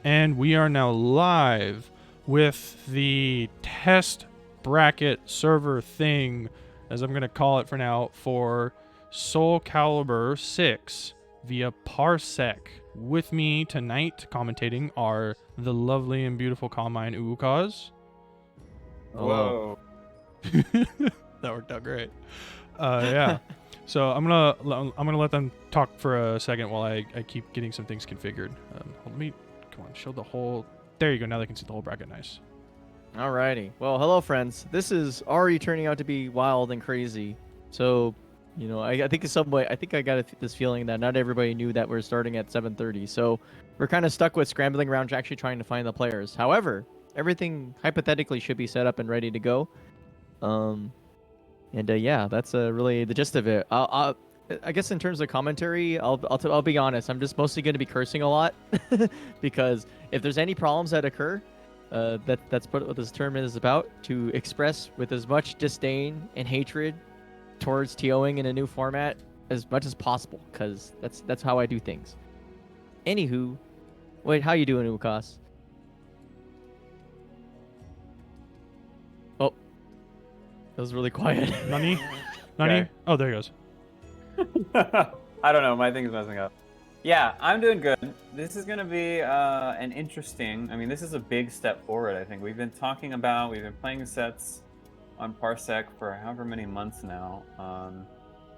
And we are now live with the test bracket server thing, as I'm going to call it for now, for SoulCalibur 6 via Parsec. With me tonight commentating are the lovely and beautiful Konmai and uwucos. Hello. That worked out great. Yeah. So I'm gonna let them talk for a second while I keep getting some things configured. Let me come on, show the whole. There you go. Now they can see the whole bracket. Nice. Alrighty. Well, hello, friends. This is already turning out to be wild and crazy. So, you know, I think in some way, I think I got this feeling that not everybody knew that we're starting at 7:30. So we're kind of stuck with scrambling around actually trying to find the players. However, everything hypothetically should be set up and ready to go. Yeah, that's really the gist of it. I guess in terms of commentary, I'll be honest. I'm just mostly going to be cursing a lot because if there's any problems that occur, that's what this tournament is about, to express with as much disdain and hatred towards TOing in a new format as much as possible, because that's how I do things. Anywho, wait, how you doing, uwucos? Oh, that was really quiet. Nani? Okay. Oh, there he goes. I don't know, my thing's messing up. Yeah, I'm doing good. This is going to be an interesting, this is a big step forward, I think. We've been playing sets on Parsec for however many months now.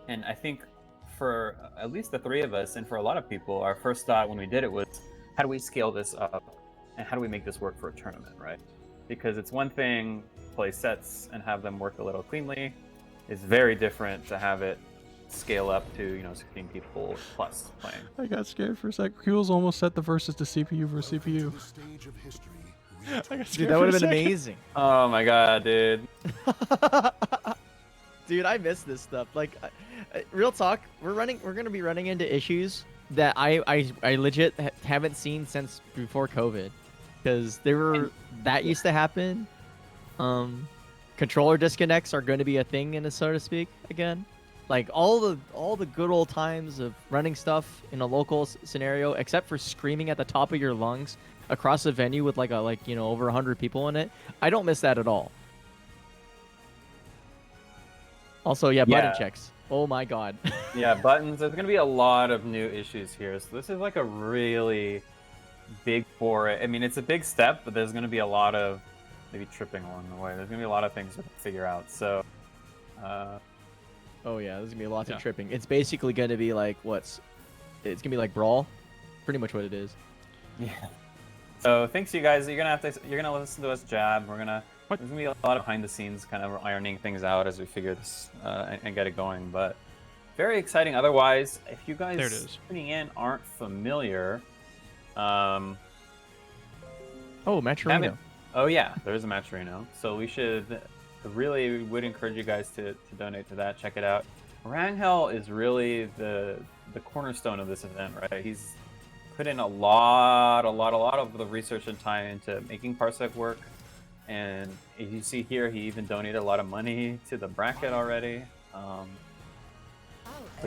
And I think for at least the three of us, and for a lot of people, our first thought when we did it was, how do we scale this up? And how do we make this work for a tournament, right? Because it's one thing to play sets and have them work a little cleanly. It's very different to have it scale up to 16 people plus playing. I got scared for a sec. Q's almost set the versus to CPU versus CPU. Dude, that would have been amazing. Oh my god, dude. Dude, I miss this stuff. Like, real talk, we're gonna be running into issues that I legit haven't seen since before COVID, because that used to happen. Controller disconnects are going to be a thing, so to speak, again. Like all the good old times of running stuff in a local scenario, except for screaming at the top of your lungs across a venue with over 100 people in it. I don't miss that at all. Also, yeah, button checks. Oh my god. Yeah, buttons. There's going to be a lot of new issues here. So this is like a really big foray. It's a big step, but there's going to be a lot of maybe tripping along the way. There's going to be a lot of things to figure out. So, oh yeah, there's gonna be lots of tripping. It's basically gonna be like it's gonna be like Brawl, pretty much what it is. Yeah. So thanks, you guys. You're gonna listen to us jab. There's gonna be a lot of behind the scenes kind of ironing things out as we figure this and get it going. But very exciting. Otherwise, if you guys tuning in aren't familiar, oh, Matcherino. Oh yeah, there's a Matcherino. So we should. Really would encourage you guys to donate to that. Check it out. Rangel is really the cornerstone of this event, right? He's put in a lot of the research and time into making Parsec work. And as you see here, he even donated a lot of money to the bracket already. So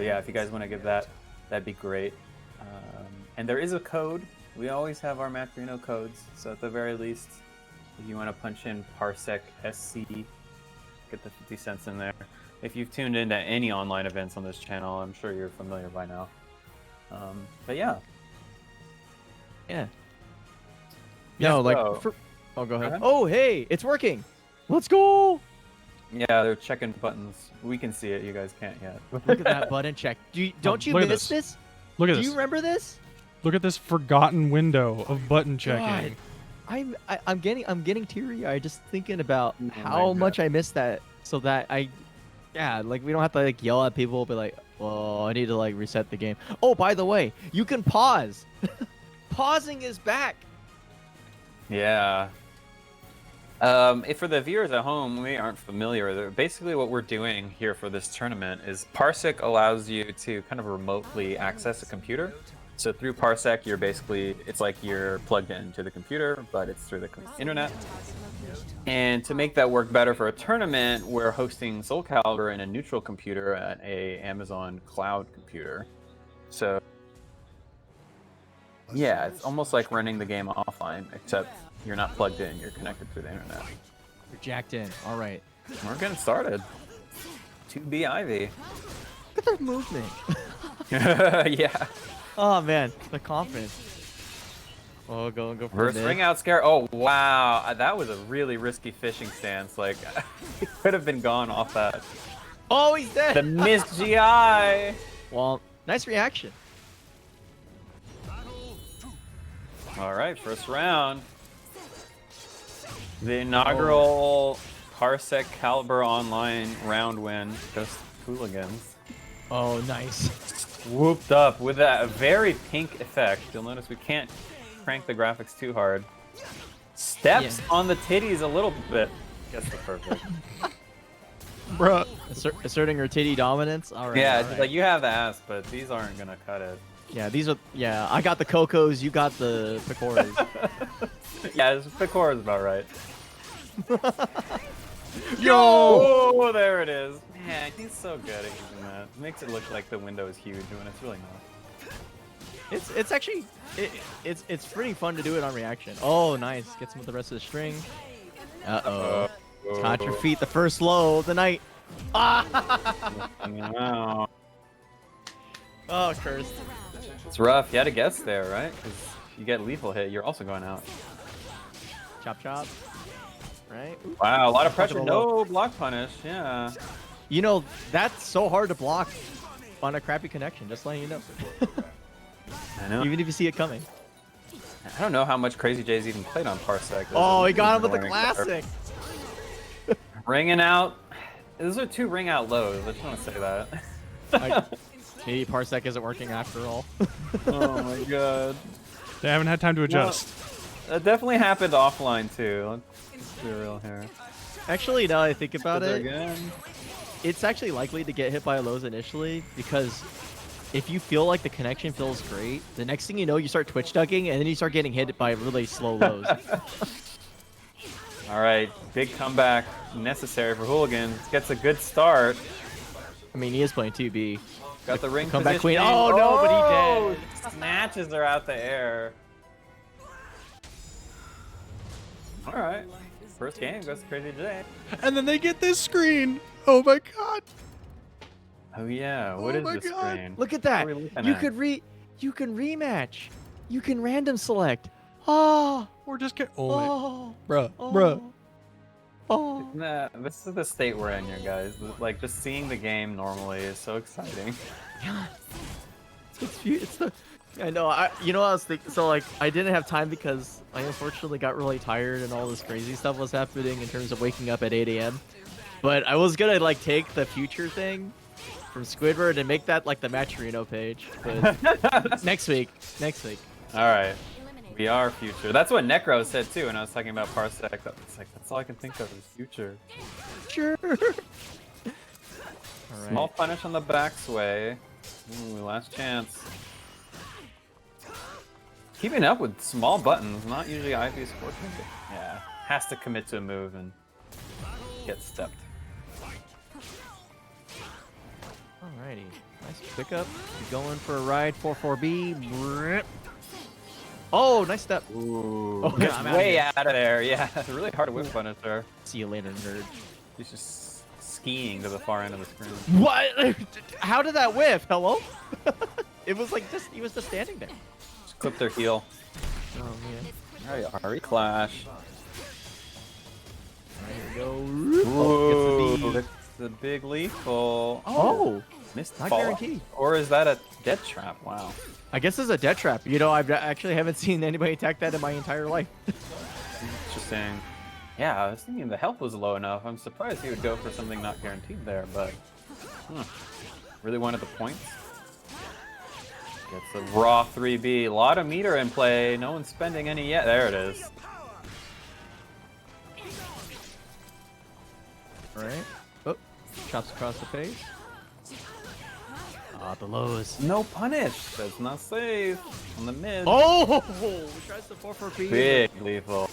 yeah, if you guys want to give that, that'd be great. And there is a code. We always have our Matcherino codes. So at the very least, if you want to punch in Parsec SC, get the 50 cents in there. If you've tuned into any online events on this channel, I'm sure you're familiar by now. But yeah. Yeah. No, oh, go ahead. Oh, hey, it's working. Let's go. Yeah, they're checking buttons. We can see it. You guys can't yet. Look at that button check. Don't you miss this? Look at this. this. Do you remember this? Look at this forgotten window of button checking. God. I'm getting teary-eyed just thinking about how much I miss that. So that we don't have to yell at people, but well, I need to reset the game. Oh, by the way, you can pause. Pausing is back. Yeah. If for the viewers at home, we aren't familiar, basically what we're doing here for this tournament is Parsec allows you to kind of remotely access a computer. So through Parsec, it's like you're plugged into the computer, but it's through the internet. And to make that work better for a tournament, we're hosting SoulCalibur in a neutral computer at a Amazon cloud computer. So Yeah, it's almost like running the game offline, except you're not plugged in, you're connected through the internet. You're jacked in. All right. We're getting started. 2B Ivy. Look at that movement. Yeah. Oh man, the confidence. Oh, go for Reverse the ring out scare. Oh, wow. That was a really risky fishing stance. Like, he could have been gone off that. Oh, he's dead. The missed GI. Well, nice reaction. All right, first round. The inaugural Parsec Caliber Online round win goes to Hewliganz. Oh, nice. Swooped up with that very pink effect. You'll notice we can't crank the graphics too hard. Steps on the titties a little bit. Guess the perfect. Bruh. Asserting her titty dominance. All right. Yeah, all it's right. like you have the ass, but these aren't gonna cut it. Yeah, these are. Yeah, I got the Cocos. You got the Picoras. Yeah, Picor is about right. Yo! Oh, there it is. Man, he's so good at using that. Makes it look like the window is huge when it's really not. It's actually it's pretty fun to do it on reaction. Oh, nice. Gets him with the rest of the string. Uh-oh. Caught your feet. The first low of the night. Ah! Wow. Oh, cursed. It's rough. You had to guess there, right? Because you get lethal hit, you're also going out. Chop chop. Right? Ooh. Wow, a lot of pressure. Couple low. No block punish. Yeah. You know, that's so hard to block on a crappy connection, just letting you know. I know. Even if you see it coming. I don't know how much CrazyJI's even played on Parsec. Oh, he got him with the classic. Ringing out. Those are 2 ring out lows. I just want to say that. Maybe Parsec isn't working after all. Oh my god. They haven't had time to adjust. That definitely happened offline too. Let's be real here. Actually, now I think about it, Again. it's actually likely to get hit by lows initially because if you feel like the connection feels great, the next thing you know, you start twitch ducking and then you start getting hit by really slow lows. All right, big comeback necessary for Hewliganz. Gets a good start. I mean, he is playing 2B. Got the ring Comeback queen. positioning. Oh, no, but he dead. Snatches are out the air. All right, first game goes to CrazyJI. And then they get this screen. Oh my god. Oh yeah, what Oh is my the God. screen? Look at that. What are we looking You at? can rematch. You can random select. Oh, Or just get. Oh, my. oh, Bruh. oh, Bruh. oh. Nah, this is the state we're in here, guys. Like, just seeing the game normally is so exciting. It's the. I know. You know, I was thinking. So like, I didn't have time because I unfortunately got really tired and all this crazy stuff was happening in terms of waking up at 8 a.m. But I was gonna like take the future thing from Squidward and make that like the Match Reno page. But next week. All right, we are future. That's what Necro said too, when I was talking about Parsec. It's like that's all I can think of is future. Sure. All right. Small punish on the back sway. Ooh, last chance. Keeping up with small buttons, not usually Ivy's fortune. Yeah, has to commit to a move and get stepped. Alrighty, nice pickup. Going for a ride, 4-4B. Oh, nice step. Ooh, Okay, it's I'm outta way here. out of there. Yeah, it's really hard to whip punish her. See you later, nerd. He's just skiing to the far end of the screen. What? How did that whiff? Hello? It was like he was just standing there. Just clip their heel. Oh man. Alright, Ari Clash. There we go. Ooh, Gets the B. that's the big lethal. Oh, Missed not fall. guaranteed. Or is that a death trap? Wow. I guess it's a death trap. You know, I actually haven't seen anybody attack that in my entire life. Interesting. Yeah, I was thinking the health was low enough. I'm surprised he would go for something not guaranteed there, but really wanted the points. Gets a raw 3B. A lot of meter in play. No one's spending any yet. There it is. Alright. Oh, chops across the face. Ah, the lows. No punish. That's not safe. On the mid. Oh! Tries the 4-4B. Big lethal.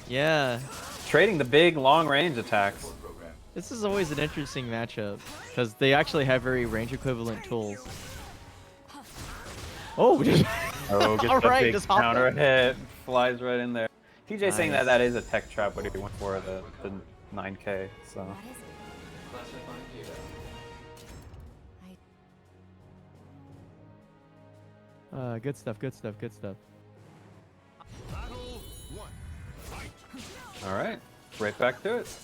Yeah. Trading the big long range attacks. This is always an interesting matchup because they actually have very range equivalent tools. Oh, Oh, gets All a right, big just hop counter hit. Flies right in there. TJ saying Nice. that that is a tech trap, what he went for, the 9K, so. Good stuff, good stuff, good stuff. Alright, right back to it.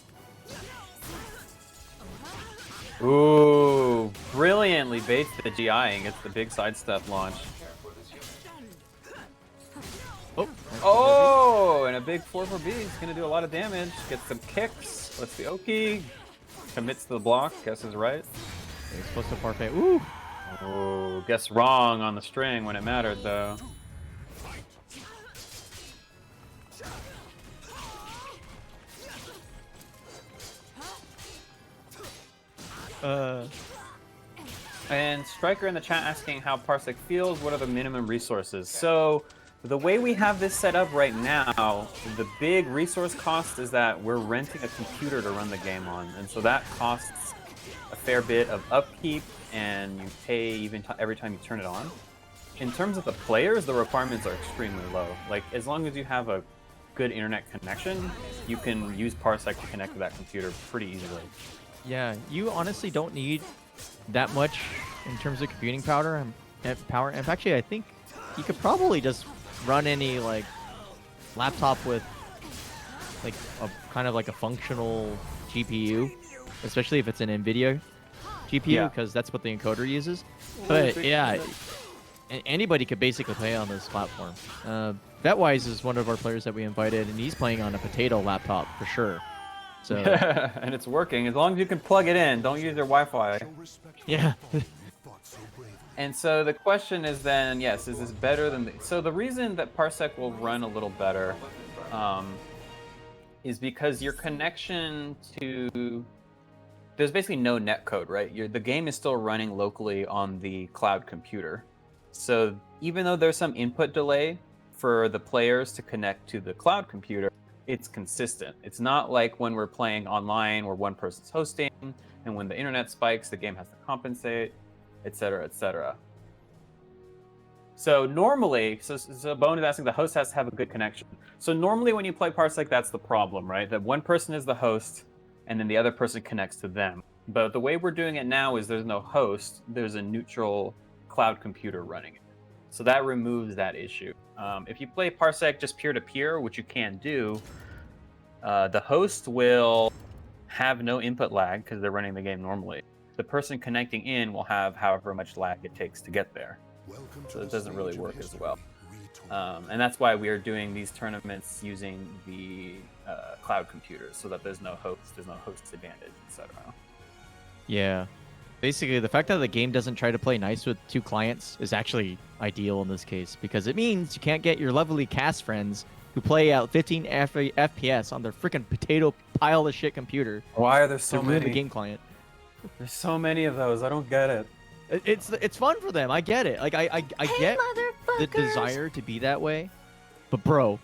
Ooh, brilliantly baits the GI and gets the big sidestep launch. Oh, Oh, and a big 4-4-B. He's gonna do a lot of damage. Gets some kicks. Lets the Oki. Commits to the block. Guesses right. he's supposed to parfait. Ooh. Oh, guess wrong on the string when it mattered though. And Striker in the chat asking how Parsec feels, what are the minimum resources? So, the way we have this set up right now, the big resource cost is that we're renting a computer to run the game on. And so that costs a fair bit of upkeep, and you pay even every time you turn it on. In terms of the players, the requirements are extremely low. Like, as long as you have a good internet connection, you can use Parsec to connect to that computer pretty easily. Yeah, you honestly don't need that much in terms of computing power. And actually, I think you could probably just run any like laptop with like a kind of like a functional GPU, especially if it's an NVIDIA GPU, because that's what the encoder uses. But yeah, anybody could basically play on this platform. Betwise is one of our players that we invited, and he's playing on a potato laptop for sure. So And it's working as long as you can plug it in. Don't use their Wi-Fi. yeah. And so the question is then, yes, is this better than so the reason that Parsec will run a little better is because your connection to there's basically no netcode, right? The game is still running locally on the cloud computer. So even though there's some input delay for the players to connect to the cloud computer, it's consistent. It's not like when we're playing online where one person's hosting, and when the internet spikes, the game has to compensate, etc., etc. So normally, so Bone is asking the host has to have a good connection. So normally when you play Parsec, that's the problem, right? That one person is the host, and then the other person connects to them. But the way we're doing it now is there's no host, there's a neutral cloud computer running it. So that removes that issue. If you play Parsec just peer-to-peer, which you can do, the host will have no input lag because they're running the game normally. The person connecting in will have however much lag it takes to get there. So it doesn't really work as well. And that's why we are doing these tournaments using the cloud computers, so that there's no host advantage, etc. Yeah. Basically, the fact that the game doesn't try to play nice with two clients is actually ideal in this case, because it means you can't get your lovely cast friends who play out 15 FPS on their freaking potato pile of shit computer. Why are there so to ruin many? the game client. There's so many of those. I don't get it. It's fun for them. I get it. Like I get the desire to be that way, but bro,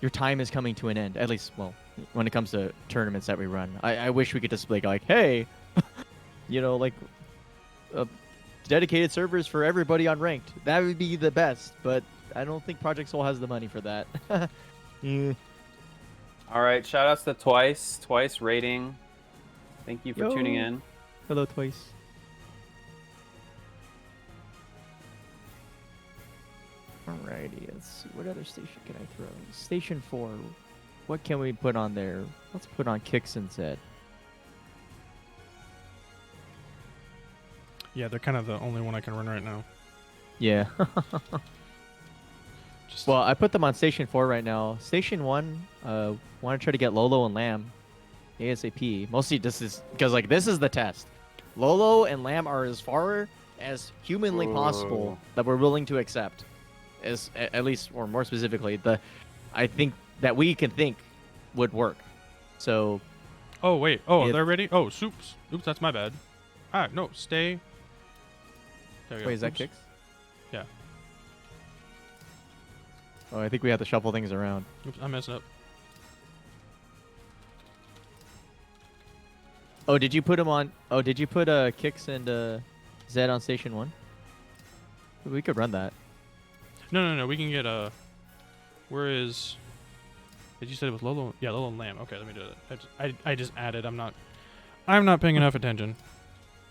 your time is coming to an end. At least, well, when it comes to tournaments that we run, I wish we could just be like, hey, you know, like dedicated servers for everybody on ranked. That would be the best. But I don't think Project Soul has the money for that. Yeah. All right, shout outs to Twice rating. Thank you for tuning in. Hello, Twice. Alrighty, let's see. What other station can I throw? Station 4. What can we put on there? Let's put on Kicks and Zedd. Yeah, they're kind of the only one I can run right now. Yeah. Well, I put them on Station 4 right now. Station 1, want to try to get Lolo and Lamb ASAP. Mostly this is because, like, this is the test. Lolo and Lamb are as far as humanly possible that we're willing to accept. As at least, or more specifically, I think that we can think would work. So. Oh wait. Oh, they're ready. Oh, soups. Oops, that's my bad. Ah, no, stay. There we go. Wait, is that Oops. Kicks? Yeah. Oh, I think we have to shuffle things around. Oops, I messed up. Oh, did you put them on? Oh, did you put Kicks and Zedd on Station 1? We could run that. No. We can get a. Where is? Did you say it was Lolo? Yeah, Lolo and Lamb. Okay, let me do it. I just added. I'm not paying enough attention.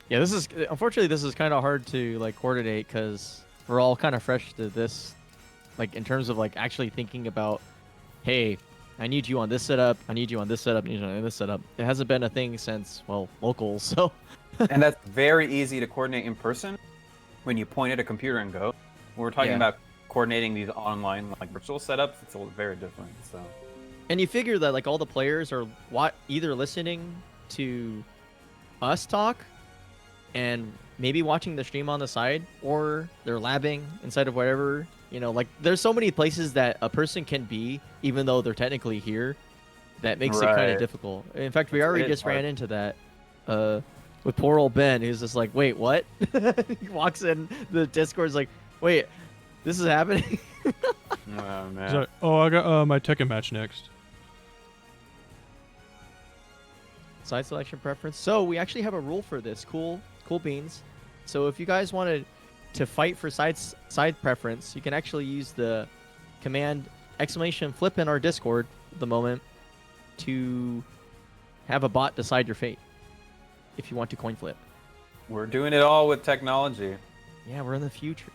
Yeah, this is unfortunately this is kind of hard to like coordinate because we're all kind of fresh to this, like in terms of like actually thinking about, hey, I need you on this setup. I need you on this setup. I need you on this setup. It hasn't been a thing since locals. So. And that's very easy to coordinate in person when you point at a computer and go. When we're talking about coordinating these online like virtual setups, it's all very different. So. And you figure that like all the players are either listening to us talk and maybe watching the stream on the side, or they're labbing inside of whatever, like there's so many places that a person can be even though they're technically here that makes it kind of difficult. In fact, we already just ran into that with poor old Ben, who's just like, wait, what? He walks in the Discord's like, wait, this is happening? Oh man. Like, I got my Tekken match next. Side selection preference. So we actually have a rule for this. Cool beans. So if you guys wanted to fight for side preference, you can actually use the command !flip in our Discord at the moment to have a bot decide your fate if you want to coin flip. We're doing it all with technology. Yeah, we're in the future.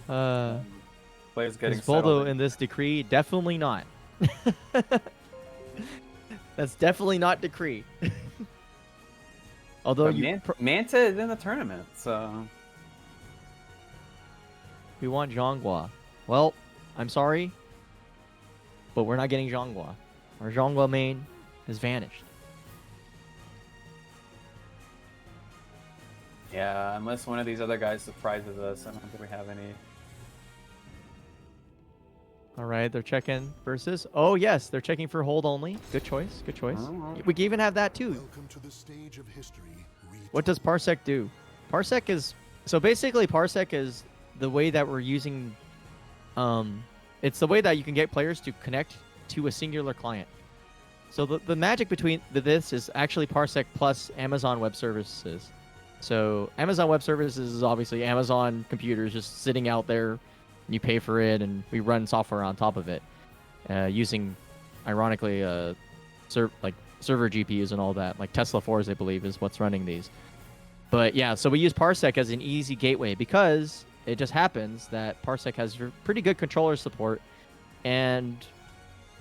Players getting Is Voldo settled. in this decree? Definitely not. That's definitely not decree. Although Manta is in the tournament, so we want Xianghua. Well, I'm sorry, but we're not getting Xianghua. Our Xianghua main has vanished. yeah, unless one of these other guys surprises us, I don't think we have any. All right, they're checking versus. Oh yes, they're checking for hold only. Good choice. Good choice. We can even have that too. Welcome to the stage of history. What does Parsec do? Parsec is Parsec is the way that we're using. It's the way that you can get players to connect to a singular client. So the magic between this is actually Parsec plus Amazon Web Services. So Amazon Web Services is obviously Amazon computers just sitting out there. You pay for it, and we run software on top of it, using, ironically, server GPUs and all that. Like Tesla 4s, I believe, is what's running these. But yeah, so we use Parsec as an easy gateway because it just happens that Parsec has pretty good controller support, and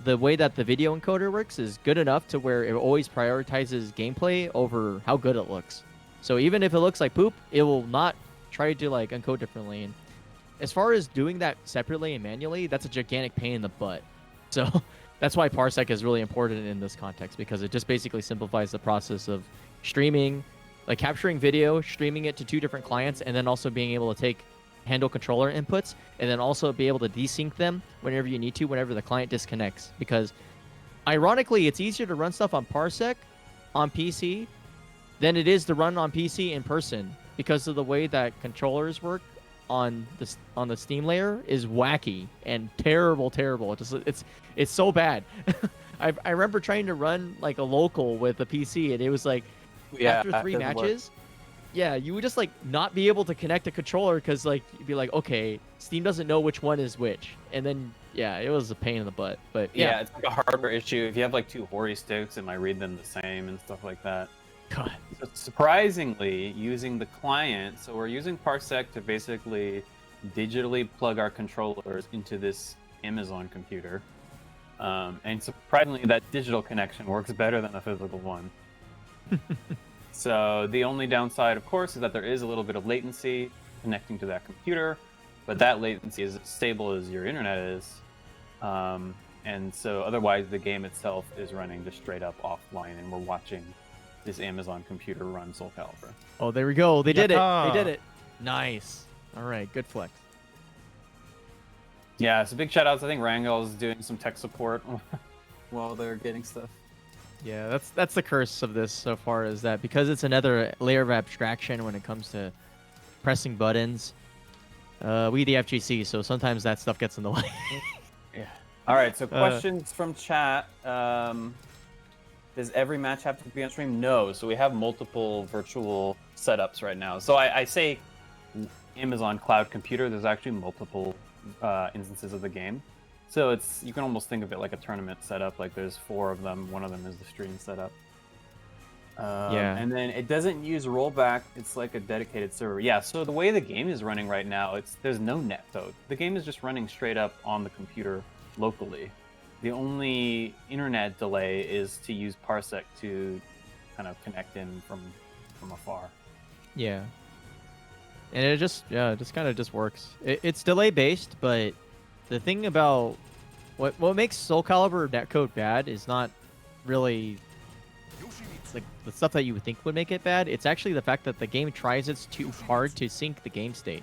the way that the video encoder works is good enough to where it always prioritizes gameplay over how good it looks. So even if it looks like poop, it will not try to like encode differently. And as far as doing that separately and manually, that's a gigantic pain in the butt. So that's why Parsec is really important in this context, because it just basically simplifies the process of streaming, like capturing video, streaming it to 2 different clients, and then also being able to handle controller inputs, and then also be able to desync them whenever you need to, whenever the client disconnects. Because ironically, it's easier to run stuff on Parsec on PC than it is to run on PC in person, because of the way that controllers work on the Steam layer is wacky and terrible. It's so bad. I remember trying to run like a local with a PC, and it was like after 3 matches, you would just like not be able to connect a controller because like you'd be like, okay, Steam doesn't know which one is which, and then it was a pain in the butt. But yeah, it's like a hardware issue. If you have like 2 Hori sticks, it might read them the same and stuff like that. God. So surprisingly, using the client, so we're using Parsec to basically digitally plug our controllers into this Amazon computer. And surprisingly, that digital connection works better than the physical one. So the only downside, of course, is that there is a little bit of latency connecting to that computer, but that latency is as stable as your internet is. And so otherwise, the game itself is running just straight up offline, and we're watching this Amazon computer run SoulCalibur. Oh, there we go. They did it. Yatta. They did it. Nice. All right, good flex. Yeah, so big shout outs. I think Rangel is doing some tech support while they're getting stuff. Yeah, that's the curse of this so far, is that because it's another layer of abstraction when it comes to pressing buttons, we the FGC, so sometimes that stuff gets in the way. Yeah. All right, so questions from chat. Does every match have to be on stream? No. So we have multiple virtual setups right now. So I say Amazon Cloud Computer. There's actually multiple instances of the game. So you can almost think of it like a tournament setup. Like there's 4 of them. One of them is the stream setup. Yeah. And then it doesn't use rollback. It's like a dedicated server. Yeah. So the way the game is running right now, there's no net code. The game is just running straight up on the computer locally. The only internet delay is to use Parsec to kind of connect in from afar. Yeah. And it just kind of just works. It's delay based, but the thing about what makes SoulCalibur netcode bad is not really like the stuff that you would think would make it bad. It's actually the fact that the game tries its too hard to sync the game state.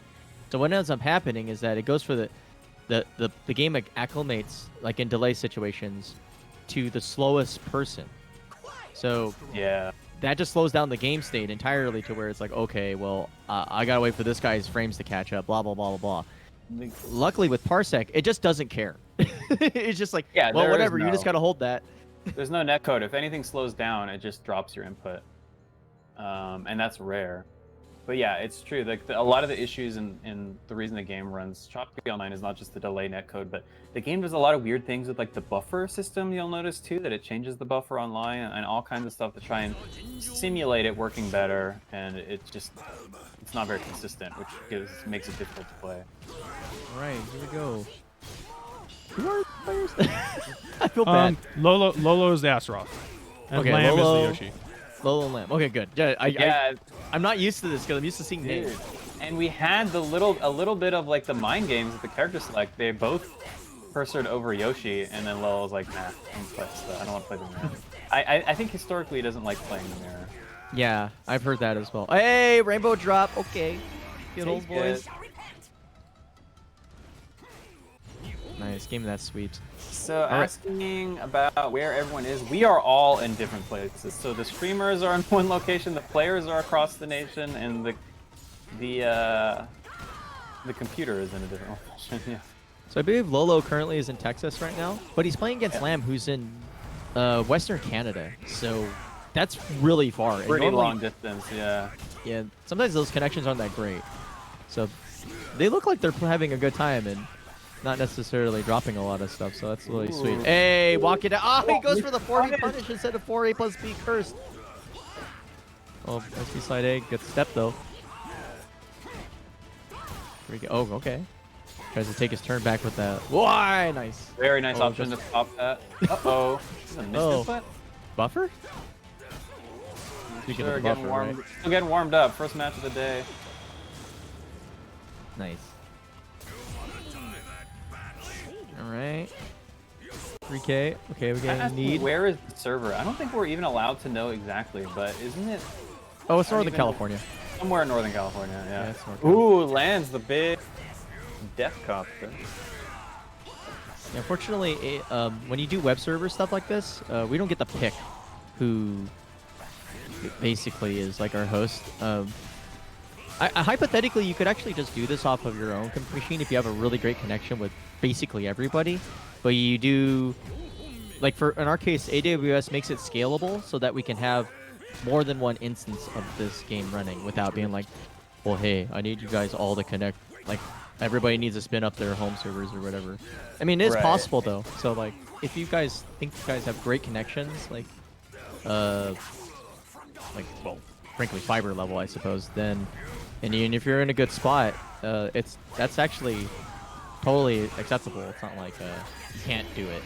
So what ends up happening is that it goes for the game acclimates, like in delay situations, to the slowest person. So yeah, that just slows down the game state entirely to where it's like, okay, well, I gotta wait for this guy's frames to catch up, blah, blah, blah, blah, blah. Luckily with Parsec, it just doesn't care. It's just like, yeah, well, whatever, you just gotta hold that. There's no netcode. If anything slows down, it just drops your input. And that's rare. But yeah, it's true. Like a lot of the issues and the reason the game runs choppy online is not just the delay netcode, but the game does a lot of weird things with like the buffer system. You'll notice too that it changes the buffer online and all kinds of stuff to try and simulate it working better. And it's not very consistent, which makes it difficult to play. All right, here we go. Who are the players? I feel bad. Lolo's the Astaroth. And Okay, Lamb Lolo- is the Yoshi. Lolo and Lamb. Okay, good. Yeah, I'm not used to this because I'm used to seeing names. And we had a little bit of like the mind games with the character select. They both cursored over Yoshi, and then Lolo was like, nah, I don't want to play the mirror. I think historically he doesn't like playing the mirror. Yeah, I've heard that as well. Hey, rainbow drop. Okay. Good old boys. Nice. Game of that sweep. So asking about where everyone is, we are all in different places. So the streamers are in one location, the players are across the nation, and the computer is in a different location. Yeah. So I believe Lolo currently is in Texas right now, but he's playing against Lamb, who's in Western Canada. So that's really far. Pretty long distance, yeah. Yeah, sometimes those connections aren't that great. So they look like they're having a good time and not necessarily dropping a lot of stuff, so that's really sweet. Hey, walk it out. Oh, he goes for the 4A punish instead of 4A plus B cursed. Oh, SP slide A. Good step, though. Here we go. Oh, okay. Tries to take his turn back with that. Why? Nice. Very nice option to stop that. Uh-oh. This is a misinput? Buffer? Speaking of the buffer, right? Still getting warmed up. First match of the day. Nice. Alright. 3K. Okay, we got a need. Where is the server? I don't think we're even allowed to know exactly, but isn't it? Oh, it's Northern California. Somewhere in Northern California, yeah. It's Northern California. Ooh, lands the big death copter. Yeah, unfortunately, when you do web server stuff like this, we don't get to pick who basically is like our host. Hypothetically, you could actually just do this off of your own machine if you have a really great connection with basically everybody. But you do, like in our case, AWS makes it scalable so that we can have more than one instance of this game running without being like, well, hey, I need you guys all to connect. Like, everybody needs to spin up their home servers or whatever. I mean, it is possible though. So like, if you guys think you guys have great connections, like, well, frankly, fiber level, I suppose, then. And if you're in a good spot, that's actually totally acceptable. It's not like you can't do it.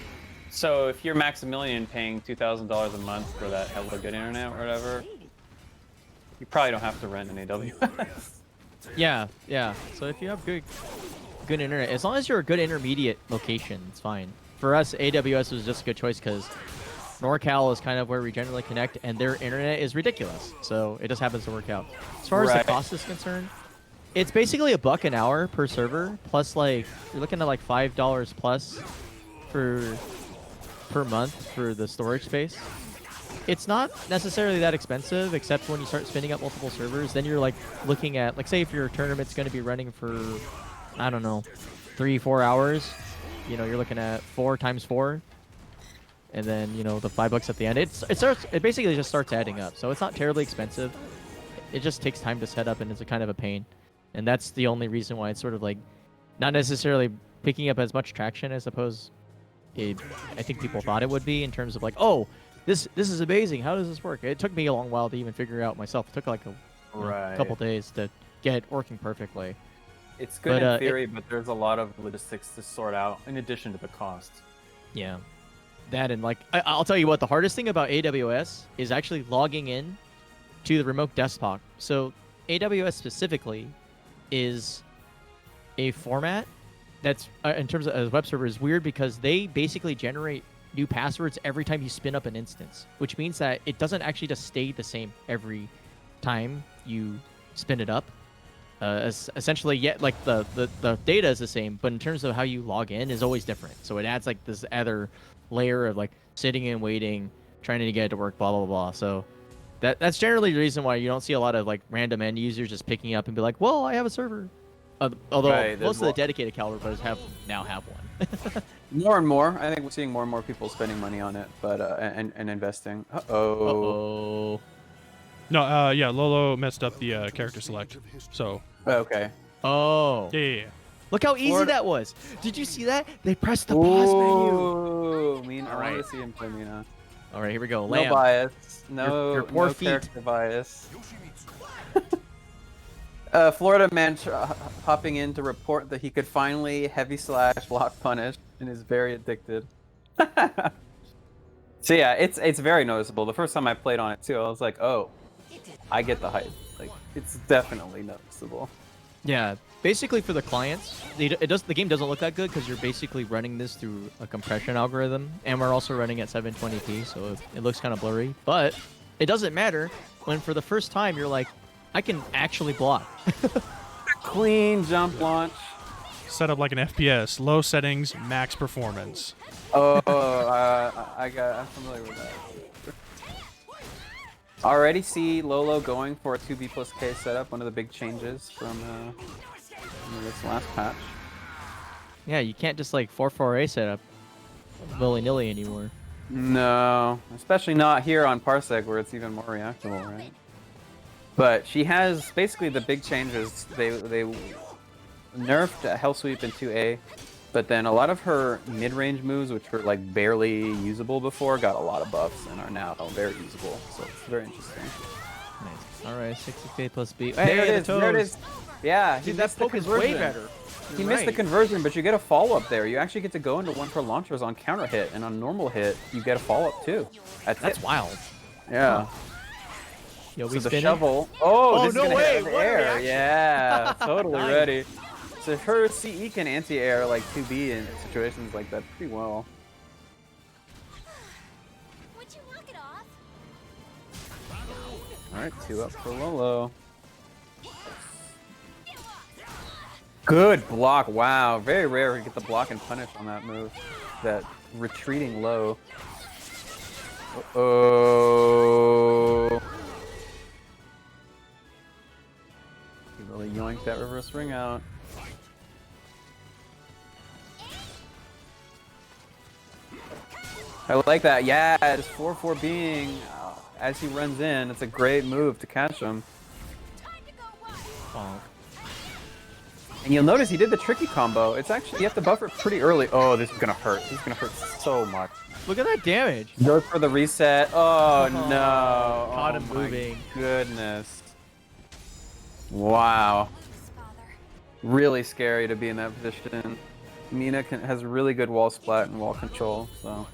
So if you're Maximilian paying $2,000 a month for that hella good internet or whatever, you probably don't have to rent an AWS. Yeah. So if you have good internet, as long as you're a good intermediate location, it's fine. For us, AWS was just a good choice because NorCal is kind of where we generally connect, and their internet is ridiculous. So it just happens to work out. As far as the cost is concerned, it's basically $1 an hour per server, plus like you're looking at like $5 plus per month for the storage space. It's not necessarily that expensive, except when you start spinning up multiple servers. Then you're like looking at, like, say if your tournament's going to be running for, I don't know, 3-4 hours. You know, you're looking at 4 times 4. and then you know the $5 at the end. It basically just starts adding up. So it's not terribly expensive. It just takes time to set up, and it's a kind of a pain. And that's the only reason why it's sort of like not necessarily picking up as much traction as I think people thought it would be in terms of like, oh, this is amazing. How does this work? It took me a long while to even figure it out myself. It took like a couple days to get it working perfectly. It's good in theory, but there's a lot of logistics to sort out in addition to the cost. Yeah. That and like, I'll tell you what, the hardest thing about AWS is actually logging in to the remote desktop. So AWS specifically is a format that's, in terms of as web server, is weird because they basically generate new passwords every time you spin up an instance, which means that it doesn't actually just stay the same every time you spin it up. Essentially, yet like the data is the same, but in terms of how you log in is always different. So it adds like this other layer of like sitting and waiting, trying to get it to work, blah blah blah. So that's generally the reason why you don't see a lot of like random end users just picking up and be like, well, I have a server. Although most of the dedicated Calibur now have one. More and more, I think we're seeing more and more people spending money on it, but and investing. Uh-oh. No, yeah, Lolo messed up the character select. So. Okay. Oh. Yeah. Look how easy that was. Did you see that? They pressed the pause menu. Ooh, I All right. want to see him play Mina. All right, here we go. No Lamb. bias. No, Your poor no feet. character bias. Florida man hopping in to report that he could finally heavy slash block punish and is very addicted. So yeah, it's very noticeable. The first time I played on it too, I was like, oh, I get the hype. Like, it's definitely noticeable. Yeah, basically for the clients, the game doesn't look that good because you're basically running this through a compression algorithm, and we're also running at 720p, so it looks kind of blurry. But it doesn't matter when for the first time you're like, I can actually block. Clean jump launch. Set up like an FPS, low settings, max performance. Oh, I'm familiar with that. Already see Lolo going for a 2B plus K setup, one of the big changes from this last patch. Yeah, you can't just like 4-4A setup willy-nilly anymore. No, especially not here on Parsec where it's even more reactable, right? But she has basically the big changes. They nerfed Hell Sweep in 2A, but then a lot of her mid-range moves, which were like barely usable before, got a lot of buffs and are now very usable. So it's very interesting. Nice. All right, 60k plus B. There Hey, it is. There it is. Yeah, Dude, that poke is way better. He missed the conversion, but you get a follow-up there. You actually get to go into 1-for launchers on counter hit, and on normal hit, you get a follow-up too. That's wild. Yeah. Huh. Yo, So we the spinning? shovel. Oh, this no is gonna way, hit the what a air. reaction. Yeah, totally Nice. ready. So her CE can anti-air like 2B in situations like that pretty well. Would you knock it off? All right, 2 up for Lolo. Good block. Wow, very rare to get the block and punish on that move. That retreating low. Oh. He really yoinked that reverse ring out. I like that. Yeah, it's 4-4 being as he runs in. It's a great move to catch him. Oh. And you'll notice he did the tricky combo. It's actually, you have to buffer it pretty early. Oh, this is gonna hurt. This is gonna hurt so much. Look at that damage. Goes for the reset. Oh no. Caught Oh, him my moving. Goodness. Wow. Really scary to be in that position. Mina has really good wall splat and wall control, so.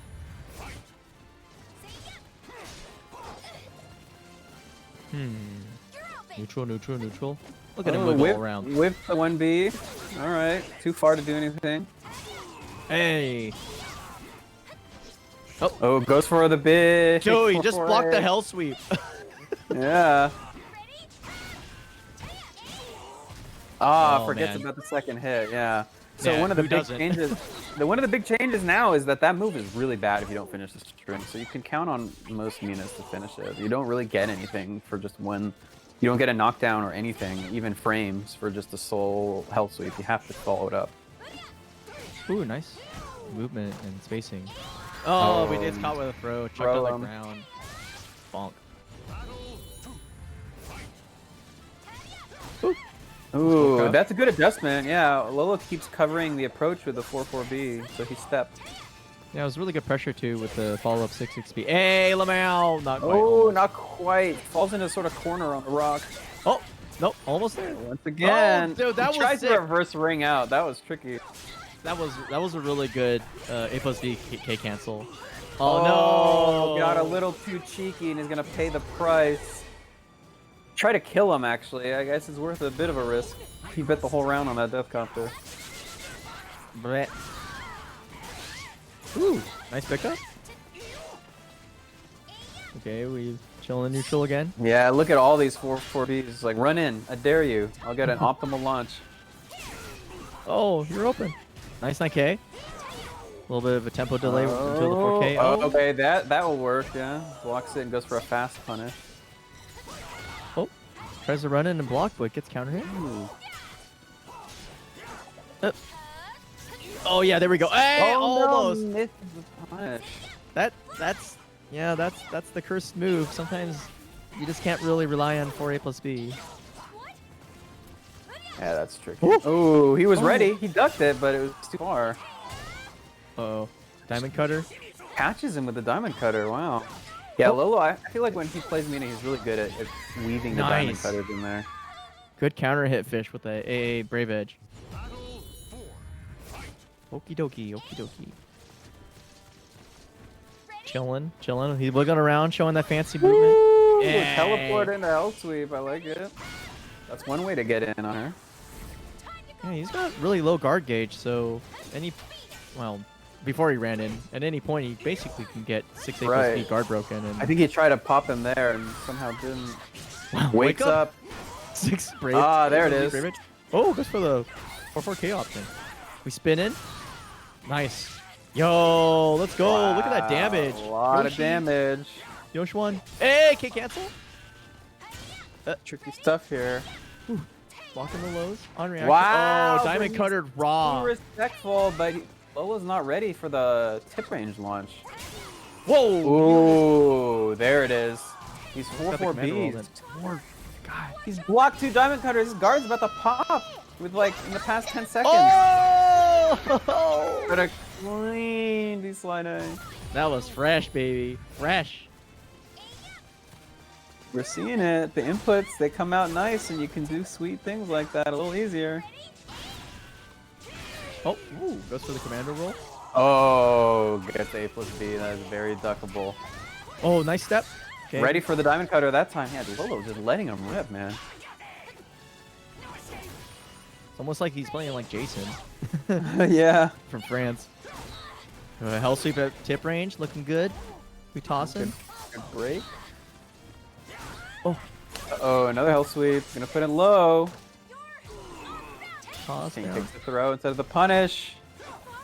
Neutral, neutral, neutral. Look at him wiggle around. Whip the 1B. Alright. Too far to do anything. Hey. Oh, goes for the big. Joey, just 4-4-A. block the hell sweep. Yeah. Ah, Oh, forgets man. about the second hit. Yeah. So Yeah, one of the who big doesn't? changes, one of the big changes now is that move is really bad if you don't finish the string. So you can count on most Minas to finish it. You don't really get anything for just one. You don't get a knockdown or anything, even frames for just a soul health sweep. You have to follow it up. Ooh, nice movement and spacing. Oh, we did caught with a throw. Chucked throw on him. the ground. Bonk. Ooh, Smoke up. that's a good adjustment. Yeah, Lolo keeps covering the approach with the 4-4B, so he stepped. Yeah, it was really good pressure too with the follow-up 6-6B. Hey, Lamau! Not quite. Oh, almost. not quite. Falls into sort of corner on the rock. Oh, nope, almost there. Once again, dude, that he was tried sick. to reverse ring out. That was tricky. That was a really good A+B K cancel. Oh, no! got a little too cheeky and he's gonna pay the price. Try to kill him, actually. I guess it's worth a bit of a risk. He bet the whole round on that death counter. Bleh. Ooh, nice pickup. Okay, we chilling neutral again. Yeah, look at all these 4-4Bs. Like, run in. I dare you. I'll get an optimal launch. Oh, you're open. Nice 9K. A little bit of a tempo delay until the 4K. Oh, okay, that will work, yeah. Blocks it and goes for a fast punish. Oh, tries to run in and block, but gets counter hit. Oh yeah, there we go. Hey, almost. No, missed the punish. That's the cursed move. Sometimes you just can't really rely on 4A+B. Yeah, that's tricky. Oh, he was ready. He ducked it, but it was too far. Uh-oh. Diamond cutter. Catches him with the diamond cutter. Wow. Yeah, Oh. Lolo, I feel like when he plays Mina, he's really good at weaving the diamond Nice. cutters in there. Good counter hit fish with the AA Brave Edge. Okie dokie, okie dokie. Chilling. He's wiggling around, showing that fancy movement. Ooh, Yay. teleport into L sweep. I like it. That's one way to get in on her. Yeah, he's got really low guard gauge, so before he ran in, at any point he basically can get 6A+B Right. guard broken. And I think he tried to pop him there and somehow didn't. Wow, Wakes up. 6 Brave. Ah, there it is. Brave Edge. Oh, goes for the 4-4K option. We spin in. Nice. Yo, let's go. Look at that damage. A lot of Yoshi. damage. Yosh one. Hey, K cancel. Tricky stuff here. Blocking the lows. On reaction. Wow, Oh, but diamond he's cutter raw. Too respectful, but Lolo's not ready for the tip range launch. Whoa. Ooh, there it is. These Got the commander roll 4-4Bs. God, he's blocked 2 diamond cutters. His guard's about to pop with like in the past 10 seconds. Oh! But a clean slide A. That was fresh, baby. Fresh. We're seeing it. The inputs, they come out nice and you can do sweet things like that a little easier. Oh, ooh, goes for the commander roll. Oh, gets A+B. That is very duckable. Oh, nice step. Okay. Ready for the diamond cutter that time. Yeah, Lolo just letting him rip, man. It's almost like he's playing like Jason Yeah. from France. Hell sweep at tip range, looking good. We toss him. Good break. Oh, Uh-oh, another hell sweep. Gonna put it low. toss King down. takes the throw instead of the punish.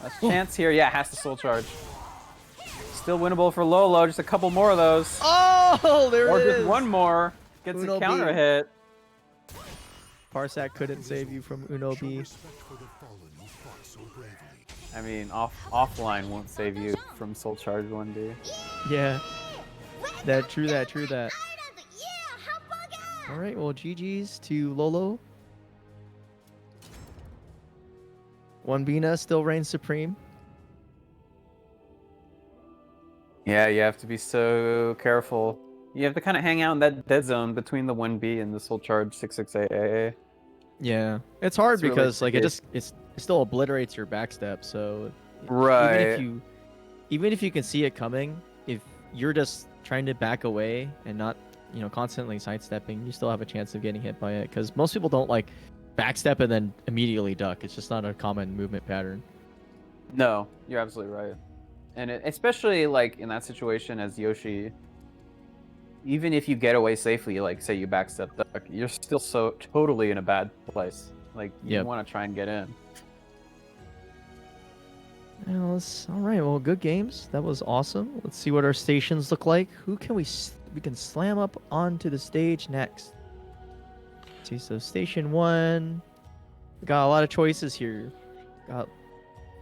Last chance here. Yeah, has to soul charge. Still winnable for Lolo. Just a couple more of those. Oh, there Or it just is. one more. Gets Uno a counter B. hit. Parsec couldn't save you from Uno B. I mean, offline won't save you from soul charge 1D. Yeah. True that. Yeah, how bug out? All right, well, GG's to Lolo. 1Bina still reigns supreme. Yeah, you have to be so careful. You have to kind of hang out in that dead zone between the 1B and the soul charge 668AA. Yeah, it's hard It's really because like tricky. it still obliterates your backstep. So Right. even if you can see it coming, if you're just trying to back away and not constantly sidestepping, you still have a chance of getting hit by it. Because most people don't like backstep and then immediately duck. It's just not a common movement pattern. No, you're absolutely right. And especially like in that situation as Yoshi, even if you get away safely, like say you backstep duck, you're still so totally in a bad place. Like you Yep. want to try and get in. All right. Well, good games. That was awesome. Let's see what our stations look like. Who can we can slam up onto the stage next? Let's see, so station 1. We got a lot of choices here.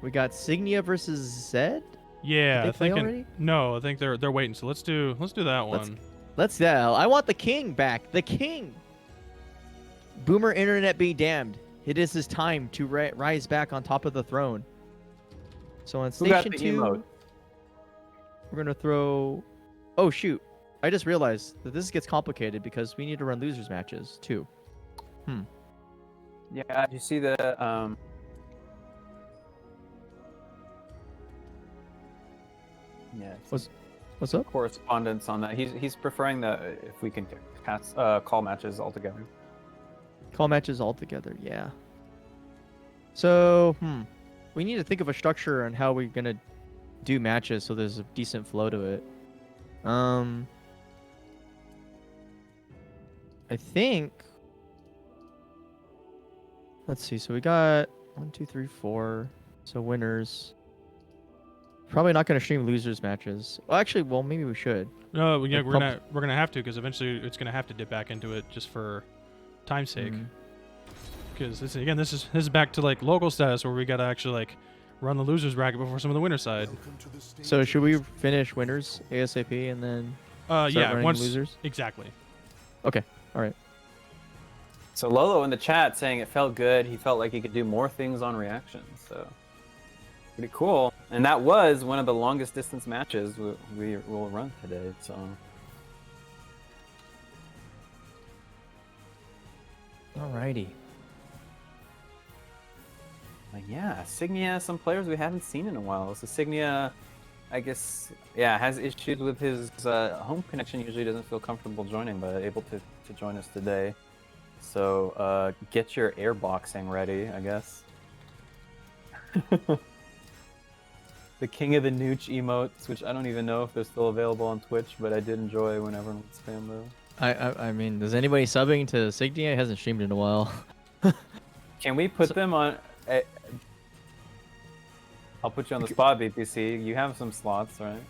We got Signia versus Zedd, Yeah, Did I they play think already? no, I think they're waiting. So let's do that one. Let's I want the king back. The king. Boomer internet be damned. It is his time to rise back on top of the throne. So on Who got station the 2, emote? we're gonna throw. Oh shoot! I just realized that this gets complicated because we need to run losers matches too. Yeah, did you see the yeah, What's up? correspondence on that? He's preferring that if we can call matches altogether. Call matches all together. Yeah. So we need to think of a structure on how we're gonna do matches so there's a decent flow to it. I think. Let's see. So we got 1, 2, 3, 4. So winners. Probably not gonna stream losers matches. Well, actually, well maybe we should. No, yeah, Like we're gonna have to because eventually it's gonna have to dip back into it just for time's sake. Because this is back to like local status where we gotta actually like run the losers bracket before some of the winner side. So should we finish winners ASAP and then start Yeah, running once losers? exactly. Okay. All right. So Lolo in the chat saying it felt good. He felt like he could do more things on reactions. So pretty cool. And that was one of the longest distance matches we will run today. So Alrighty. yeah, Signia, some players we haven't seen in a while. So Signia, I guess, yeah, has issues with his home connection. Usually doesn't feel comfortable joining, but able to join us today. So get your airboxing ready, I guess. The King of the Nooch emotes, which I don't even know if they're still available on Twitch, but I did enjoy when everyone would spam those. I mean, does anybody subbing to Signia? He hasn't streamed in a while. Can we put them on? I'll put you on the spot, BPC. You have some slots, right?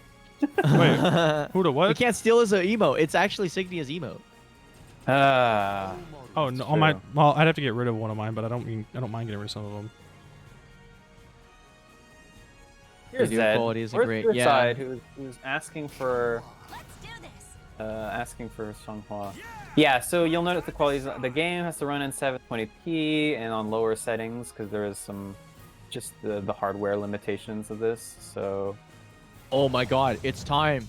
Wait, who to what? We can't steal his emote. It's actually Signia's emote. Oh no, on my well, I'd have to get rid of one of mine, but I don't mind getting rid of some of them. Here's Video Zedd. quality isn't Where's great. your Yeah. side, who's asking for Xianghua. Yeah, so you'll notice the quality. The game has to run in 720p and on lower settings because there is some just the hardware limitations of this. So Oh my god, it's time.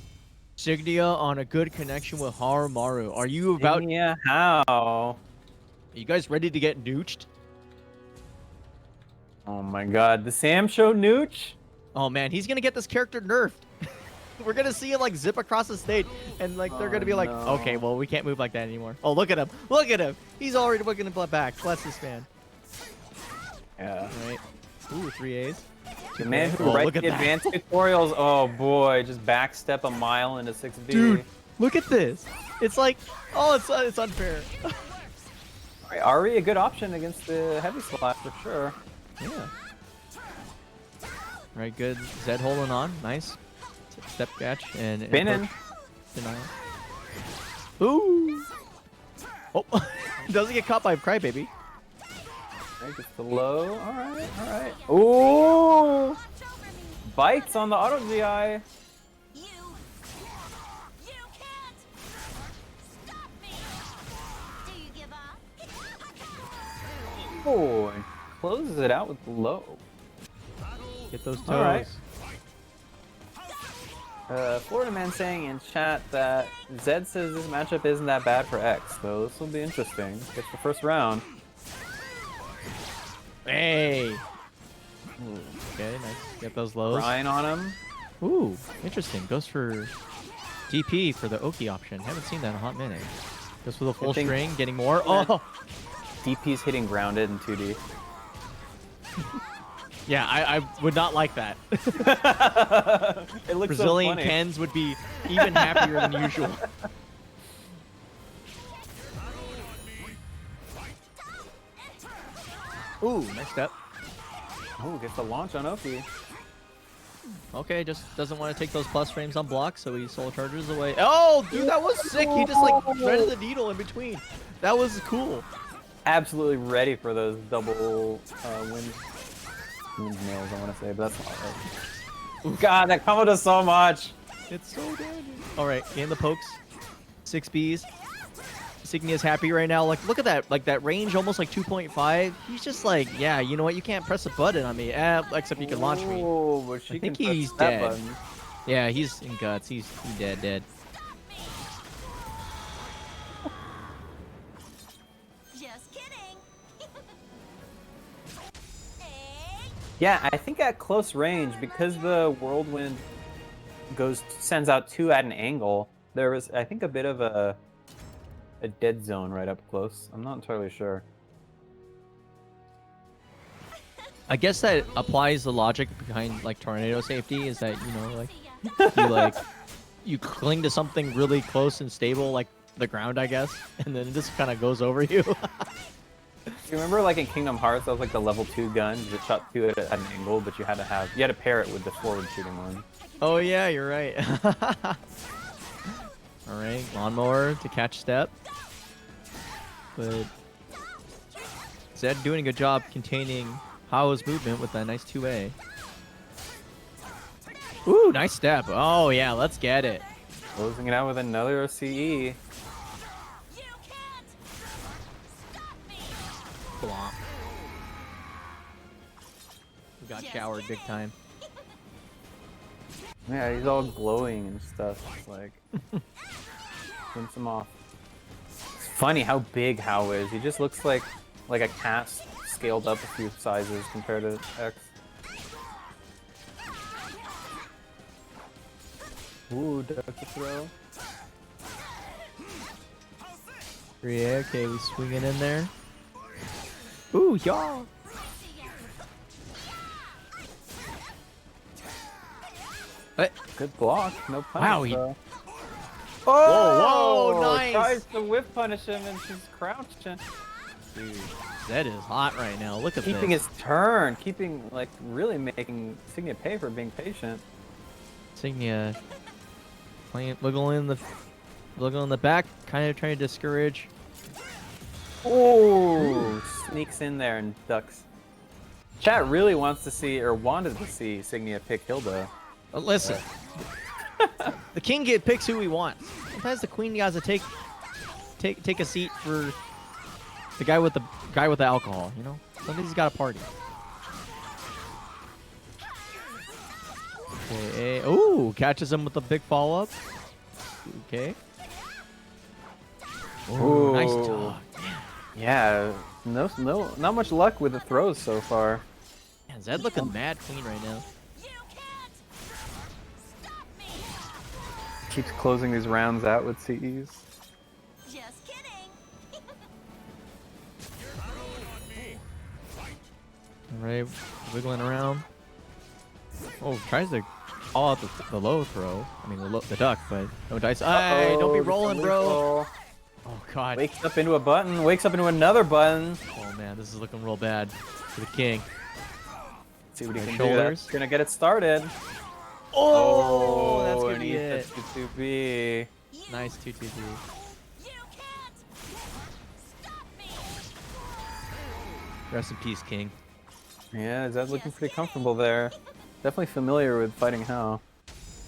Signia on a good connection with Haohmaru. Are you about? yeah, how? Are you guys ready to get nooched? Oh my god, the Sam Show Nooch? Oh man, he's gonna get this character nerfed. We're gonna see him like zip across the stage, and like they're gonna be like, no. okay, well we can't move like that anymore. Oh look at him, look at him. He's already looking back. Bless this man. Yeah. Right. Ooh, 3 A's. The man who Oh, writes look at the that. advanced tutorials, oh boy, just backstep a mile into 6B. Dude, look at this. It's like, oh, it's unfair. Alright, Ari, a good option against the heavy slot for sure. Yeah. Right, good. Zedd holding on. Nice. Step catch and Spinning. denial. Ooh. Oh, doesn't get caught by Crybaby. Right, just the low. Alright. Ooh! Bites on the auto GI. You can't stop me. Do you give up? Oh, and closes it out with the low. Get those toes. All right. Florida Man saying in chat that Zedd says this matchup isn't that bad for X, so this will be interesting. It's the first round. Hey. Ooh, okay, nice. Get those lows. Ryan on him. Ooh, interesting. Goes for DP for the Oki option. Haven't seen that in a hot minute. Goes for the full think- string, getting more. Oh. DP's hitting grounded in 2D. Yeah, I would not like that. It looks Brazilian so funny. Kens would be even happier than usual. Ooh, nice step. Oh, gets the launch on Oki. Okay, just doesn't want to take those plus frames on block, so he soul charges away. Oh, dude, that was sick. He just like threaded the needle in between. That was cool. Absolutely ready for those double windmills, I want to say, but that's not right. God, that combo does so much. It's so damaging. All right, in the pokes. 6 Bs. Signia's happy right now. Like, look at that. Like, that range almost like 2.5. He's just like, yeah, you know what? You can't press a button on me. Except you can launch me. Oh, but she I think can press he's that dead. button. Yeah, he's in guts. He's dead. Just kidding. Hey. Yeah, I think at close range, because the whirlwind sends out 2 at an angle, there was, I think, a bit of a dead zone right up close. I'm not entirely sure. I guess that applies the logic behind like tornado safety. Is that like you cling to something really close and stable, like the ground, I guess, and then it just kind of goes over you. You remember, like in Kingdom Hearts, that was like the level 2 gun. You just shot 2 at an angle, but you had to pair it with the forward shooting one. Oh yeah, you're right. All right, lawnmower to catch step, but Zedd doing a good job containing Hao's movement with that nice 2A. Ooh, nice step. Oh yeah, let's get it. Closing it out with another CE. You can't stop me. Blomp. We got showered big time. Yeah, he's all glowing and stuff. It's like, rinse him off. It's funny how big Hao is. He just looks like a cast scaled up a few sizes compared to X. Ooh, duck to throw. Yeah, okay, we swinging in there. Ooh, y'all. Good block. No punish. Wow, though. Whoa, nice. Tries to whip punish him and she's crouching. Dude, that is hot right now. Look at Keeping this. his turn. Really making Signia pay for being patient. Signia wiggling in the back, kind of trying to discourage. Oh, sneaks in there and ducks. Chat really wants to see, or wanted to see, Signia pick Hilde. Listen, the king picks who he wants. Sometimes the queen has to take a seat for the guy with the alcohol. You know, somebody's got a party. Okay. Ooh, catches him with a big follow up. Okay. Ooh, nice dog. Yeah, not much luck with the throws so far. Man, Zedd looking mad clean right now. You can't stop me. Keeps closing these rounds out with CEs. Just kidding. All right, wiggling around. Oh, tries to call out the low throw. I mean the duck, but no dice. Hey, don't be rolling, bro. Oh god. Wakes up into a button. Wakes up into another button. Oh man, this is looking real bad for the king. See what he Right can shoulders. do. That's gonna get it started. Oh, that's gonna and be he's it. the 2-2B. Nice 2-2-2. You can't stop me. Rest in peace, king. Yeah, Zed's looking pretty comfortable there. Definitely familiar with fighting Hao.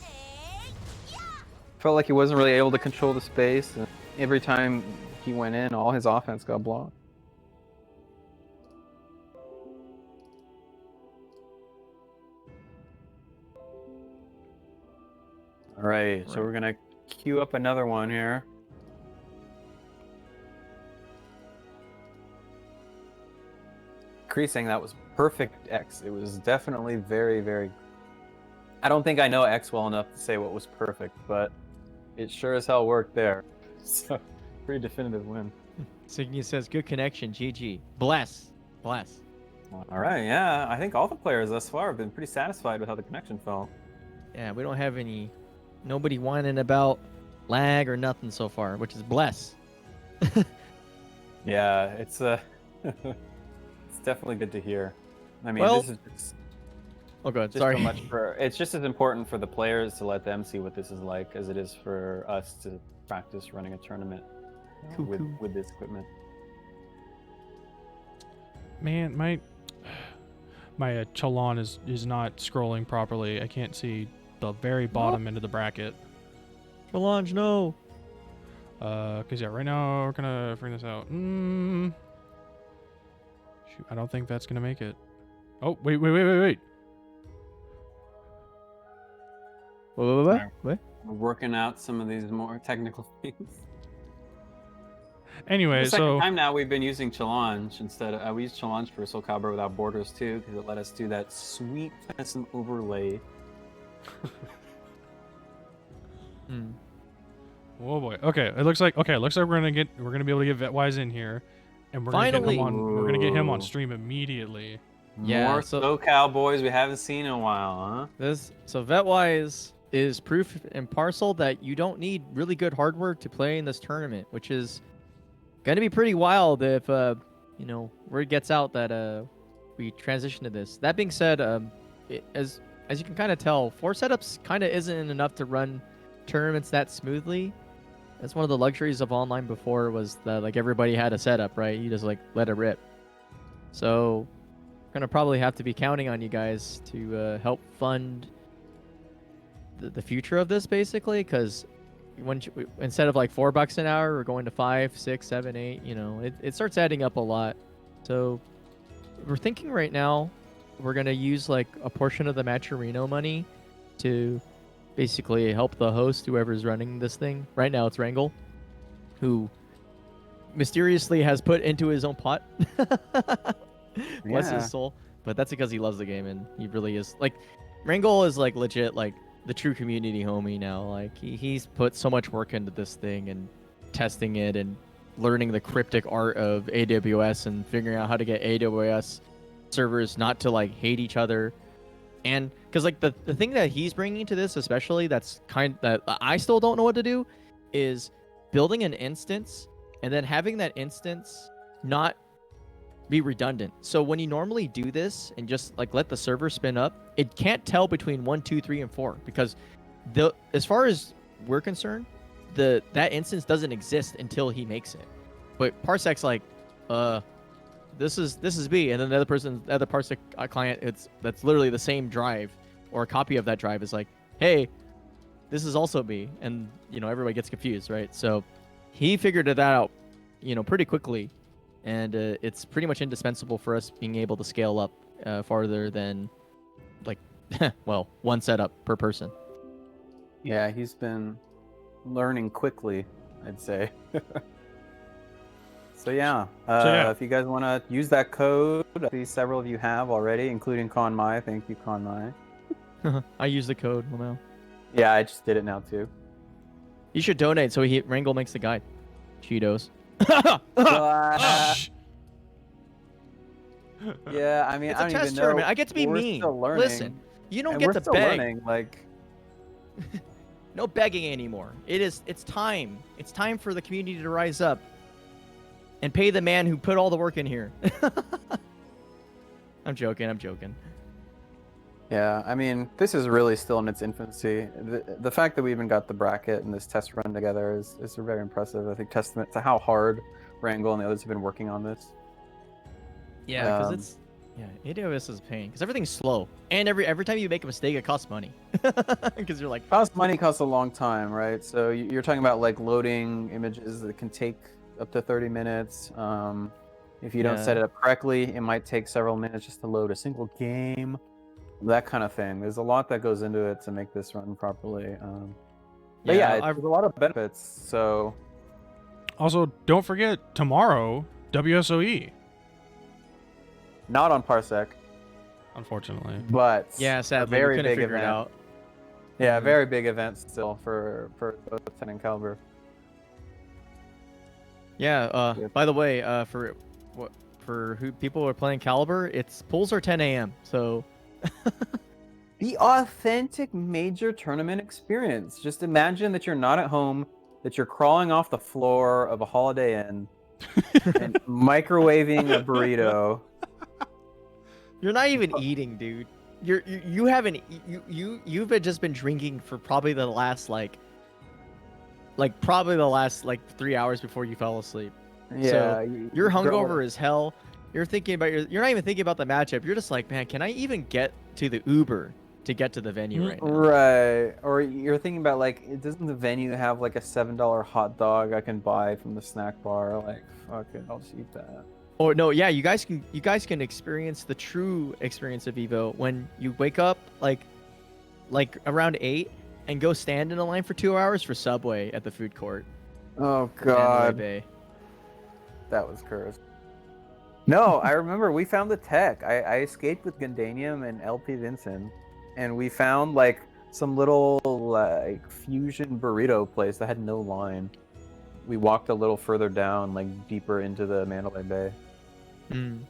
Hey. Yeah. Felt like he wasn't really able to control the space. And every time he went in, all his offense got blocked. All right, so we're gonna queue up another one here. Increasing, that was perfect X. It was definitely very, very. I don't think I know X well enough to say what was perfect, but it sure as hell worked there. So, pretty definitive win. Signia says, good connection, GG. Bless. Bless. All right, yeah, I think all the players thus far have been pretty satisfied with how the connection felt. Yeah, we don't have nobody whining about lag or nothing so far, which is bless. Yeah, it's it's definitely good to hear. I mean, Well- this is just Oh, good. so Sorry. much for. It's just as important for the players to let them see what this is like as it is for us to practice running a tournament Cuckoo. with this equipment. Man, my Chalon is not scrolling properly. I can't see the very bottom end of the bracket. Challenge, no. Cause yeah, right now we're gonna bring this out. Shoot, I don't think that's gonna make it. Oh, wait. What? We're working out some of these more technical things. Anyway, The second so time now we've been using Challenge instead of we used Challenge for SoulCalibur without borders too, because it let us do that sweet custom overlay. oh boy. Okay, it looks like we're gonna be able to get Vetwise in here, and we're Finally! gonna get him on Ooh. stream immediately. Yeah, More so- SoCal boys we haven't seen in a while, huh? So Vetwise is proof and parcel that you don't need really good hardware to play in this tournament, which is gonna be pretty wild if word gets out that we transition to this. That being said, as you can kind of tell, 4 setups kind of isn't enough to run tournaments that smoothly. That's one of the luxuries of online before, was that like everybody had a setup, right? You just like let it rip. So we're gonna probably have to be counting on you guys to help fund the future of this, basically, because instead of like $4 an hour, we're going to 5, 6, 7, 8. It starts adding up a lot. So we're thinking right now we're gonna use like a portion of the Matcherino money to basically help the host, whoever's running this thing. Right now it's Rangel, who mysteriously has put into his own pot. Bless Yeah. his soul. But that's because he loves the game, and he really is like, Rangel is like legit like the true community homie now. Like he's put so much work into this thing and testing it and learning the cryptic art of AWS and figuring out how to get AWS servers not to like hate each other. And because like the thing that he's bringing to this, especially that I still don't know what to do, is building an instance and then having that instance not be redundant. So when you normally do this and just like let the server spin up, it can't tell between 1, 2, 3, and 4, because as far as we're concerned, that instance doesn't exist until he makes it. But Parsec's like, this is B, and then the other Parsec client, that's literally the same drive or a copy of that drive is like, hey, this is also B, and everybody gets confused, right? So he figured that out, pretty quickly, and it's pretty much indispensable for us being able to scale up farther than like one setup per person. Yeah, he's been learning quickly, I'd say. So yeah, if you guys want to use that code, I see several of you have already, including Konmai. Thank you, Konmai. I use the code. Well, now Yeah, I just did it now too. you should donate so Rangel makes the guide. Cheetos. Shh. Yeah, I mean, It's I a don't test even know. tournament. I get to be We're mean. still learning. Listen, you don't And get we're to still beg. learning. Like, No begging anymore. It's time. It's time for the community to rise up and pay the man who put all the work in here. I'm joking. yeah, I mean, this is really still in its infancy. The fact that we even got the bracket and this test run together is very impressive. I think testament to how hard Rangel and the others have been working on this. Yeah, because AWS is a pain because everything's slow, and every time you make a mistake, it costs money. Because you're like, Cost money, costs a long time, right? So you're talking about like loading images that can take up to 30 minutes. If you don't Yeah. set it up correctly, it might take several minutes just to load a single game. That kind of thing. There's a lot that goes into it to make this run properly. But yeah, there's a lot of benefits. So Also, don't forget tomorrow WSOE. not on Parsec, Unfortunately. but yeah, a sadly, we very couldn't big figure it event. out. Yeah, a very big event still for both Ten and Caliber. Yeah. Yep. By the way, for who people are playing Caliber, its pools are 10 a.m. So The authentic major tournament experience. Just imagine that you're not at home, that you're crawling off the floor of a Holiday Inn and microwaving a burrito. you're not even eating, dude. You haven't you've just been drinking for probably the last like 3 hours before you fell asleep. Yeah, You're grow- hungover as hell. You're thinking about you're not even thinking about the matchup. You're just like, man, can I even get to the Uber to get to the venue right now? Right. Or you're thinking about like, doesn't the venue have like a $7 hot dog I can buy from the snack bar? Like, fuck it, I'll just eat that. Or no, yeah, you guys can experience the true experience of Evo when you wake up like around 8 and go stand in a line for 2 hours for Subway at the food court. Oh Mandalay god, Bay. that was cursed. No, I remember we found the tech. I escaped with Gundanium and LP Vincent, and we found like some little like fusion burrito place that had no line. We walked a little further down, like deeper into the Mandalay Bay. Mm.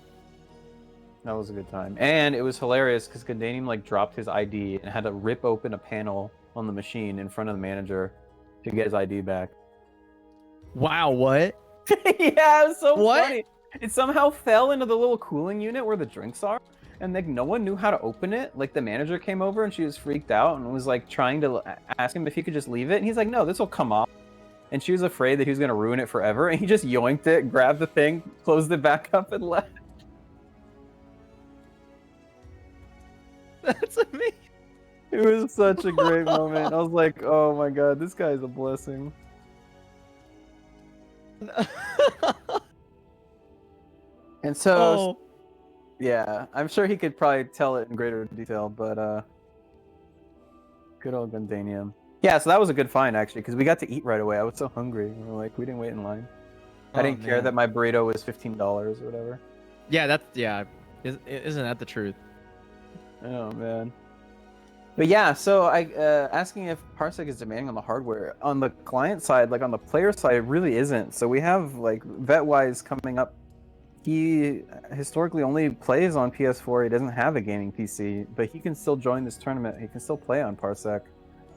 That was a good time, and it was hilarious because Gundanium like dropped his ID and had to rip open a panel on the machine in front of the manager to get his ID back. Wow, what? Yeah, it was so What? funny. It somehow fell into the little cooling unit where the drinks are, and like no one knew how to open it. Like the manager came over and she was freaked out and was like trying to ask him if he could just leave it, and he's like, "No, this will come off." And she was afraid that he was gonna ruin it forever, and he just yoinked it, grabbed the thing, closed it back up, and left. That's amazing. It was such a great moment. I was like, "Oh my god, this guy's a blessing." And so, Oh. yeah, I'm sure he could probably tell it in greater detail, but good old Gundanium. Yeah, so that was a good find actually, because we got to eat right away. I was so hungry. We were like, we didn't wait in line. I Oh, didn't care man. that my burrito was $15 or whatever. Yeah, isn't that the truth? Oh man. But yeah, so I asking if Parsec is demanding on the hardware. On the client side, like on the player side, it really isn't. So we have like VetWise coming up. He historically only plays on PS4. He doesn't have a gaming PC, but he can still join this tournament. He can still play on Parsec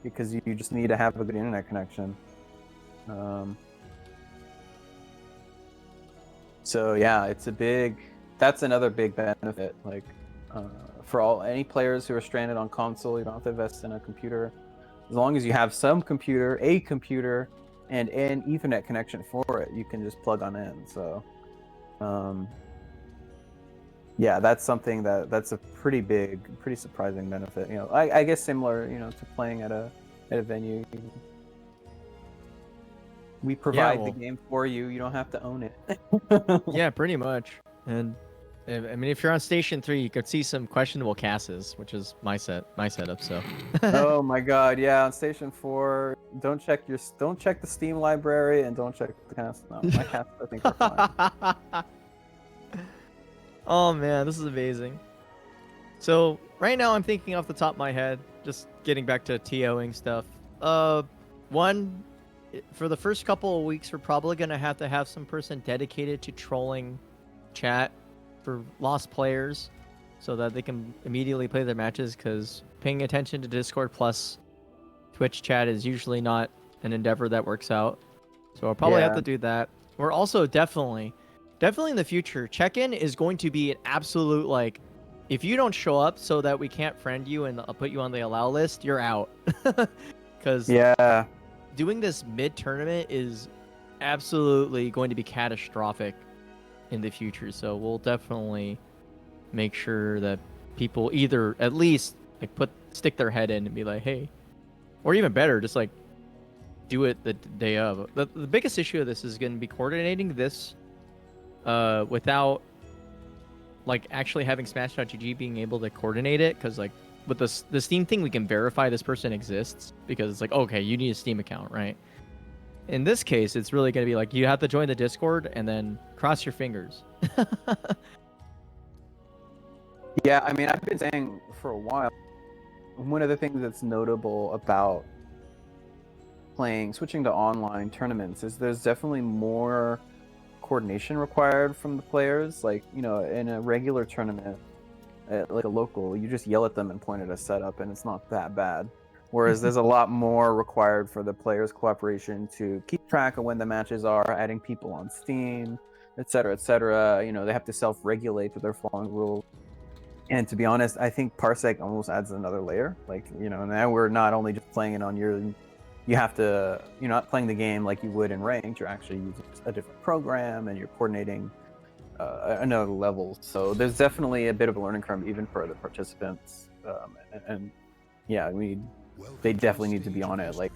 because you just need to have a good internet connection. So yeah, that's another big benefit. Like for any players who are stranded on console, you don't have to invest in a computer. As long as you have a computer, and an Ethernet connection for it, you can just plug on in. So yeah, that's something that's a pretty surprising benefit. You know, I guess similar, you know, to playing at a venue. We provide the game for you. You don't have to own it. Yeah, pretty much. And I mean, if you're on Station 3, you could see some questionable casts, which is my setup. So. Oh my god, yeah, on Station 4, don't check the Steam library and don't check the cast. No, my cast I think are fine. Oh man, this is amazing. So right now I'm thinking off the top of my head, just getting back to TOing stuff. One, for the first couple of weeks, we're probably gonna have to have some person dedicated to trolling chat for lost players, so that they can immediately play their matches. Because paying attention to Discord plus Twitch chat is usually not an endeavor that works out. So I'll probably have to do that. We're also definitely in the future, check-in is going to be an absolute, like, if you don't show up so that we can't friend you and I'll put you on the allow list, you're out. Because yeah, doing this mid-tournament is absolutely going to be catastrophic in the future. So we'll definitely make sure that people either at least like stick their head in and be like, hey, or even better, just like do it the day of. The biggest issue of this is going to be coordinating this without like actually having Smash.gg being able to coordinate it, because like with the Steam thing, we can verify this person exists because it's like, okay, you need a Steam account, right? In this case, it's really going to be like you have to join the Discord and then cross your fingers. Yeah, I mean, I've been saying for a while, one of the things that's notable about switching to online tournaments is there's definitely more coordination required from the players. Like, you know, in a regular tournament, like a local, you just yell at them and point at a setup and it's not that bad. Whereas there's a lot more required for the players' cooperation to keep track of when the matches are, adding people on Steam, etc., etc. You know, they have to self-regulate that they're following rules. And to be honest, I think Parsec almost adds another layer. Like, you know, now we're not only just playing it on you're not playing the game like you would in ranked. You're actually using a different program and you're coordinating another level. So there's definitely a bit of a learning curve even for the participants. And yeah, I mean, they definitely need to be on it. Like,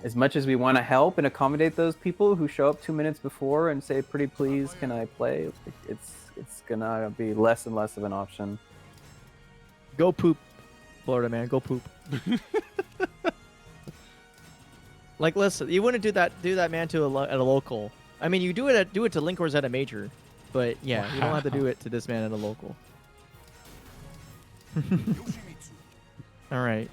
as much as we want to help and accommodate those people who show up 2 minutes before and say, "Pretty please, can I play?" It's gonna be less and less of an option. Go poop, Florida man. Go poop. Like, listen, you wouldn't do that man to at a local. I mean, you do it to Linkors at a major, but yeah, you don't have to do it to this man at a local. All right.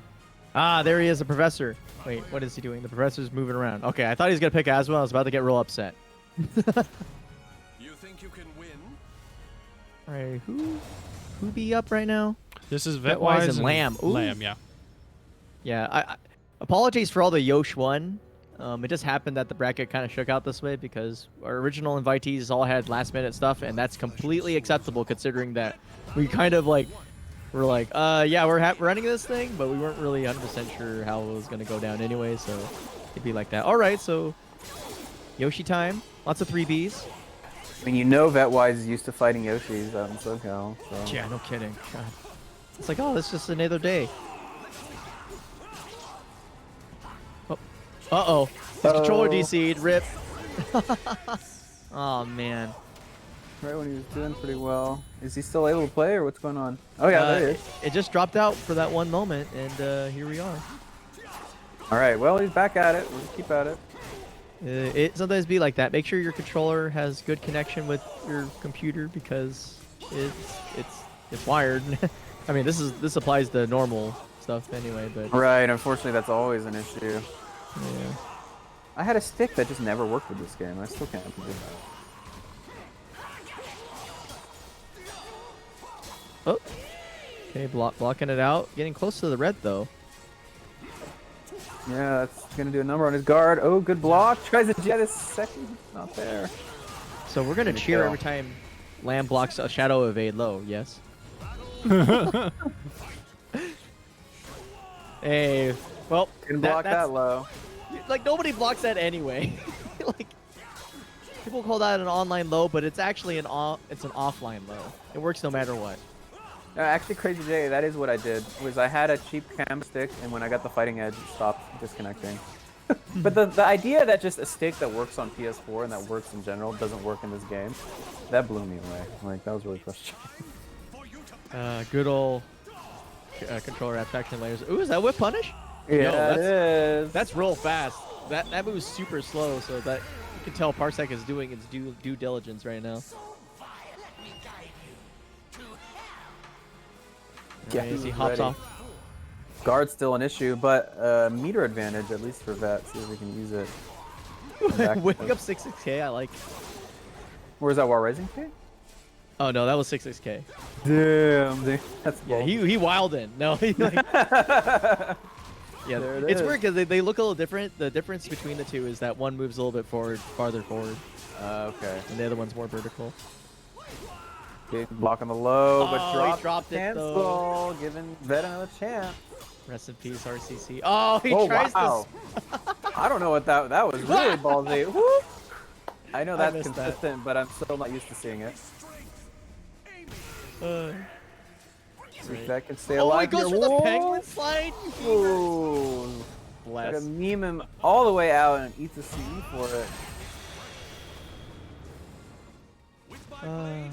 Ah, there he is, the professor. Wait, what is he doing? The professor's moving around. Okay, I thought he was gonna pick Aswell. I was about to get real upset. You think you can win? All right, who be up right now? This is Vetwise Vetwise and Lamb. Ooh. Lamb, yeah. Yeah, I apologies for all the Yosh one. It just happened that the bracket kind of shook out this way because our original invitees all had last minute stuff, and that's completely acceptable considering that we kind of like we're like, yeah, we're running this thing, but we weren't really 100% sure how it was gonna go down anyway, so it'd be like that. All right, so Yoshi time, lots of 3Bs. I mean, you know, Vetwise is used to fighting Yoshis out in SoCal. So. Yeah, no kidding. God. It's like, oh, it's just another day. Oh. Uh-oh. His controller DC'd. Rip. Oh, man. Right when he was doing pretty well. Is he still able to play, or what's going on? Oh, yeah, there he is. It just dropped out for that one moment, and here we are. All right, well, he's back at it. We'll keep at it. It sometimes be like that. Make sure your controller has good connection with your computer because it's wired. I mean, this applies to normal stuff anyway, but Right, unfortunately, that's always an issue. yeah. I had a stick that just never worked with this game. I still can't believe that. Oh, okay, blocking it out. Getting close to the red though. Yeah, that's gonna do a number on his guard. Oh, good block. Tries to jet a second. Not there. So we're gonna Good cheer kill. every time Lamb blocks a shadow evade low. Yes. Hey, well, Can block that's- that low. like nobody blocks that anyway. Like people call that an online low, but it's actually an offline low. It works no matter what. Actually, CrazyJI, that is what I did. Was I had a cheap cam stick, and when I got the fighting edge, it stopped disconnecting. But the idea that just a stick that works on PS4 and that works in general doesn't work in this game, that blew me away. Like, that was really frustrating. Good old controller abstraction layers. Ooh, is that whip punish? Yeah, that's- it is. That's real fast. That moves super slow, so that you can tell Parsec is doing its due diligence right now. Yeah, Right, as he he's hops ready. off. Guard's still an issue, but meter advantage, at least for Vet. See if we can use it. Back- Wake up 66K, I like. Where's that War Rising K? Oh no, that was 66K. Damn, dude. That's Yeah, bold. he wilded in. No, he like, yeah, There it it's is. weird because they look a little different. The difference between the two is that one moves a little bit farther forward, Okay. and the other one's more vertical. Okay, block on the low, Oh, but he dropped it, cancel, though. giving Vet another chance. Rest in peace, RCC. Oh, he Oh, tries wow. I don't know what that was really ballsy. Whoop. I know I that's missed that. consistent, but I'm still not used to seeing it. to. See if that can stay Oh, alive it goes here. for the Whoa. penguin slide. Ooh. Bless. Gotta meme him all the way out and eat the CE for it. I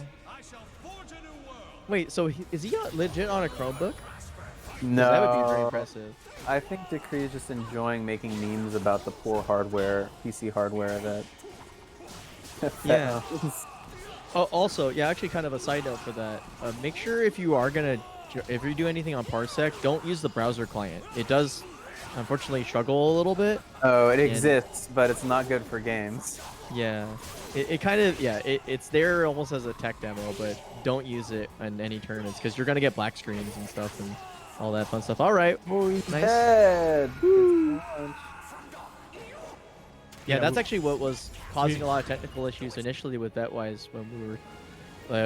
shall forge a new world. Wait, so is he legit on a Chromebook? 'Cause No. that would be very impressive. I think Decree is just enjoying making memes about the poor hardware, PC hardware that. Yeah. Oh, also, yeah, actually, kind of a side note for that. Make sure if you do anything on Parsec, don't use the browser client. It does, unfortunately, struggle a little bit. Oh, it exists, but it's not good for games. Yeah, it kind of it's there almost as a tech demo, but don't use it in any tournaments because you're gonna get black screens and stuff and all that fun stuff. All right, Oh, he's Nice. dead. yeah, Yeah, that's we- actually what was causing a lot of technical issues initially with Vetwise when we were,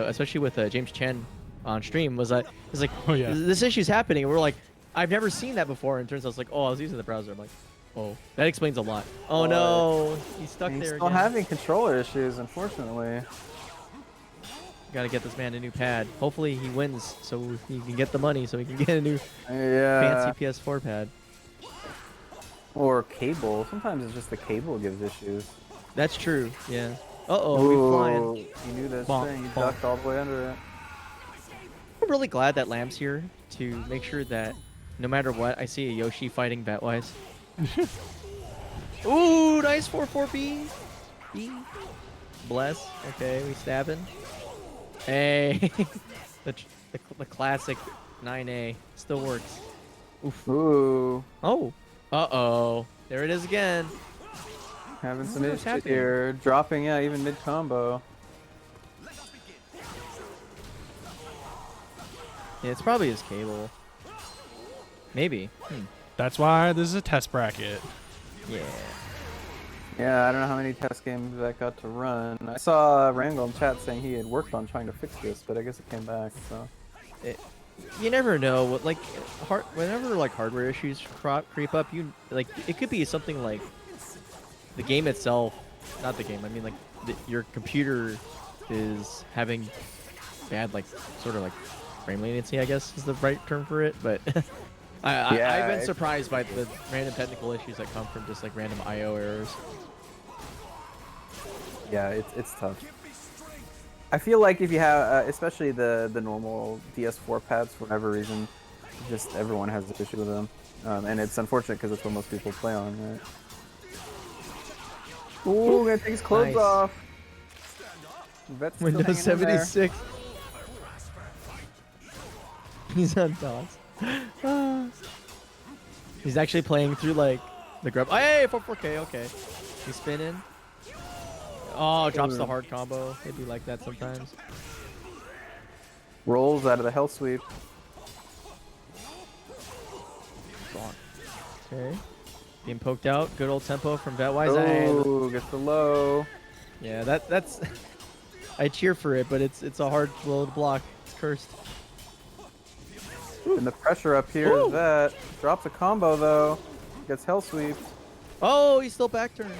especially with James Chen on stream. Was that it's like, Oh, yeah. this issue's happening, and we're like, I've never seen that before. And it turns out it's like, oh, I was using the browser. I'm like, oh, that explains a lot. Oh no, he's stuck He's there still again. having controller issues, unfortunately. Gotta get this man a new pad. Hopefully he wins so he can get the money so he can get a new Yeah. fancy PS4 pad. Or cable. Sometimes it's just the cable gives issues. That's true. Yeah. Uh-oh, we flying. Ooh, you knew this Bonk, thing. You bonk. ducked all the way under it. I'm really glad that Lamb's here to make sure that no matter what, I see a Yoshi fighting Betwise. Ooh, nice 4-4-B. B. Bless. Okay, we stabbing. Hey. the classic 9A still works. Oof. Ooh. Oh. Uh-oh. There it is again. Having some What's issues happening? here. Dropping, yeah, even mid combo. Yeah, it's probably his cable. Maybe. That's why this is a test bracket. Yeah. Yeah, I don't know how many test games that got to run. I saw Rangel in chat saying he had worked on trying to fix this, but I guess it came back, so. You never know what whenever like hardware issues creep up, like it could be something like the game itself, not the game. I mean like your computer is having bad like sort of like frame latency, I guess is the right term for it. But I've been surprised by the random technical issues that come from just like random I/O errors. Yeah, it's tough. I feel like if you have, especially the normal DS4 pads, for whatever reason, just everyone has an issue with them, and it's unfortunate because it's what most people play on, right? Ooh, gonna take his clothes Nice. off. Vet's still Windows hanging in there. 76. He's on DOS. He's actually playing through like the grub. Hey, 4K. Okay. He's spinning. Oh, drops the hard combo. It'd be like that sometimes. Rolls out of the hell sweep. Okay. Being poked out. Good old tempo from Betwise. Hey, Oh, gets the low. yeah, that's. I cheer for it, but it's a hard blow to block. It's cursed. And the pressure up here Ooh. is that. Drops a combo though. Gets hell sweep. Oh, he's still back turning.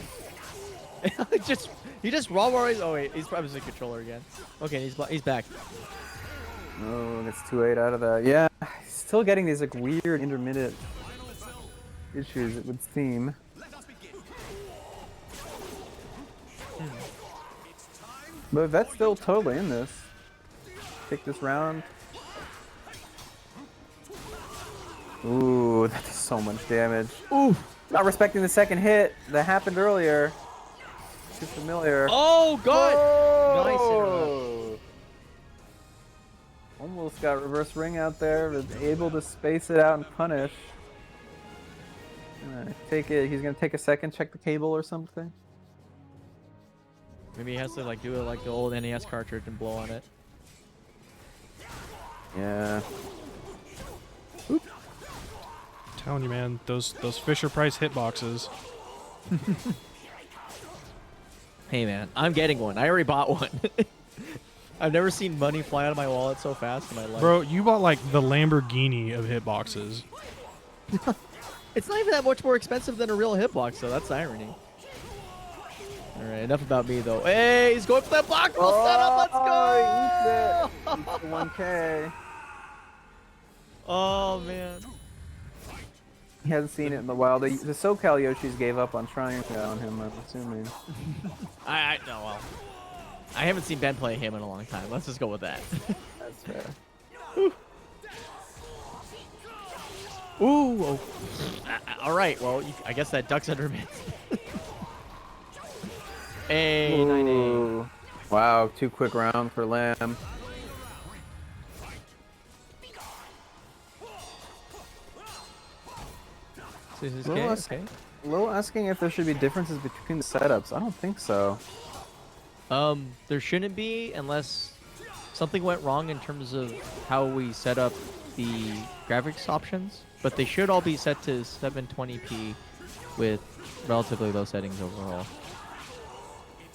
he just raw worries. Oh wait, he's probably using controller again. Okay, he's back. Oh, gets 2-8 out of that. Yeah, still getting these like weird intermittent issues, it would seem. But that's still totally in this. Take this round. Ooh, that does so much damage. Ooh. Not respecting the second hit that happened earlier. Too familiar. Oh god. Nice Oh! Almost got reverse ring out there, but able to space it out and punish. Take it. He's gonna take a second, check the cable or something. Maybe he has to like do it like the old NES cartridge and blow on it. Yeah. Telling you, man, those Fisher Price hitboxes. Hey man, I'm getting one. I already bought one. I've never seen money fly out of my wallet so fast in my life. Bro, you bought like the Lamborghini of hitboxes. It's not even that much more expensive than a real hitbox, so that's the irony. Alright, enough about me though. Hey, he's going for that blockable setup. Let's go! He eats it. Eats the 1K. Oh man. He hasn't seen it in the wild. The SoCal Yoshis gave up on trying on him, I'm assuming. I no well. I haven't seen Ben play him in a long time. Let's just go with that. That's fair. Ooh. Oh. All right. Well, I guess that ducks under mid. Hey, 9A. Ooh. Wow, 2 quick round for Lamb. Okay. Low asking if there should be differences between the setups. I don't think so. There shouldn't be unless something went wrong in terms of how we set up the graphics options, but they should all be set to 720p with relatively low settings overall.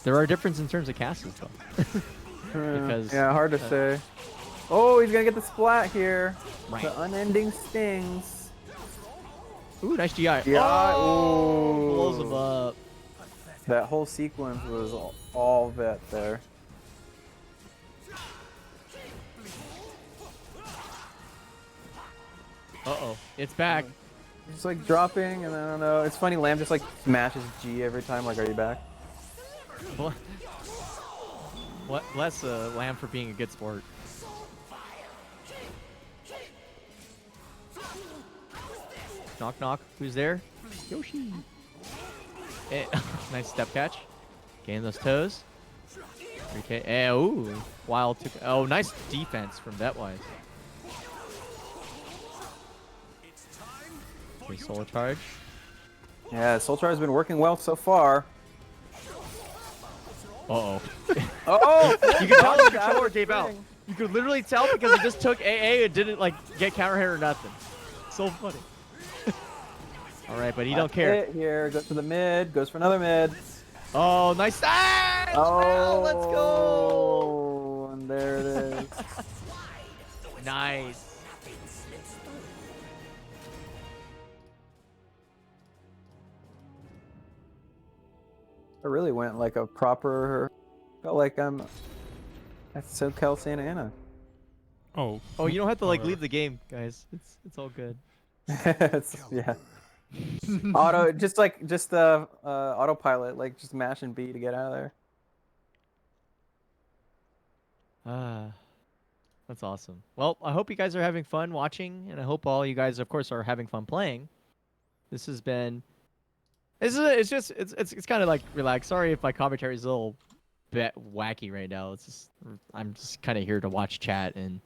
There are differences in terms of castles though. Because yeah, hard to say. Oh, he's gonna get the splat here. Right. The unending stings. Ooh, nice GI. Yeah. Oh, Ooh. blows him up. That whole sequence was all vet there. Uh-oh. It's back. Just like dropping, and I don't know. It's funny, Lamb just like smashes G every time. Like, are you back? What? Bless Lamb for being a good sport. Knock knock. Who's there? Yoshi. Eh, nice step catch. Gain those toes. 3K. Eh, ooh. Wild took. Oh, nice defense from Betwise. Okay, soul charge. Yeah, Soul Charge has been working well so far. Uh-oh. Oh! You can tell the controller gave out. You could literally tell because it just took AA and didn't like get counter hit or nothing. So funny. All right, but he don't care. Hit here, goes for the mid, goes for another mid. Oh, nice. Ah, Oh, let's go. And there it is. Nice. I really went like a proper. Felt like I'm at SoCal Santa Ana. Oh. Oh, you don't have to like Whatever. leave the game, guys. It's all good. Yeah. Just autopilot, like just mash and B to get out of there. Ah, that's awesome. Well, I hope you guys are having fun watching, and I hope all you guys, of course, are having fun playing. This has been. It's kind of like relaxed. Sorry if my commentary is a little bit wacky right now. It's just I'm just kind of here to watch chat and.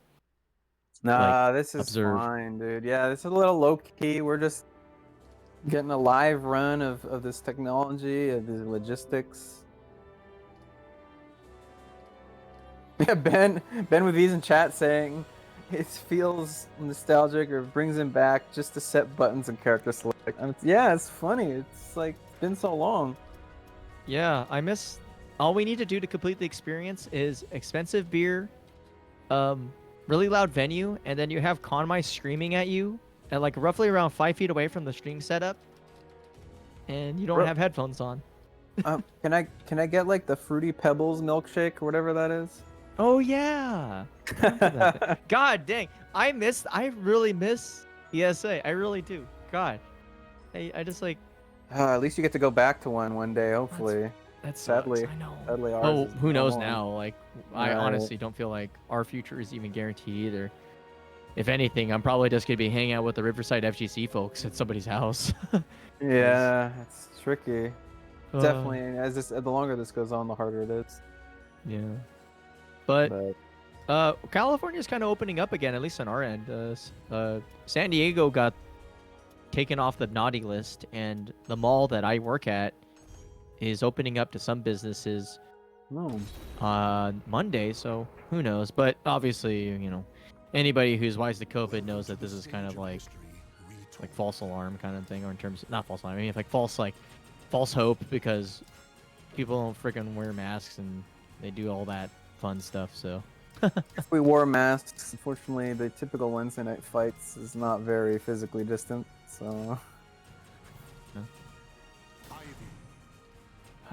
Nah, like, this is observe. fine, dude. Yeah, this is a little low key. We're just getting a live run of this technology, of these logistics. Yeah, Ben with these in chat saying it feels nostalgic or brings him back just to set buttons and character select. And yeah, it's funny. It's like been so long. Yeah, I miss. All we need to do to complete the experience is expensive beer, really loud venue, and then you have Konmai screaming at you at like roughly around 5 feet away from the stream setup, and you don't Bro. have headphones on. Can I get like the Fruity Pebbles milkshake or whatever that is? Oh yeah. God dang, I really miss ESA. I really do. God, I just like. At least you get to go back to one day, hopefully. That's Sadly. I know. Sadly, ours Oh, is who knows no more. now? Like, I Right. honestly don't feel like our future is even guaranteed either. If anything, I'm probably just gonna be hanging out with the Riverside FGC folks at somebody's house. Yeah, it's tricky. Uh, Definitely, the longer this goes on, the harder it is. Yeah. But But California's kind of opening up again, at least on our end. San Diego got taken off the naughty list, and the mall that I work at is opening up to some businesses no. on Monday, so who knows? But obviously, you know, anybody who's wise to COVID knows that this is kind of like false alarm kind of thing, or in terms not false alarm, I mean like false hope, because people don't freaking wear masks and they do all that fun stuff. So If we wore masks, unfortunately, the typical Wednesday night fights is not very physically distant. So.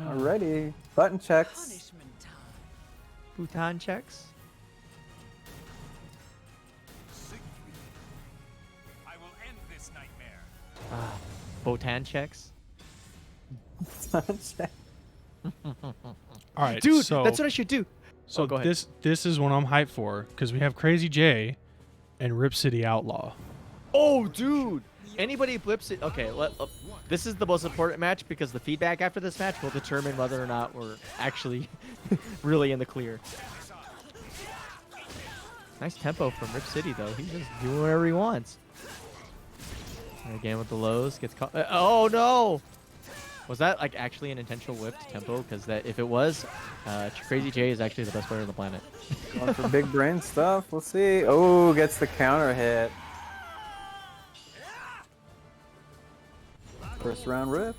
Alrighty, button checks. Punishment time. Bhutan checks. Siegfried, I will end this nightmare. Botan checks. Button check. All right, Dude, so that's what I should do. so go ahead. this is what I'm hyped for, because we have CrazyJI and RipCityOutlaw. Oh, dude. Anybody blips it. Okay, this is the most important match because the feedback after this match will determine whether or not we're actually really in the clear. Nice tempo from Rip City, though. He's just doing whatever he wants. And again with the lows, gets caught. Oh, no! Was that like actually an intentional whipped tempo? Because that, if it was, CrazyJI is actually the best player on the planet. Going for big brain stuff. We'll see. Oh, gets the counter hit. First round rip.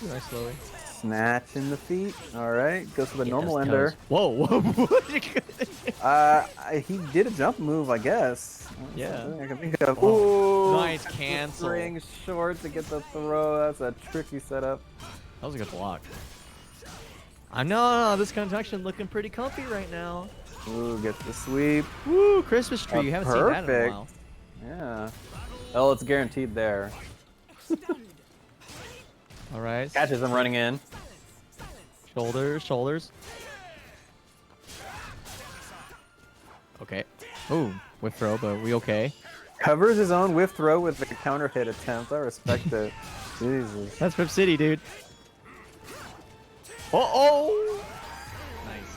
Ooh, nice lowy. Snatch in the feet. All right, goes for the Get normal those ender. toes. Whoa! He did a jump move, I guess. Yeah. That's something I can think of. Oh, Ooh, nice cancel. String short to get the throw. That's a tricky setup. That was a good block. I know this conjunction looking pretty comfy right now. Ooh, gets the sweep. Woo, Christmas tree. You haven't seen that in a Perfect. while. Yeah. Oh, it's guaranteed there. All right. Catches him running in. Shoulders, shoulders. Okay. Ooh, whiff throw, but we okay? Covers his own whiff throw with the counter hit attempt. I respect it. Jesus. That's Rip City, dude. Oh! Nice.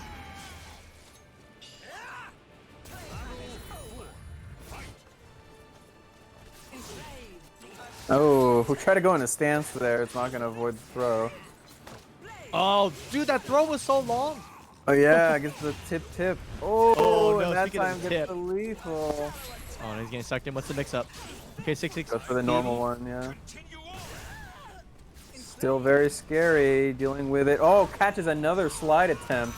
Oh, if we try to go in a stance there, it's not going to avoid the throw. Oh, dude, that throw was so long. Oh, yeah, gets the tip. Oh, Oh, no, and that speaking of time the gets tip. the lethal. Oh, and he's getting sucked in. What's the mix-up? Okay, 6-6. Goes for the normal one, yeah. Still very scary, dealing with it. Oh, catches another slide attempt.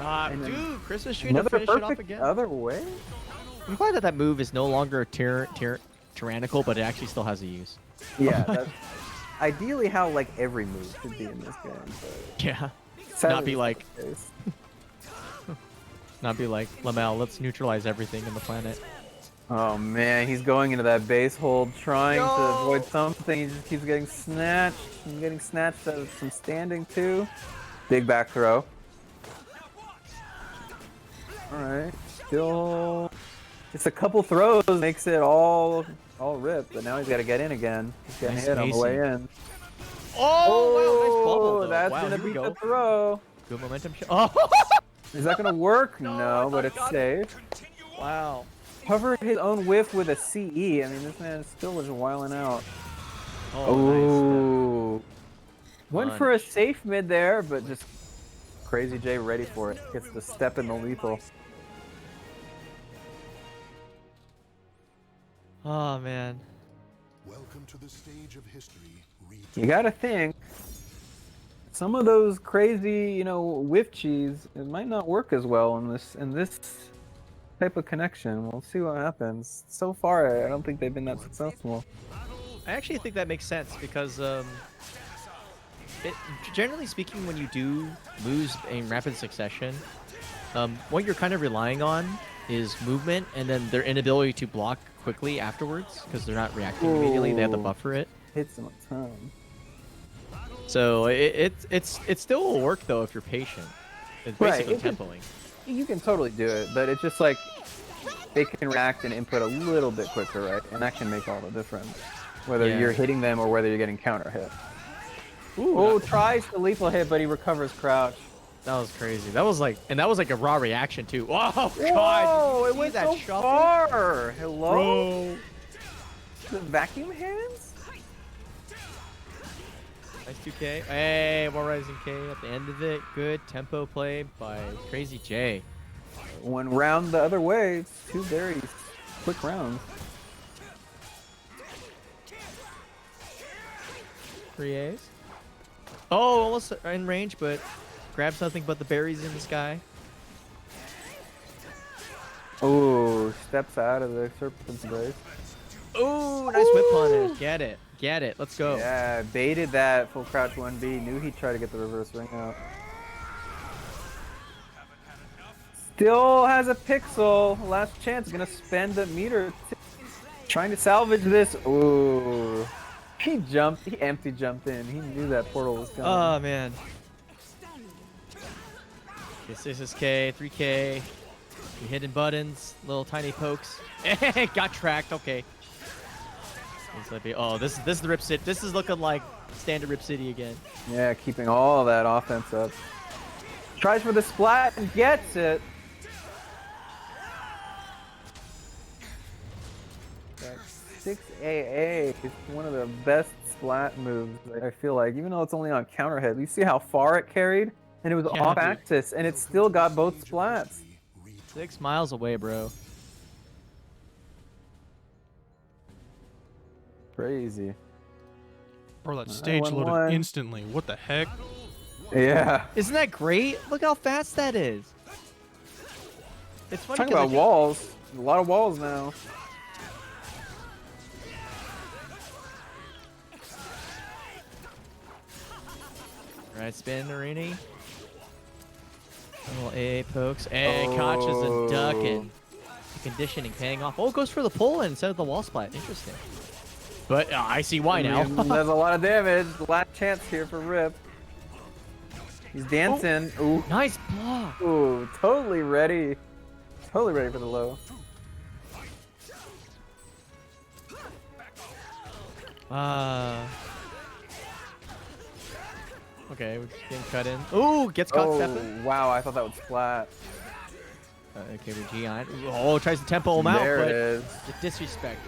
And then Dude, Christmas tree to Another finish it off perfect again. other way? I'm glad that move is no longer tyrannical, but it actually still has a use. Yeah, that's ideally how like every move should be in this game. But Yeah. sadly, Not be it's like, not the case. not be like, Lamel, let's neutralize everything in the planet. Oh man, he's going into that base hold, trying to avoid something. He just keeps getting snatched. And getting snatched out of some standing too. Big back throw. Alright, still just a couple throws makes it all ripped, but now he's got to get in again. He's getting Nice hit on the way spacing. in. Oh, wow, nice bubble, though. That's Wow, gonna here we beat go. the throw. Good momentum. Oh, Is that gonna work? No, but it's safe. wow. Covered his own whiff with a CE. I mean, this man still was wilding out. Oh, nice. Went for a safe mid there, but just CrazyJI ready for it. Gets the step in the lethal. Oh, man. Welcome to the stage of history. You gotta think, some of those crazy, whiff cheese, it might not work as well in this type of connection. We'll see what happens. So far, I don't think they've been that successful. I actually think that makes sense because, generally speaking, when you do moves in rapid succession, what you're kind of relying on is movement and then their inability to block quickly afterwards because they're not reacting immediately. They have to buffer it. Hits him a ton. So it still will work though if you're patient. It's Right, basically it can- tempoing. You can totally do it, but it's just like they can react and input a little bit quicker, right? And that can make all the difference. Whether Yeah. you're hitting them or whether you're getting counter hit. Ooh, Oh, that, tries the lethal hit, but he recovers crouch. that was crazy. That was like a raw reaction too. Oh God! Whoa, Did it you went see that so shuffle? far. Hello? Bro. The vacuum hands? Nice 2K. Hey, more Rising K at the end of it. Good tempo play by CrazyJI. One round the other way. It's two very quick rounds. 3As. Oh, almost in range, but grabs nothing but the berries in the sky. Oh, steps out of the serpent's embrace. Ooh, nice whip punish. Get it. Get it. Let's go. Yeah, baited that full crouch 1B. Knew he'd try to get the reverse ring out. Still has a pixel. Last chance. Gonna spend the meter. Trying to salvage this. Ooh. He jumped. He empty jumped in. He knew that portal was coming. Oh, man. This is K, 3K. You hitting buttons, little tiny pokes. Got tracked. Okay. Oh, this is the Rip City. This is looking like standard Rip City again. Yeah, keeping all that offense up. Tries for the splat and gets it. That 6AA is one of the best splat moves, I feel like, even though it's only on counter hit. You see how far it carried? And it was Yeah, off dude. axis, and it still got both splats. 6 miles away, bro. Crazy. Bro, that stage loaded 1-1. instantly. What the heck? Yeah. Isn't that great? Look how fast that is. It's funny Talking about 'cause walls. A lot of walls now. Right, spin, Arini. Little AA pokes. Hey, catches and ducking. Conditioning paying off. Oh, it goes for the pull instead of the wall splat. Interesting. But I see why now. There's a lot of damage. Last chance here for Rip. He's dancing. Ooh. Nice block. Ooh, totally ready. Totally ready for the low. Okay, we're getting cut in. Ooh, gets caught stepping. Wow, I thought that was flat. Okay, we're Giant. Oh, tries to tempo him out, There but it is. the disrespect.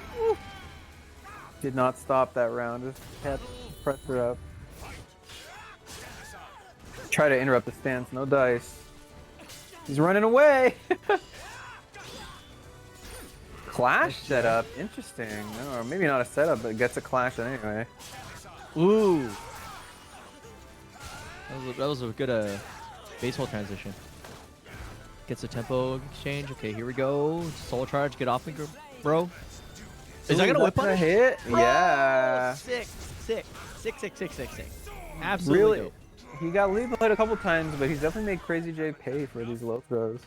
Did not stop that round. Just kept pressure up. Try to interrupt the stance. No dice. He's running away. Clash setup. Interesting. No, or maybe not a setup, but gets a clash anyway. Ooh. That was a good baseball transition. Gets a tempo exchange. Okay, here we go. Soul charge. Get off me, bro. Is that gonna whip on a it? hit? Bro, Yeah. Sick. Absolutely Really? dope. He got lethal hit a couple times, but he's definitely made CrazyJI pay for these low throws.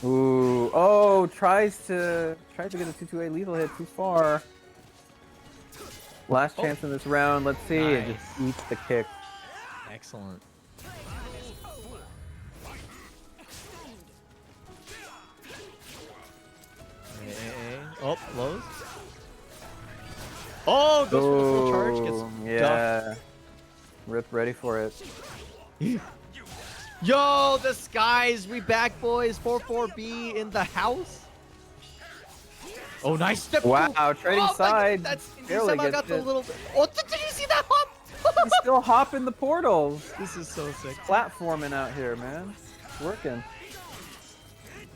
Ooh. Oh, tries to get a 2-2-8 lethal hit too far. Last chance in this round. Let's see. It Nice. just eats the kick. Excellent. Oh, lows. Oh, goes for the full charge. Gets yeah. Rip ready for it. Yo, the skies, we back, boys. 4-4-B in the house. Oh, nice step. Wow, trading side. That's barely somehow gets got the it. little. Oh, did you see that hop? He's still hopping the portals. This is so sick. Platforming out here, man. It's working.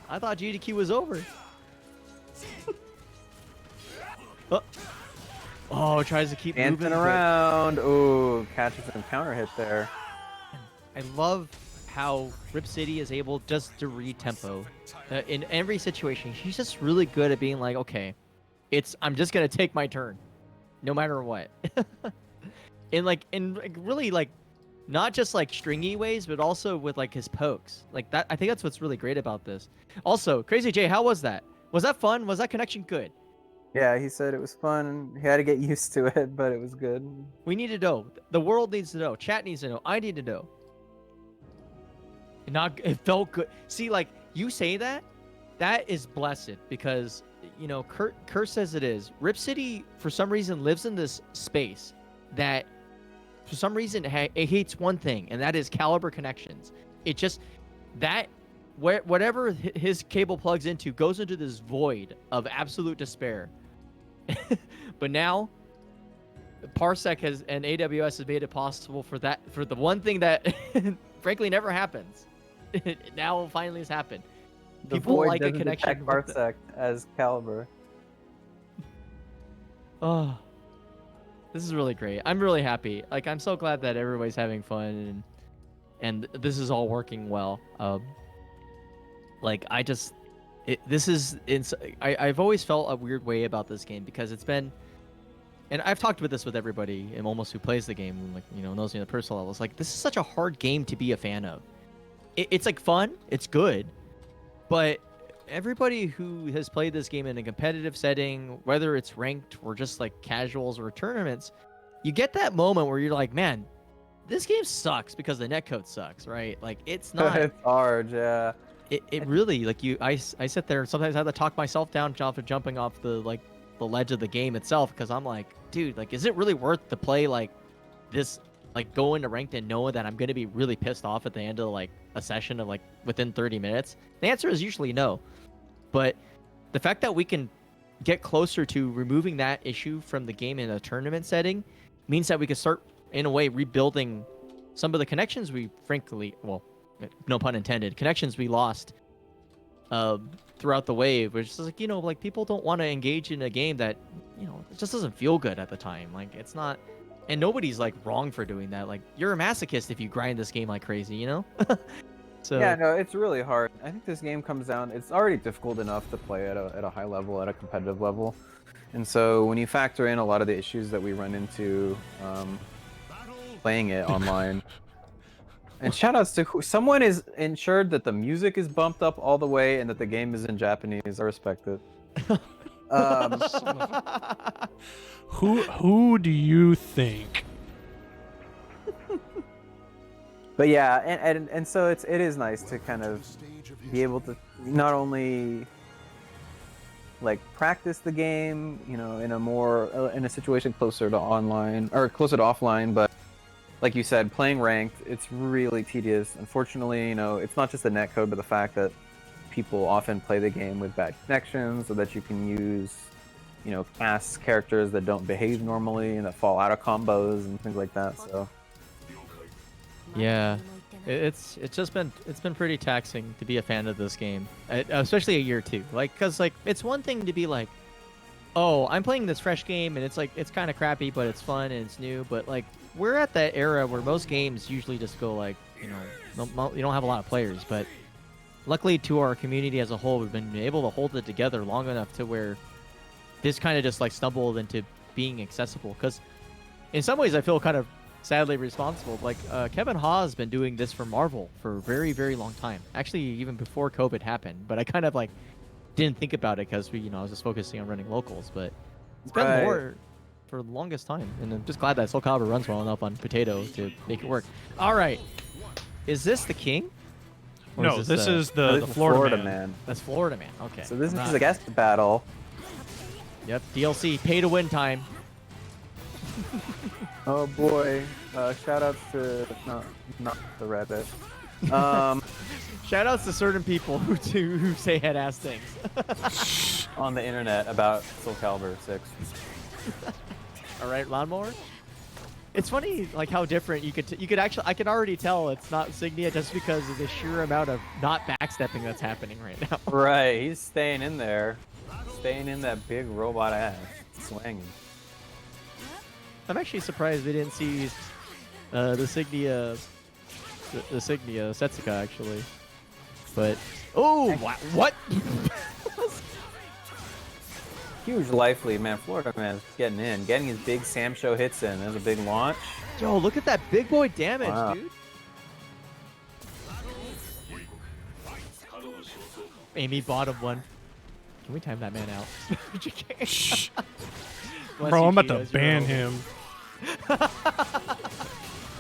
I thought GDQ was over. Oh, tries to keep Dancing moving around. Ooh, catches an counter hit there. I love how Rip City is able just to read tempo in every situation. He's just really good at being like, okay, I'm just gonna take my turn, no matter what. in really like, not just like stringy ways, but also with like his pokes. Like that, I think that's what's really great about this. Also, CrazyJI, how was that? Was that fun? Was that connection good? Yeah, he said it was fun. He had to get used to it, but it was good. We need to know. The world needs to know. Chat needs to know. I need to know. It felt good. See, like you say that is blessed because you know Kurt says it is. Rip City for some reason lives in this space that for some reason it hates one thing, and that is caliber connections. It just whatever his cable plugs into goes into this void of absolute despair. But now Parsec and AWS has made it possible for the one thing that frankly never happens. It now finally has happened. The People void like a doesn't connection detect with Parsec as Calibur. Oh, this is really great. I'm really happy. Like, I'm so glad that everybody's having fun and this is all working well. Like, I've always felt a weird way about this game because it's been, and I've talked about this with everybody and almost who plays the game, like, you know, knows me on the personal level. It's like, this is such a hard game to be a fan of. It's like fun, it's good, but everybody who has played this game in a competitive setting, whether it's ranked or just like casuals or tournaments, you get that moment where you're like, man, this game sucks because the netcode sucks, right? Like, it's not. It's hard, yeah. It really, like, I sit there and sometimes I have to talk myself down jumping off the ledge of the game itself because I'm like, dude, like, is it really worth to play like this, like go into ranked and know that I'm going to be really pissed off at the end of like a session of like within 30 minutes? The answer is usually no. But the fact that we can get closer to removing that issue from the game in a tournament setting means that we can start, in a way, rebuilding some of the connections we frankly, well, no pun intended, connections we lost throughout the wave, which is like, you know, like people don't want to engage in a game that, you know, it just doesn't feel good at the time. Like, it's not, and nobody's like wrong for doing that. Like, you're a masochist if you grind this game like crazy, you know? So yeah, no, it's really hard. I think this game comes down, it's already difficult enough to play at a high level, at a competitive level. And so when you factor in a lot of the issues that we run into, playing it online. And shoutouts to someone is ensured that the music is bumped up all the way and that the game is in Japanese. I respect it. Who do you think? But yeah, and so it is nice to kind of be able to not only like practice the game, you know, in a situation closer to online or closer to offline, but like you said, playing ranked, it's really tedious. Unfortunately, you know, it's not just the netcode, but the fact that people often play the game with bad connections, so that you can use, you know, class characters that don't behave normally and that fall out of combos and things like that. So Yeah, it's been pretty taxing to be a fan of this game, especially a year two. Like, cause like it's one thing to be like, oh, I'm playing this fresh game and it's like it's kind of crappy, but it's fun and it's new. But like we're at that era where most games usually just go like, you know, you don't have a lot of players. But luckily to our community as a whole, we've been able to hold it together long enough to where this kind of just like stumbled into being accessible. Cause in some ways I feel kind of sadly responsible. Like Kevin Ha has been doing this for Marvel for a very, very long time. Actually, even before COVID happened. But I kind of like didn't think about it because I was just focusing on running locals. But it's been more for the longest time, and I'm just glad that SoulCalibur runs well enough on Potato to make it work. All right, is this the king? Or No, this is the this is Florida man. That's Florida Man. Okay. So this is a guest battle. Yep, DLC, pay to win time. Oh boy! Shoutouts to not the rabbit. Shoutouts to certain people who say head ass things. On the internet about SoulCalibur 6. All right, lawnmower. It's funny, like how different you could actually. I can already tell it's not Signia just because of the sheer amount of not backstepping that's happening right now. Right, he's staying in there, staying in that big robot ass, swinging. I'm actually surprised we didn't see the Signia, the Signia Setsuka actually. But what? Huge life lead, man. Florida man's getting his big Sam Show hits in. There's a big launch. Yo, look at that big boy damage, Wow. dude. Amy bottom one. Can we time that man out? Shh. Bless Bro, you, I'm about to Kiyo's ban your him.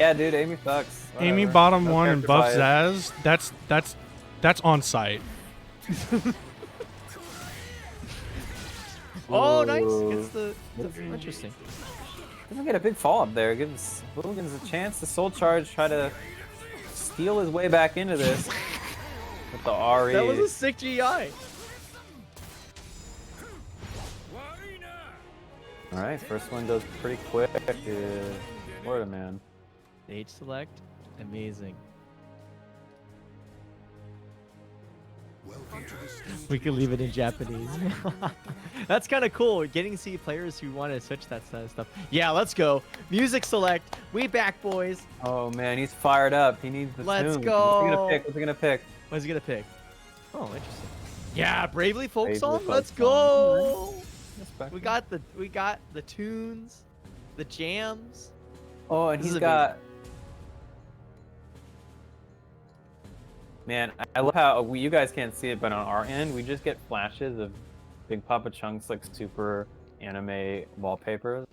Yeah, dude, Amy sucks. Amy Whatever. bottom No one and character buff bias. Zaz. That's on site. Oh, nice. Whoa. Gets the interesting. Doesn't get a big fall up there. Gives Hewliganz a chance to soul charge, try to steal his way back into this with the RE. That was a sick GI. All right, first one goes pretty quick. Florida man. Stage select, amazing. We could leave it in Japanese. That's kind of cool. Getting to see players who want to switch that kind of stuff. Yeah, let's go. Music select. We back, boys. Oh man, he's fired up. He needs the Let's tune. go. What's he gonna pick? What's he gonna pick? Oh, interesting. Yeah, Bravely Folk Bravely Song. Folk Let's Song. go. Respect. We got the tunes, the jams. Oh, and This he's is got. Man, I love how you guys can't see it, but on our end, we just get flashes of Big Papa Chunk's like super anime wallpapers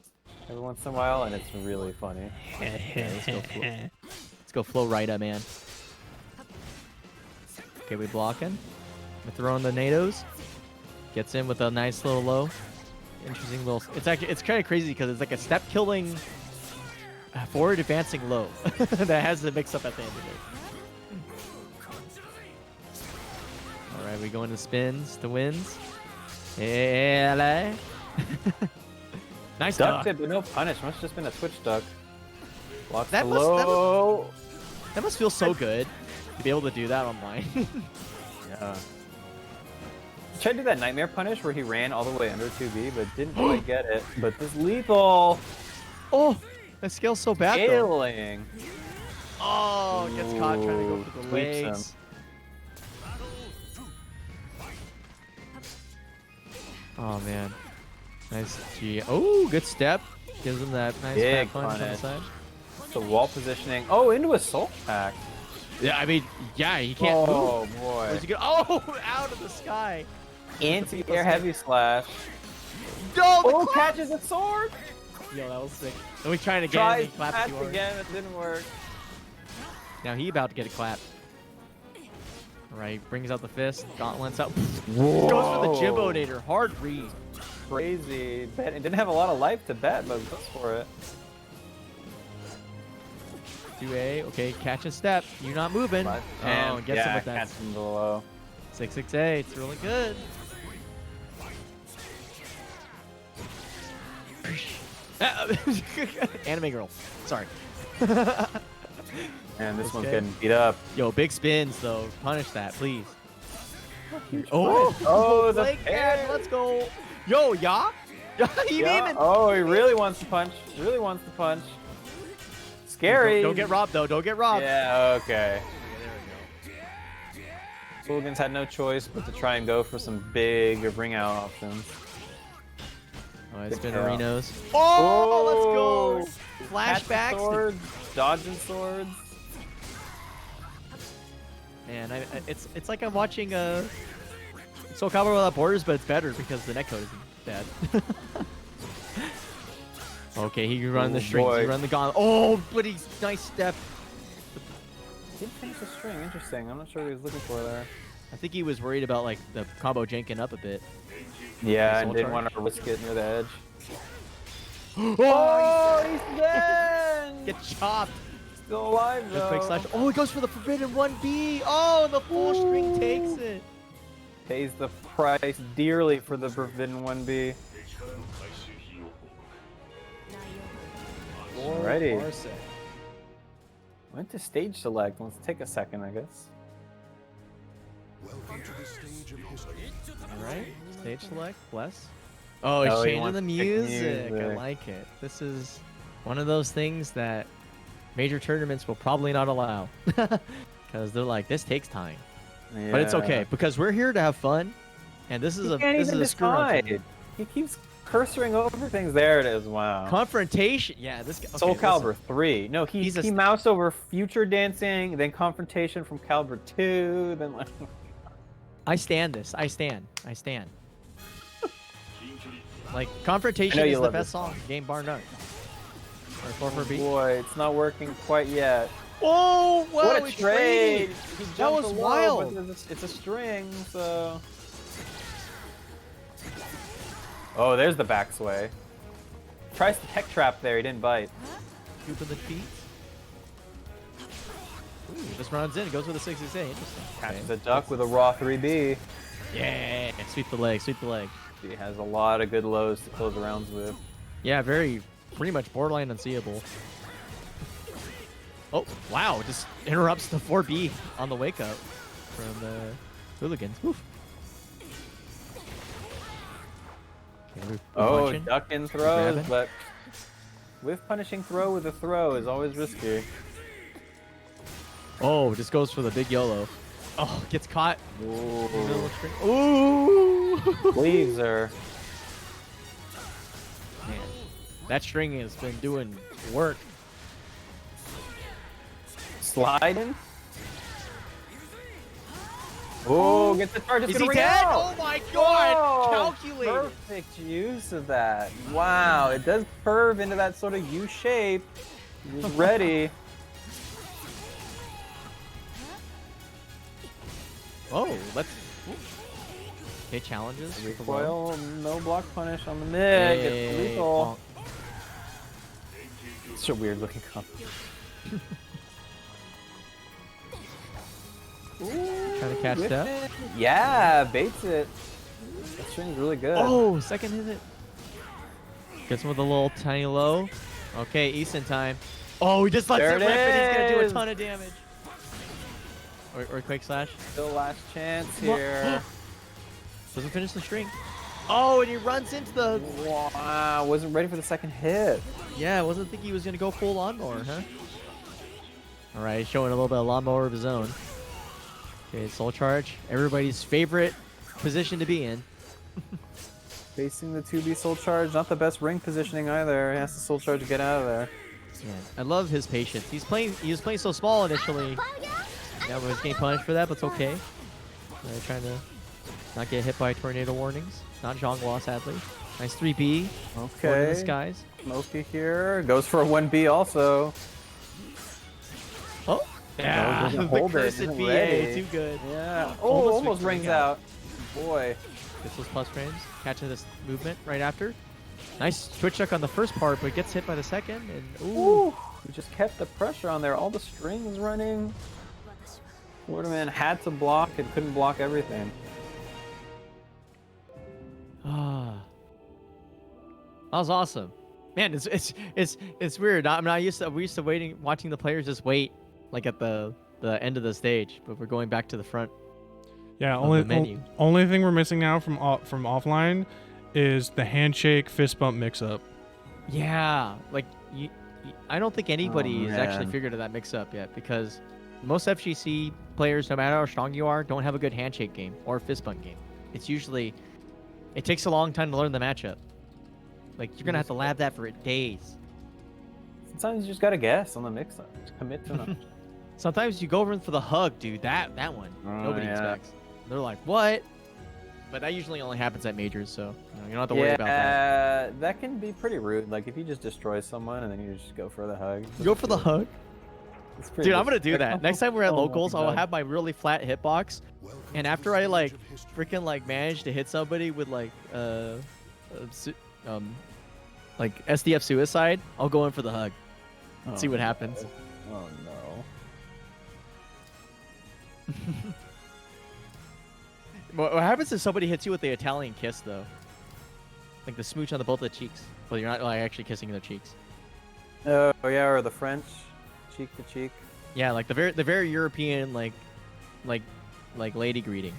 every once in a while, and it's really funny. Let's go Flow Rida, man. Okay, we blocking. We're throwing the NATOs. Gets in with a nice little low. Interesting little. It's kind of crazy because it's like a step killing forward advancing low that has the mix up at the end of it. All right, we go into spins to wins. LA. Nice Duck duck. tip, but no punish. Must have just been a twitch duck. Blocks That the must- that low. That must feel so good to be able to do that online. Yeah. He tried to do that nightmare punish where he ran all the way under 2B, but didn't quite get it. But this lethal Oh, that scale's so bad though. scaling. Oh, gets caught trying to go for the Sweeps him. legs. Oh man, nice G. Oh, good step. Gives him that nice Big back punch on the punish. side. The wall positioning. Oh, into a soul pack. Yeah, I mean, yeah, he can't move. Oh boy. Where's he go? Oh, out of the sky. Anti-air heavy slash. No, the Oh, clap! catches a sword. Yo, that was sick. Let me try it again. Tries He claps pass too hard. again. It didn't work. Now he about to get a clap. All right, brings out the fist. Gauntlets out. Goes for the Jimbonator. Hard read. Crazy. Bet it didn't have a lot of life to bet, but goes for it. 2A. Okay, catch and step. You're not moving. Oh, gets him with that. Catch him below. 6-6-A. It's really good. Anime girl. Sorry. And this one's Okay. getting beat up. Yo, big spins though. Punish that, please. Oh, the Blake pair. Ed, let's go. Yo, yeah? He Yeah. even. Oh, he really wants to punch. Really wants to punch. Scary. Don't get robbed though. Don't get robbed. Yeah, okay. Hewliganz had no choice but to try and go for some big ring out options. Oh, it's Good been pair. Arinos. Oh, let's go. Catch the Flashbacks. swords, dodging swords. Man, it's like I'm watching SoulCalibur Without Borders, but it's better because the netcode isn't bad. Okay, he can run the strings. boy. He run the gauntlet. Oh, but he's nice step. Didn't finish the string. Interesting. I'm not sure what he was looking for there. I think he was worried about like the combo janking up a bit. Yeah, Soul and didn't charge. want to risk it near the edge. Oh, he's dead! get chopped. Still alive Good though. quick slash. Oh, he goes for the forbidden 1B. Oh, and the full string takes it. Pays the price dearly for the Forbidden 1B. Alrighty. Parsec. Went to stage select. Let's take a second, I guess. Welcome to the stage of history. All right, stage select, bless. Oh, Oh, he's he changing wants the to pick music. I music. like it. This is one of those things that major tournaments will probably not allow. Because they're like, this takes time. But it's okay, because we're here to have fun. And this is He a can't this is even a screw up. decide. He keeps cursoring over things. There it is. Wow. Confrontation. Yeah, this guy. Okay, SoulCalibur listen. 3. No, he He's a moused over Future Dancing, then Confrontation from Calibur 2, then like. I stand this. I stand. Like, I Confrontation know is you the love best this song. Game bar none. Or 4-4-B. Boy, it's not working quite yet. Oh, wow, What a it's trade! traded. He That jumped was low, wild. but it's a string, so. Oh, there's the back sway. Tries to tech trap there, he didn't bite. Scoop of the feet. Ooh, just runs in, goes with a 6-6-8. Interesting. Catches a duck with a raw 3B. Yeah, sweep the leg, sweep the leg. He has a lot of good lows to close the rounds with. Yeah, pretty much borderline unseeable. Oh, wow, just interrupts the 4B on the wake up from the Hewliganz. Oof. Okay, we're Oh, punching. duck in We're throws, grabbing. but with punishing throw with a throw is always risky. Oh, just goes for the big YOLO. Oh, gets caught. Ooh. Ooh. Leaves her. Man, that string has been doing work. Sliding. Oh, gets the charge. It's Is gonna he ring dead? out. Oh my god! Whoa, Calculated. Perfect use of that. Wow, it does curve into that sort of U shape. He's ready. Oh, let's. Okay, challenges. Recoil, no block punish on the mid. Gets the Hey, lethal. It's a weird looking comp. Trying to catch that. Whip it. Yeah, baits it. That string's really good. Oh, second hit it. Gets him with a little tiny low. Okay, Easton time. Oh, he just lets There it it rip and he's gonna do a is. ton of damage. Or quick slash. Still last chance here. Doesn't finish the string. Oh, and he runs into the. Wow, wasn't ready for the second hit. Yeah, I wasn't thinking he was gonna go full lawnmower, huh? All right, showing a little bit of lawnmower of his own. Okay, soul charge. Everybody's favorite position to be in. Facing the 2B soul charge, not the best ring positioning either. He has to soul charge to get out of there. Yeah, I love his patience. He was playing so small initially. Yeah, but he's getting punished for that, but it's okay. Trying to not get hit by tornado warnings. Not Xianghua, sadly. Nice 3B. Okay. In the skies. Smokey here goes for a 1B also. Oh. Yeah, doesn't the hold it, cursed isn't BA, ready. too good. Yeah. Almost Almost victory rings out. out. Boy. Gets those plus frames. Catching this movement right after. Nice twitch check on the first part, but gets hit by the second. And ooh. He just kept the pressure on there. All the strings running. Waterman had to block and couldn't block everything. Ah. That was awesome. Man, it's weird. I'm not used to. We used to watching the players just wait, like at the end of the stage, but we're going back to the front. Yeah, the menu. only thing we're missing now from offline is the handshake fist bump mix up. Yeah, like I don't think anybody has actually man. figured that mix up yet, because most FGC players, no matter how strong you are, don't have a good handshake game or fist bump game. It's usually it takes a long time to learn the matchup. Like you're gonna have to lab that for days. Sometimes you just gotta guess on the mix-up. Just commit to it. Sometimes you go over for the hug, dude. That one nobody yeah. expects. They're like, what? But that usually only happens at majors, so you don't have to worry about that. That can be pretty rude. Like if you just destroy someone and then you just go for the hug. Go for the hug. It's pretty Dude, I'm gonna do that. Next time we're at Oh my locals, I'll God. have my really flat hitbox, and after I like freaking like manage to hit somebody with like like SDF suicide, I'll go in for the hug. And see what happens. Oh no. What happens if somebody hits you with the Italian kiss though? Like the smooch on the both of the cheeks. Well, you're not like actually kissing their cheeks. Oh yeah, or the French, cheek to cheek. Yeah, like the very European like lady greeting.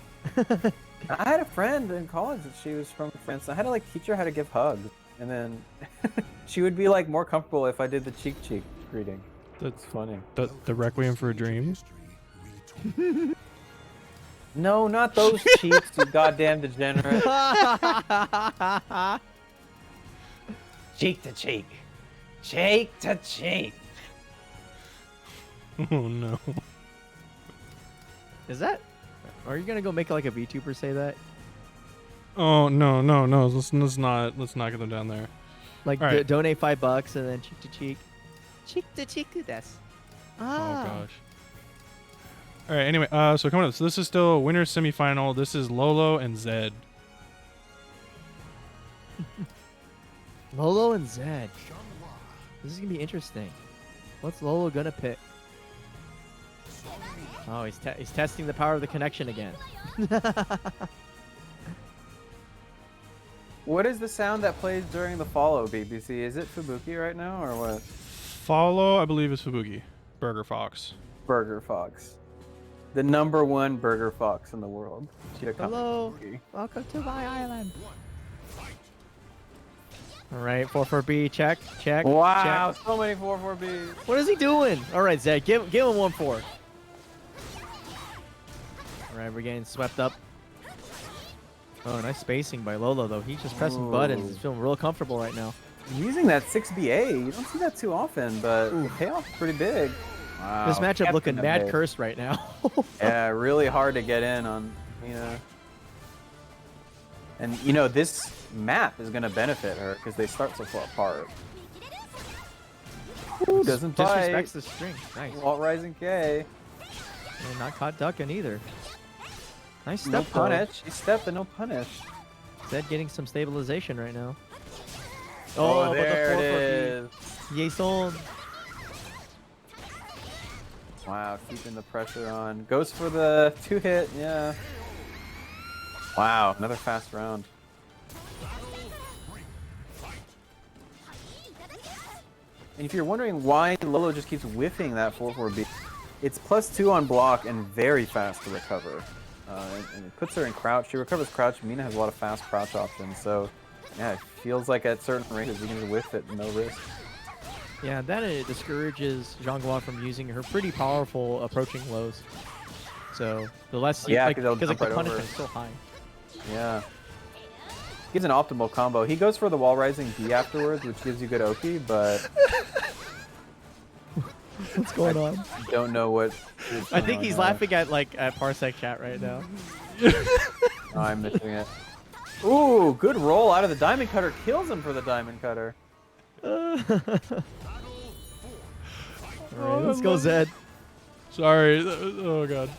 I had a friend in college that she was from France. I had to like teach her how to give hugs, and then she would be like more comfortable if I did the cheek greeting. That's funny. The Requiem for a Dream. No, not those cheeks, you goddamn degenerate. Cheek to cheek. Cheek to cheek. Oh no. Is that? Are you gonna go make like a VTuber say that? Oh no. Let's not get them down there. Like All right. donate $5 and then cheek to cheek. Cheek to cheek to this. Oh gosh. All right. Anyway, so coming up. So this is still winner's semifinal. This is Lolo and Zedd. Lolo and Zedd. This is gonna be interesting. What's Lolo gonna pick? Oh, he's testing the power of the connection again. What is the sound that plays during the follow, BBC? Is it Fubuki right now, or what? Follow, I believe, is Fubuki. Burger Fox. Burger Fox. The #1 Burger Fox in the world. Hello. Welcome to my island. All right, 4-4-B, check. Wow, check. so many 4-4-Bs. What is he doing? All right, Zedd, give him 1-4. All right, we're getting swept up. Oh, nice spacing by Lolo, though. He's just pressing buttons. He's feeling real comfortable right now. Using that 6BA, you don't see that too often, but the payoff's pretty big. Wow. This matchup Kept looking in the mad base. cursed right now. Yeah, really hard to get in on, And, this map is going to benefit her because they start so far apart. Ooh, doesn't Disrespects bite. the string. Nice. Walt Rising K. And not caught ducking either. Nice No step, though. punish. He stepped and no punish. Zedd getting some stabilization right now. Oh, but there the it 4-4-B. is. Yay, sold. Wow, keeping the pressure on. Goes for the 2-hit, yeah. Wow, another fast round. And if you're wondering why Lolo just keeps whiffing that 4-4-B, it's +2 on block and very fast to recover. And it puts her in crouch. She recovers crouch. Mina has a lot of fast crouch options, so yeah, it feels like at certain ranges you can just whiff it, no risk. Yeah, that discourages Xianghua from using her pretty powerful approaching lows. So the less you, Yeah, because they'll the jump right punishment over. is so high. Yeah. Gives an optimal combo. He goes for the wall rising D afterwards, which gives you good Oki, but What's going on? Don't know what. I think he's laughing at Parsec chat right now. Oh, I'm missing it. Ooh, good roll out of the diamond cutter. Kills him for the diamond cutter. Alright, let's go, Zedd. Sorry. Oh god.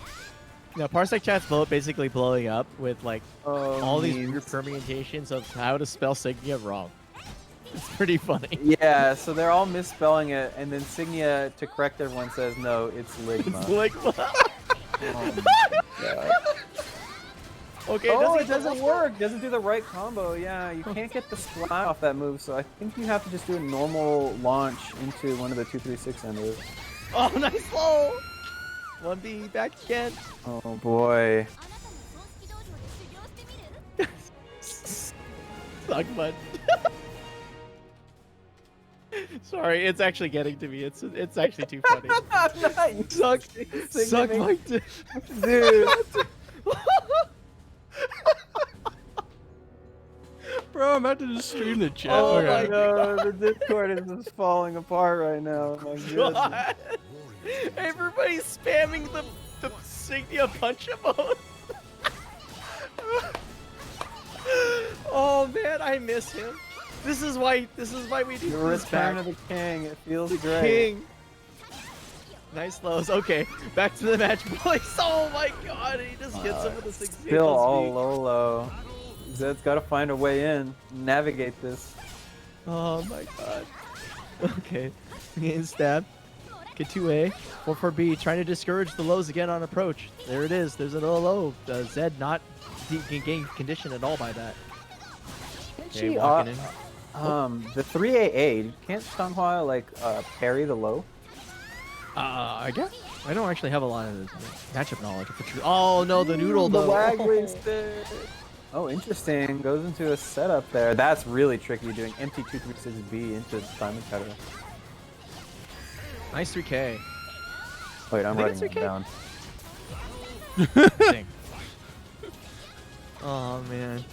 Now, Parsec chat's basically blowing up with all these memes. weird permutations of how to spell Signia wrong. It's pretty funny. Yeah, so they're all misspelling it, and then Signia, to correct everyone, says no, it's Ligma. It's like, Oh my God. okay, Oh, does it doesn't work. Doesn't do the right combo. Yeah, you can't get the splat off that move, so I think you have to just do a normal launch into one of the 2-3-6 enders. Oh, nice low! 1B back again. Oh boy. あなたも葬式道場で修行してみる？ Suck butt. Sorry, it's actually getting to me. It's actually too funny. Suck, suck my dick, Dude. Bro, I'm about to just stream the chat. Oh Okay. my No, the Discord is just falling apart right now. My goodness. God. Everybody's spamming the Signia punch emote. Oh man, I miss him. This is why we do The this return back. of the king. It feels The great. king. Nice lows. Okay, back to the match, boys. Oh my god, he just hits him with a 6 Still all low. Zedd's got to find a way in. Navigate this. Oh my god. Okay, getting stabbed. Get 2A. 4-4B, trying to discourage the lows again on approach. There it is. There's another low. Zedd not getting conditioned at all by that. Okay, walking in. The 3AA, can't Xianghua parry the low? I guess. I don't actually have a lot of matchup knowledge. Oh no, the noodle The though. Wagway stick. Oh, interesting. Goes into a setup there. That's really tricky, doing empty 2-3-6B into diamond cutter. Nice 3K. Wait, I'm I writing think it it's down. Dang. Oh man.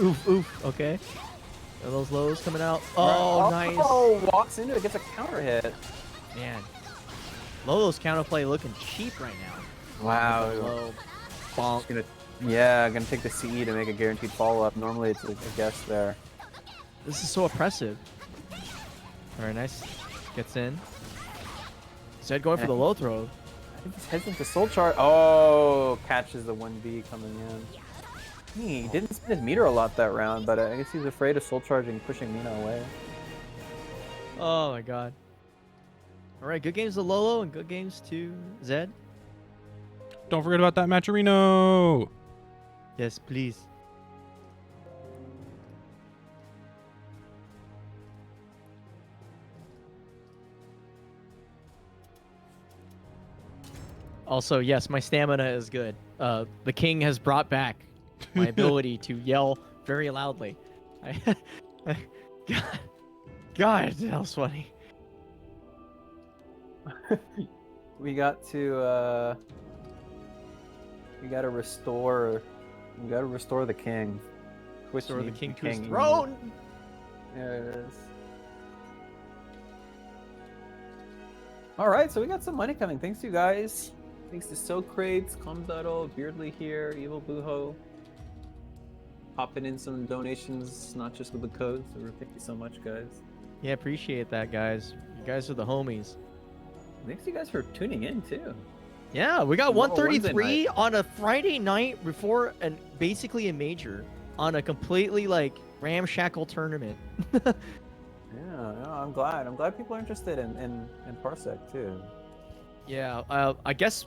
Oof, oof. Okay. Are those lows coming out? Oh, nice. Oh, walks into it, gets a counter hit. Man. Lolo's counterplay looking cheap right now. Wow. Low. Bonk. Gonna take the CE to make a guaranteed follow-up. Normally it's a guess there. This is so oppressive. Alright, nice. Gets in. Zedd going for the low throw. I think he's heading to soul chart. Oh, catches the 1B coming in. He didn't spend his meter a lot that round, but I guess he's afraid of soul charging, pushing Mina away. Oh my god. Alright, good games to Lolo and good games to Zedd. Don't forget about that Matcherino. Yes, please. Also, yes, my stamina is good. The king has brought back my ability to yell very loudly. God, that was funny. We got to restore the king. Restore the needs king to his king. throne. There it is. All right, so we got some money coming. Thanks you guys. Thanks to SoCrates, Comduttle, Beardly here, Evil Booho. Popping in some donations, not just with the code. So thank you so much, guys. Yeah, appreciate that, guys. You guys are the homies. Thanks you guys for tuning in too. Yeah, we got Tomorrow, Wednesday 133 on a Friday night before basically a major on a completely ramshackle tournament. Yeah, I'm glad. I'm glad people are interested in Parsec too. Yeah, I guess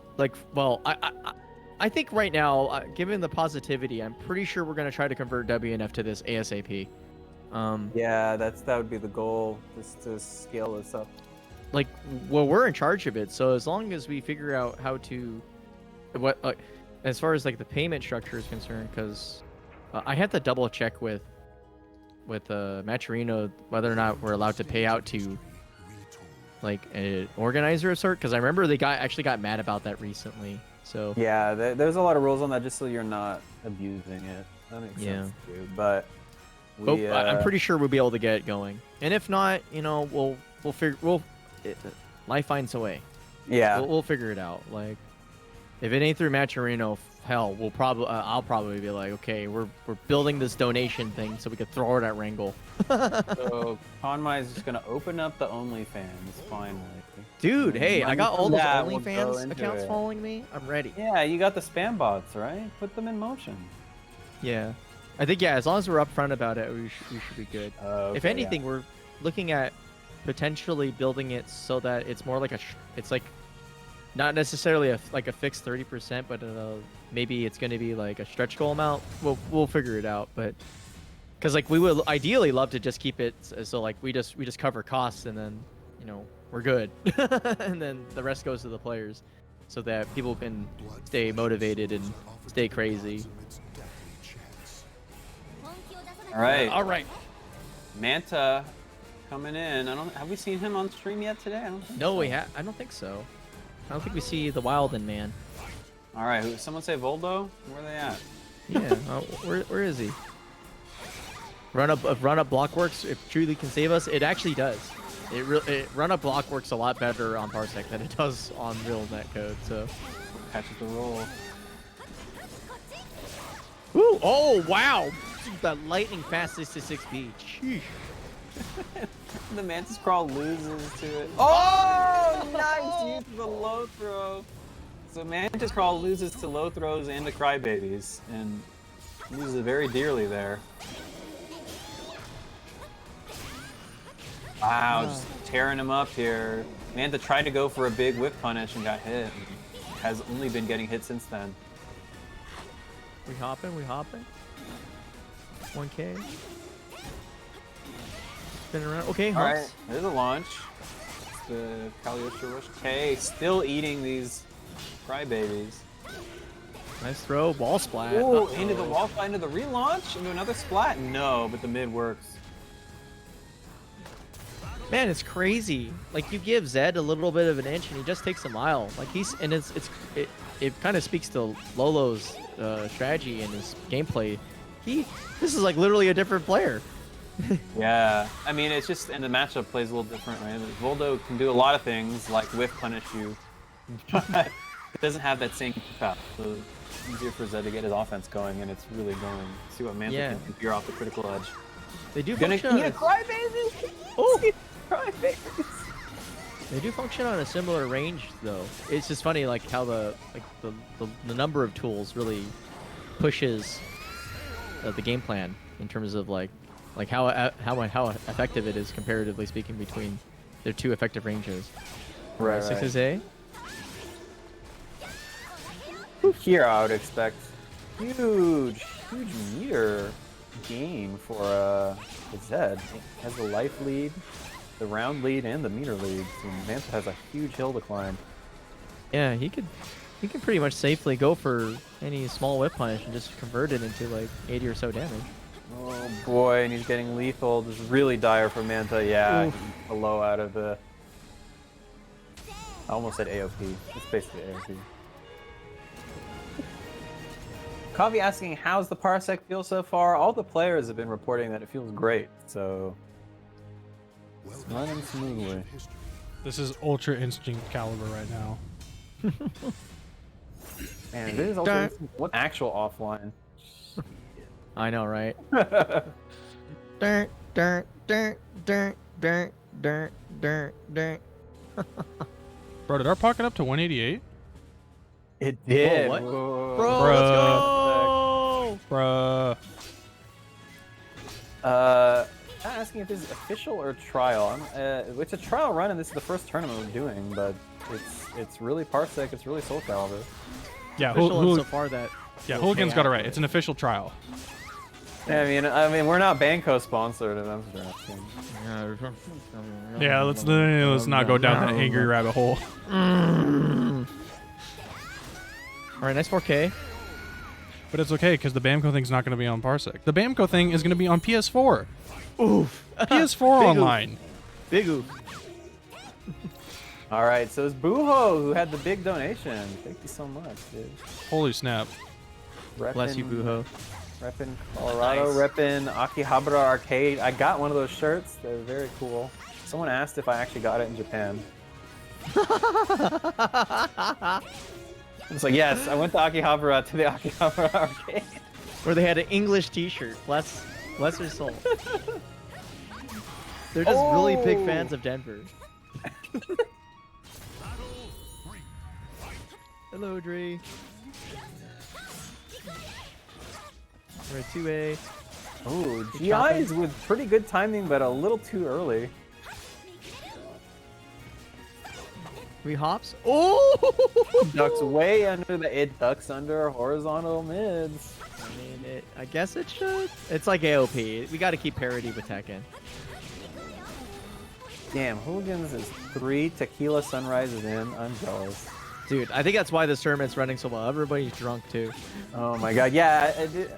I think right now, given the positivity, I'm pretty sure we're gonna try to convert WNF to this ASAP. Yeah, that would be the goal, just to scale this up. We're in charge of it, so as long as we figure out how to, as far as the payment structure is concerned, because I had to double check with Matcherino whether or not we're allowed to pay out to an organizer of sort, because I remember they actually got mad about that recently. So Yeah, there's a lot of rules on that, just so you're not abusing it. That makes Yeah. sense too. But But I'm pretty sure we'll be able to get it going. And if not, you know, we'll figure life finds a way. Yeah. We'll figure it out. Like, if it ain't through Matcherino, hell, we'll probably I'll probably be like, okay, we're building this donation thing so we could throw it at Wrangle. So Konmai is just gonna open up the OnlyFans finally. Dude, hey, I got all those That will go OnlyFans into accounts it. following me. I'm ready. Yeah, you got the spam bots, right? Put them in motion. Yeah, I think as long as we're upfront about it, we should be good. If Okay, anything, we're looking at potentially building it so that it's more like it's like not necessarily a fixed 30%, but maybe it's going to be like a stretch goal amount. We'll figure it out, but because like we would ideally love to just keep it so like we just cover costs and then you know we're good, and then the rest goes to the players, so that people can stay motivated and stay crazy. All right. All right. Manta coming in. Have we seen him on stream yet today? I don't think No, so. I don't think so. I don't think we see the Wilden man. All right. Someone say Voldo? Where are they at? Yeah. Where is he? Run up block works. If truly can save us, it actually does. Run up block works a lot better on Parsec than it does on real netcode. So. Catches the roll. Ooh! Oh wow! That lightning fast 6 speed. Sheesh. The Mantis Crawl loses to it. Oh, nice use of the low throw. So Mantis Crawl loses to low throws and to crybabies, and loses it very dearly there. Wow, just tearing him up here. Manta tried to go for a big whip punish and got hit. Has only been getting hit since then. We hopping. 1K. Spin around. Okay, All humps. right, there's a launch. It's the Kaliosha Rush K still eating these crybabies. Nice throw. Ball splat. Ooh, Uh-oh. into the wall fly, into the relaunch, into another splat. No, but the mid works. Man, it's crazy. Like you give Zedd a little bit of an inch and he just takes a mile. Like it kind of speaks to Lolo's strategy and his gameplay. This is like literally a different player. Yeah, I mean, it's just, and the matchup plays a little different, right? Voldo can do a lot of things, like whiff punish you, but it doesn't have that same path. So it's easier for Zedd to get his offense going, and it's really going. See what Manta can do here off the critical edge. They do Gonna function eat a on crybaby! Oh! Crybabies! They do function on a similar range though. It's just funny like how the number of tools really pushes the game plan in terms of like how effective it is comparatively speaking between their two effective ranges. Right, Six is A. Here I would expect huge meter gain for Zedd. It has the life lead, the round lead, and the meter lead. So Manta has a huge hill to climb. Yeah, he can pretty much safely go for any small whip punish and just convert it into like 80 or so damage. Oh boy, and he's getting lethal. This is really dire for Manta. Yeah, a low out of the... I almost said AOP. It's basically AOP. Kavi asking, how's the Parsec feel so far? All the players have been reporting that it feels great, so... It's running smoothly. This is Ultra Instinct caliber right now. Man, this is also what actual offline. I know, right? Bro, did our pocket up to 188? It did. what? Whoa. Bro, let's go! Bruh. Asking if this is official or trial. It's a trial run, and this is the first tournament we're doing, but it's really Parsec, it's really SoulCalibur. Yeah, Official so far that. Hewliganz got it right. It's an official trial. I mean, we're not Banco sponsored, and I'm just asking. Yeah, let's not go down that angry rabbit hole. All right, nice 4K. But it's okay because the Bamco thing's not going to be on Parsec. The Bamco thing is going to be on PS4. Oof. PS4 online. Big oof. All right, so it's Buho who had the big donation. Thank you so much, dude. Holy snap. Bless you, Buho. Reppin' Colorado, reppin' Akihabara Arcade. I got one of those shirts. They're very cool. Someone asked if I actually got it in Japan. It's like, yes, I went to Akihabara to the Akihabara Arcade. Where they had an English T-shirt. Bless their soul. They're just really big fans of Denver. Hello, Dre. We're at 2A. Oh, GI is with pretty good timing, but a little too early. 3 hops. Oh! Ducks way under it ducks under horizontal mids. I mean, I guess it should. It's like AOP. We got to keep parity with Tekken. Damn, Hewliganz is 3 tequila sunrises in. I'm jealous. Dude, I think that's why this tournament's running so well. Everybody's drunk too. Oh my god, yeah,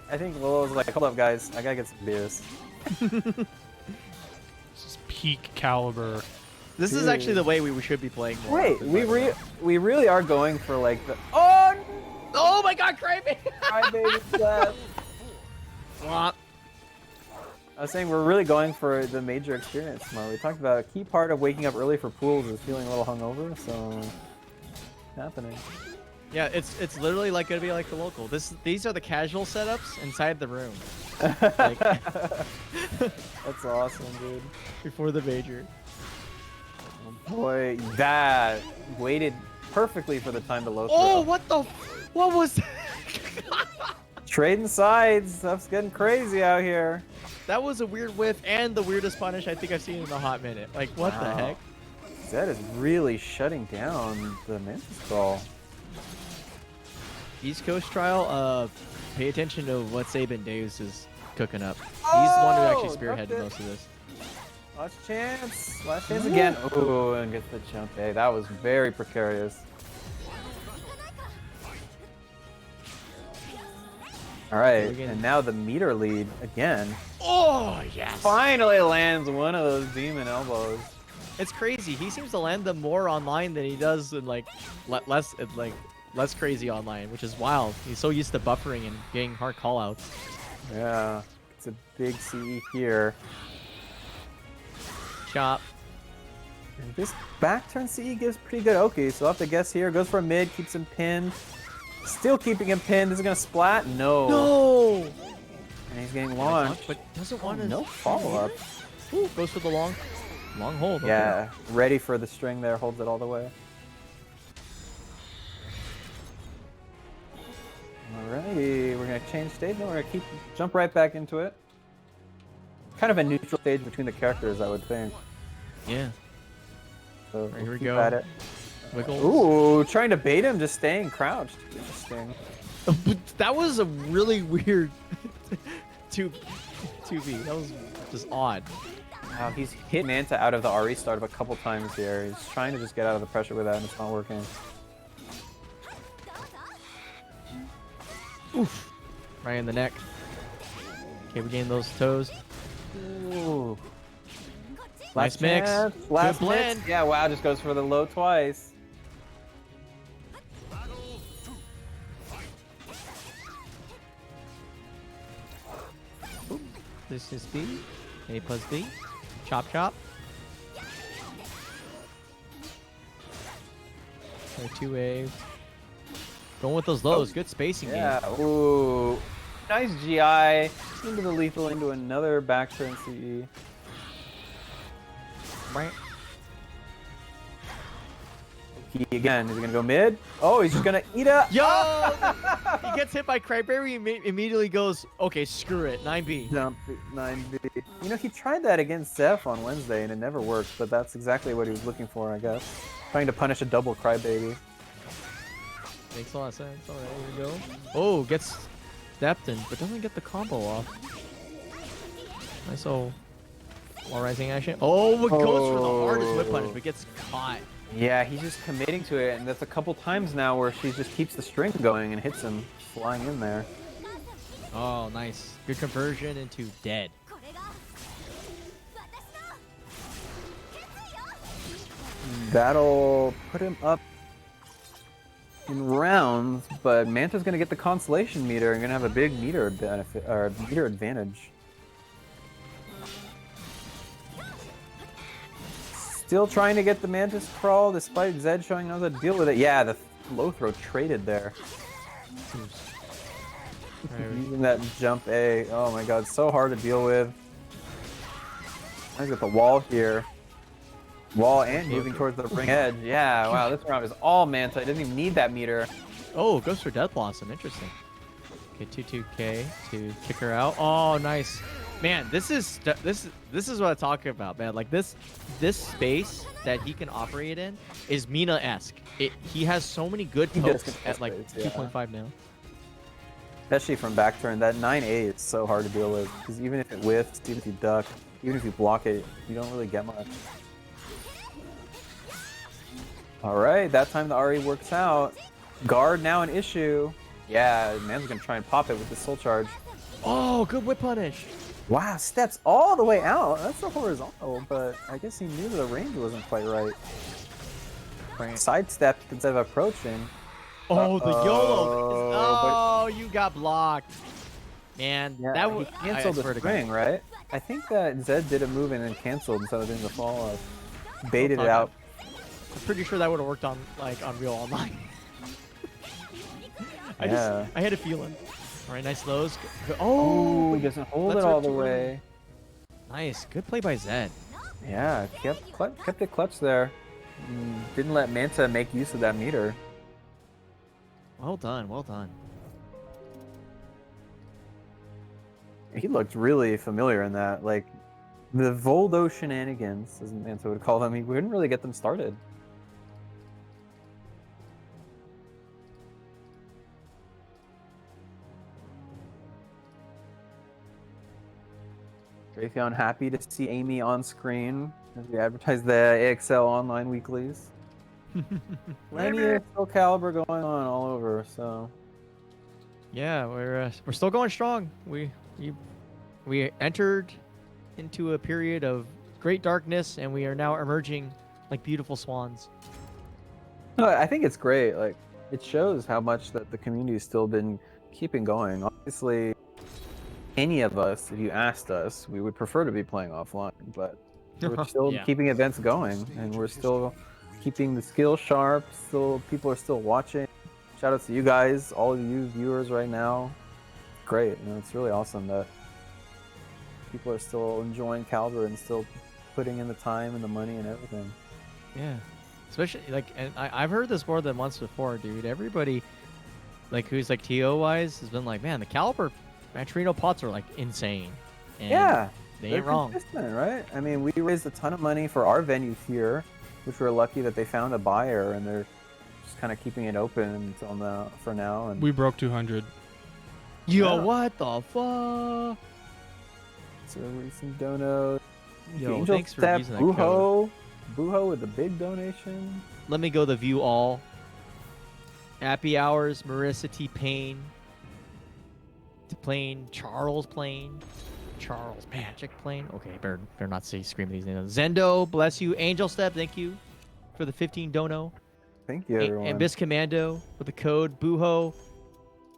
I think Lolo was like, hold up guys, I gotta get some beers. This is peak caliber. This is actually the way we should be playing more. Wait, often, we really are going for like the oh my god, Crybaby! Crybaby slap. Swap. I was saying we're really going for the major experience tomorrow. We talked about a key part of waking up early for pools is feeling a little hungover, so it's happening. Yeah, it's literally like gonna be like the local. These are the casual setups inside the room. Like, That's awesome, dude. before the major. Oh boy, that waited perfectly for the time to low throw. Oh, what was that? Trading sides, stuff's getting crazy out here. That was a weird whiff and the weirdest punish I think I've seen in a hot minute. Like, what the heck? Zedd is really shutting down the Mantis Crawl. East Coast trial, pay attention to what Sabin Daves is cooking up. He's the one who actually spearheaded most of this. Last chance again. Oh, and gets the jump. Hey, that was very precarious. All right, and now the meter lead again. Oh, yes! Finally lands one of those demon elbows. It's crazy. He seems to land them more online than he does in like less crazy online, which is wild. He's so used to buffering and getting hard callouts. Yeah, it's a big CE here. Chop. And this back turn CE gives pretty good Oki, so I'll have to guess here. Goes for a mid, keeps him pinned. Still keeping him pinned. Is it gonna splat? No. No. And he's getting launched. But doesn't want to. No follow up. Ooh, goes for the long hold. Yeah, ready for the string there. Holds it all the way. Alrighty, we're gonna change stage and we're gonna jump right back into it. Kind of a neutral stage between the characters, I would think. Yeah. So Right, here we keep go. at it. Wiggles. Ooh, trying to bait him, just staying crouched. Interesting. That was a really weird 2v. That was just odd. Wow, he's hit Manta out of the RE startup a couple times here. He's trying to just get out of the pressure with that, and it's not working. Oof. Right in the neck. Okay, we gain those toes. Ooh. Nice mix. Last Good blend. mix. Yeah, wow, just goes for the low twice. This is B. A plus B. Chop chop. Okay, 2A. Going with those lows. Good spacing Yeah, game. ooh. Nice GI. Into the lethal into another back turn CE. Right. He again, is he gonna go mid? Oh, he's just gonna eat up. Yo! He gets hit by Cryberry and immediately goes, okay, screw it. 9B. Jump 9B. You know, he tried that against Zeph on Wednesday and it never worked, but that's exactly what he was looking for, I guess. Trying to punish a double crybaby. Makes a lot of sense. Alright, here we go. Oh, gets stepped in, but doesn't get the combo off. Nice old wall rising action. Oh, it goes for the hardest whip punish, but gets caught. Yeah, he's just committing to it, and that's a couple times now where she just keeps the string going and hits him flying in there. Oh, nice. Good conversion into dead. That'll put him up in rounds, but Manta's gonna get the constellation meter and gonna have a big meter benefit or meter advantage. Still trying to get the Mantis crawl despite Zedd showing how to deal with it. Yeah, the low throw traded there. Using that jump A. Oh my god, so hard to deal with. I got the wall here. Wall and moving towards the ring edge. Yeah, wow, this round is all Manta. It doesn't even need that meter. Oh, goes for Death Blossom. Interesting. Okay, 2-2K to kick her out. Oh, nice. Man, this is what I'm talking about, man. Like this space that he can operate in is Mina-esque. He has so many good He does pokes get at like space, yeah. 2.5 now. Especially from back turn. That 9A is so hard to deal with. Because even if it whiffs, even if you duck, even if you block it, you don't really get much. Alright, that time the RE works out. Guard now an issue. Yeah, man's gonna try and pop it with the soul charge. Oh, good whip punish. Wow, steps all the way out. That's a horizontal, but I guess he knew the range wasn't quite right. Sidestepped instead of approaching. Oh, the YOLO. Uh-oh, Oh, you got blocked. Man, Yeah, that he was canceled the spring, right? I think that Zedd did a move and then canceled instead of doing the fall off. Baited it out. I'm pretty sure that would have worked on like Unreal Online. I had a feeling. All right, nice lows. Oh, he doesn't hold it all the way. Nice, good play by Zedd. Yeah, kept it clutch there. Didn't let Manta make use of that meter. Well done, well done. He looked really familiar in that, like the Voldo shenanigans, as Manta would call them. He wouldn't really get them started. Raytheon happy to see Amy on screen as we advertise the AXL online weeklies. Plenty of SoulCalibur going on all over, so Yeah, we're still going strong. We entered into a period of great darkness, and we are now emerging like beautiful swans. no, I think it's great. Like it shows how much that the community's still been keeping going. Obviously, any of us, if you asked us, we would prefer to be playing offline, but we're still Yeah. keeping events going, and we're still keeping the skill sharp. Still, people are still watching. Shout out to you guys, all of you viewers right now. Great, it's really awesome that people are still enjoying Calibur and still putting in the time and the money and everything. Yeah, especially like, and I've heard this more than once before, dude. Everybody, like who's like TO wise, has been like, man, the Caliber Mantrino pots are like insane. And Yeah, they they're ain't wrong. consistent, right? I mean, we raised a ton of money for our venue here, which we're lucky that they found a buyer, and they're just kind of keeping it open until now, for now. And We broke 200. Yo, Yeah. what the fuck? so recent donos. Yo, Angel thanks for Step, using that code. Buho with the big donation. Let me go the view all. Happy Hours, Marissa T. Payne. Plane, Charles Plane. Charles Magic Plane. Okay, better not say screaming these names. Zendo, bless you. Angel Step, thank you for the 15 dono. Thank you, everyone. Ambis Commando with the code Buho.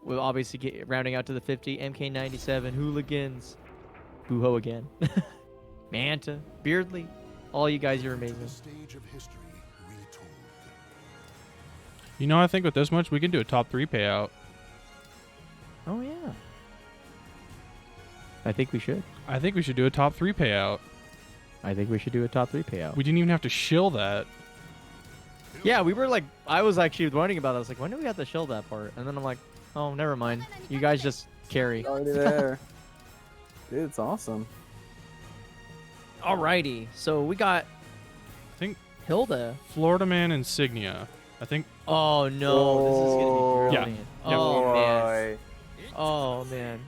We'll obviously get rounding out to the 50. MK97, Hewliganz. Buho again. Manta, Beardly. All you guys are amazing. Stage of history retold. You know, I think with this much, we can do a top 3 payout. Oh, yeah. I think we should. I think we should do a top 3 payout. I think we should do a top 3 payout. We didn't even have to shill that. Yeah, we were like, I was actually wondering about that. I was like, when do we have to shill that part? And then I'm like, oh, never mind. You guys just carry. Already there. Dude, it's awesome. Alrighty. So we got I think Hilde. Florida Man and Signia. I think Oh, no. This is going to be Yeah. brilliant. Yeah. Oh, man. Boy. Oh, man.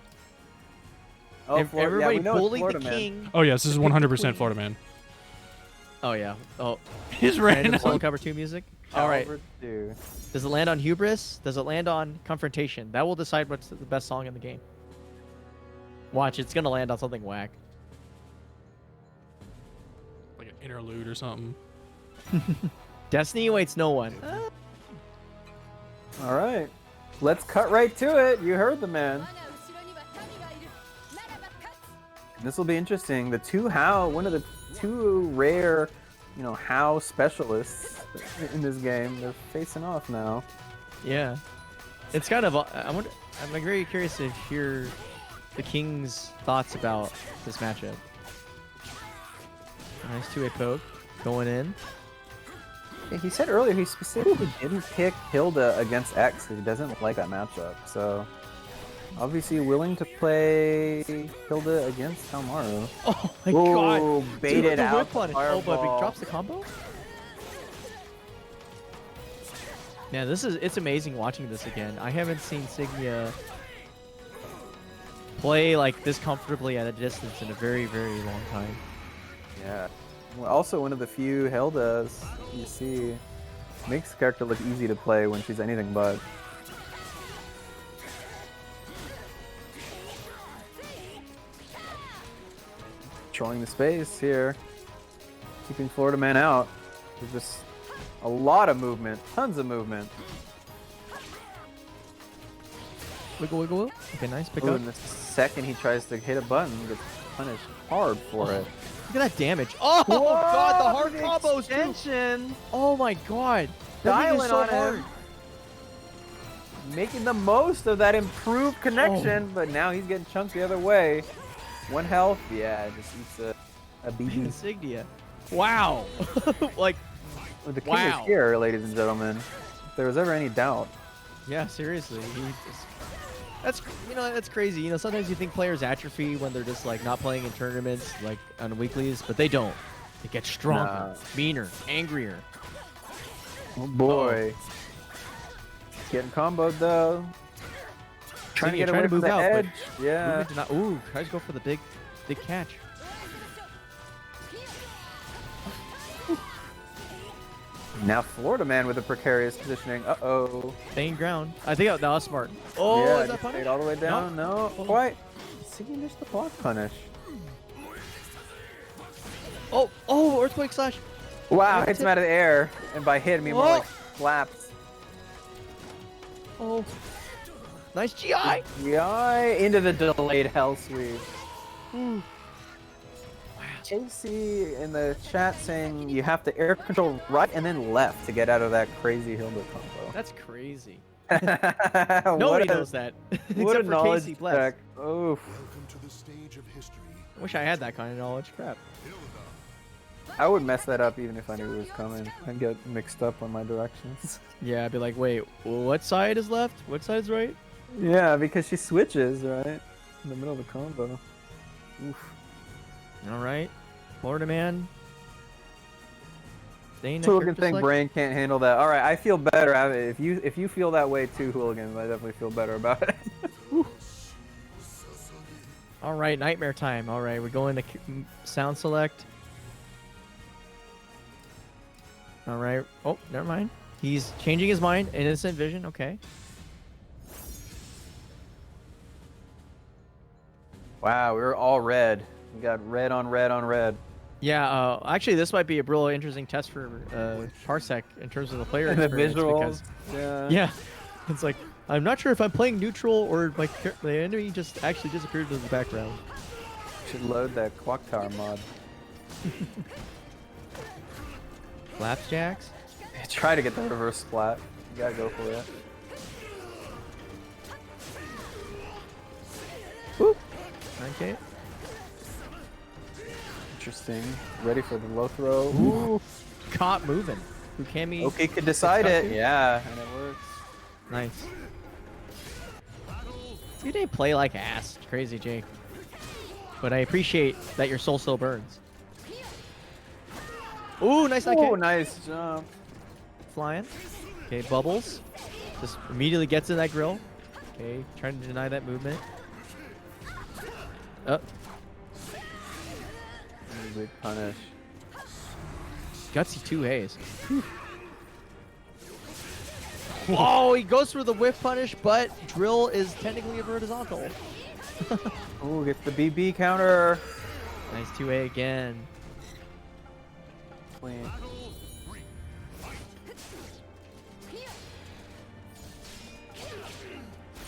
Oh, Everybody we know it's bully Florida, the man. king. Oh yes, this is 100% Florida Man. Oh, yeah. Oh, His random random. Soul Cover 2 music. All right. Caliber 2. Does it land on Hubris? Does it land on Confrontation? That will decide what's the best song in the game. Watch, it's going to land on something whack. Like an interlude or something. Destiny awaits no one. All right. Let's cut right to it. You heard the man. This will be interesting. The two one of the two rare, How specialists in this game. They're facing off now. Yeah. It's kind of. I'm very curious to hear the King's thoughts about this matchup. Nice two-way poke going in. Yeah, he said earlier he specifically didn't pick Hilde against X because he doesn't like that matchup. So obviously willing to play Hilde against Haohmaru. Oh my Whoa, god! baited the out. whip punish. Oh, but he Fireball. drops the combo. Yeah, it's amazing watching this again. I haven't seen Signia play like this comfortably at a distance in a very, very long time. Yeah. Well, also one of the few Hildes you see makes the character look easy to play when she's anything but. Controlling the space here. Keeping Florida Man out. There's just a lot of movement. Tons of movement. Wiggle, wiggle, wiggle. Okay, nice pick Ooh, up. and the second he tries to hit a button, gets punished hard for it. Look at that damage. Oh Whoa, god, the hard combos, dude. extension. Oh my god. That thing is Dialing so on hard. him. Making the most of that improved connection, but now he's getting chunked the other way. One health, yeah, just eats a BB. Insignia. Wow. Like, The king wow. is here, ladies and gentlemen. If there was ever any doubt. yeah, seriously. That's crazy. Sometimes you think players atrophy when they're just like not playing in tournaments, like on weeklies, but they don't. They get stronger, Nah. meaner, angrier. Oh boy. Getting comboed though. Trying to Signia get away from the out, edge. but Yeah. movement did not. Ooh, tries to go for the big catch. Now Florida Man with a precarious positioning. Uh-oh. Staying ground. I think that was smart. Oh, yeah, is that just punish? stayed all the way down. No, quite. Signia missed the block punish. Oh, earthquake slash. Wow, Yeah, hits him out of the air. And by hit, I mean more Whoa. like slaps. Oh, nice GI. Yeah, into the delayed hell sweep. AC in the chat saying you have to air control right and then left to get out of that crazy Hilde combo. That's crazy. What Nobody a- knows that. What a Except for knowledge Casey Bless. check. Oof. Welcome to the stage of history. I wish I had that kind of knowledge. Crap. Hilde. I would mess that up even if I knew it was coming. I'd get mixed up on my directions. Yeah, I'd be like, wait, what side is left? What side is right? Yeah, because she switches, right? In the middle of the combo. Oof. All right, Florida Man. Staying Hooligan character think select. brain can't handle that. All right, I feel better. If you feel that way too, Hewliganz, I definitely feel better about it. All right, nightmare time. All right, we're going to sound select. All right. Oh, never mind. He's changing his mind. Innocent vision. Okay. Wow, we were all red. We got red on red on red. Yeah. Actually, this might be a real interesting test for Parsec in terms of the player And the experience. visuals. Because, yeah. It's like I'm not sure if I'm playing neutral or the enemy just actually disappeared into the background. Should load that Clock Tower mod. Flapjacks. Try to get the reverse splat. You gotta go for it. Whoop. Okay. Interesting. Ready for the low throw. Ooh. Caught moving. Ukemi. Okay, could decide it. Stuck Yeah, and it works. Nice. You didn't play like ass. It's crazy, Jake. But I appreciate that your soul still burns. Ooh, nice that Oh, kick. nice jump. Flying. Okay, bubbles. Just immediately gets in that grill. Okay, trying to deny that movement. Up. Big punish. Gutsy 2As. Oh, he goes for the whiff punish, but drill is technically a horizontal. Ooh, gets the BB counter. Nice 2A again. Clean.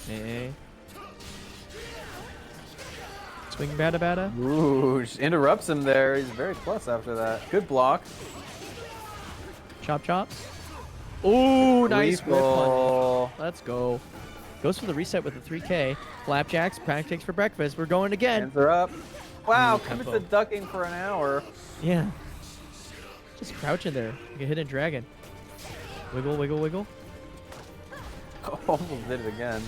Hey. Swing bada bada. Ooh, just interrupts him there. He's very plus after that. Good block. Chop chop. Ooh, nice whip Lethal. punish. Let's go. Goes for the reset with the 3K. Flapjacks, pancakes for breakfast. We're going again. Hands are up. Wow, Ooh, commits tempo. to ducking for an hour. Yeah. Just crouching there like a hidden dragon. Wiggle, wiggle, wiggle. Almost did it again.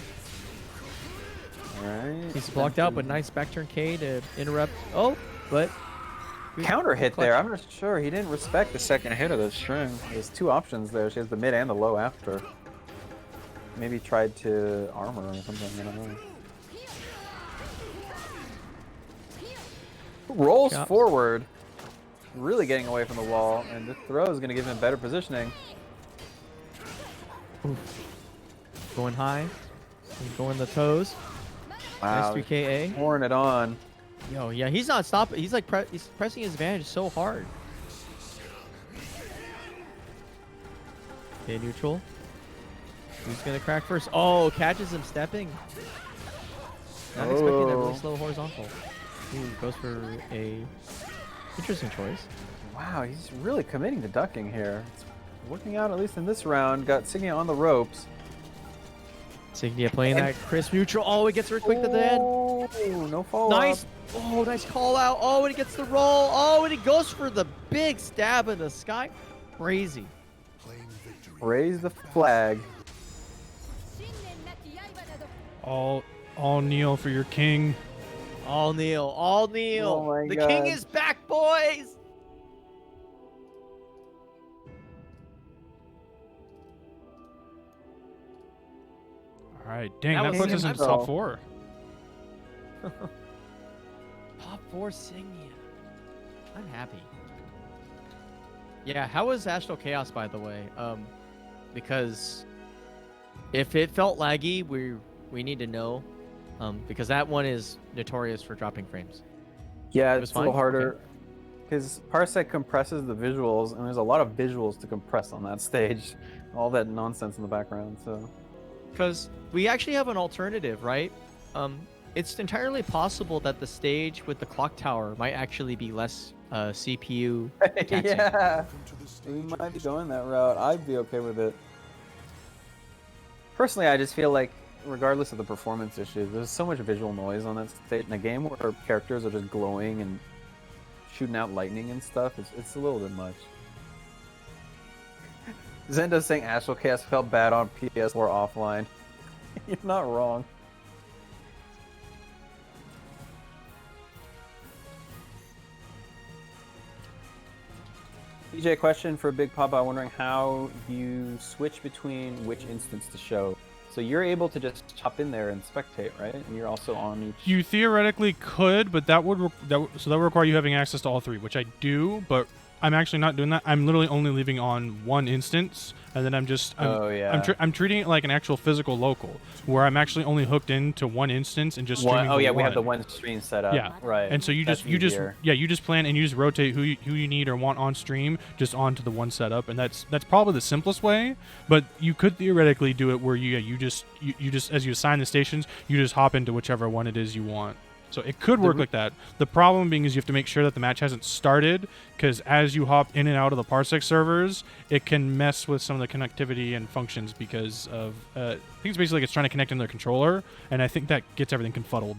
Alright. He's blocked out, but nice back turn K to interrupt. Oh, but Counter hit clutch. there. I'm not sure. He didn't respect the second hit of the string. There's two options there. She has the mid and the low after. Maybe tried to armor or something. I don't know. Rolls Chops. forward. Really getting away from the wall. And this throw is going to give him better positioning. Going high. He's going the toes. Wow. Nice 3KA. Pouring it on. Yo, yeah, he's not stopping. He's like he's pressing his advantage so hard. Okay, neutral. Who's gonna crack first? Oh, catches him stepping. Not expecting that really slow horizontal. Ooh, goes for a interesting choice. Wow, he's really committing to ducking here. It's working out at least in this round. Got Signia on the ropes. Signia playing that crisp neutral. Oh, he gets her quick to the end. Oh, no follow Nice. Oh, nice call out. Oh, and he gets the roll. Oh, and he goes for the big stab in the sky. Crazy. Raise the flag. All kneel for your king. All kneel. All kneel. Oh my the God. king is back, boys. All right, dang, That that was puts us in simple. top 4. Top 4 Signia. I'm happy. Yeah, how was Astral Chaos, by the way? Because if it felt laggy, we need to know. Because that one is notorious for dropping frames. Yeah, It was it's a little fine? harder because Parsec compresses the visuals, and there's a lot of visuals to compress on that stage. All that nonsense in the background. So Because we actually have an alternative, right? It's entirely possible that the stage with the clock tower might actually be less CPU taxing. yeah, we might be going that route. I'd be okay with it. Personally, I just feel like, regardless of the performance issues, there's so much visual noise on that stage in a game where characters are just glowing and shooting out lightning and stuff. It's a little bit much. Zendo's saying Astral Chaos felt bad on PS4 offline. You're not wrong. DJ, question for Big Papa, wondering how you switch between which instance to show. So you're able to just hop in there and spectate, right? And you're also on each. You theoretically could, but that would require you having access to all 3, which I do, but I'm actually not doing that. I'm literally only leaving on one instance, and then I'm treating it like an actual physical local, where I'm actually only hooked into one instance and just streaming. Oh yeah, the we have the one. one stream set up. Yeah, right. And so you That's easier. just plan and you just rotate who you need or want on stream just onto the one setup, and that's probably the simplest way. But you could theoretically do it where you just as you assign the stations, you just hop into whichever one it is you want. So it could work like that. The problem being is you have to make sure that the match hasn't started, because as you hop in and out of the Parsec servers, it can mess with some of the connectivity and functions because of I think it's basically like it's trying to connect in their controller, and I think that gets everything confuddled.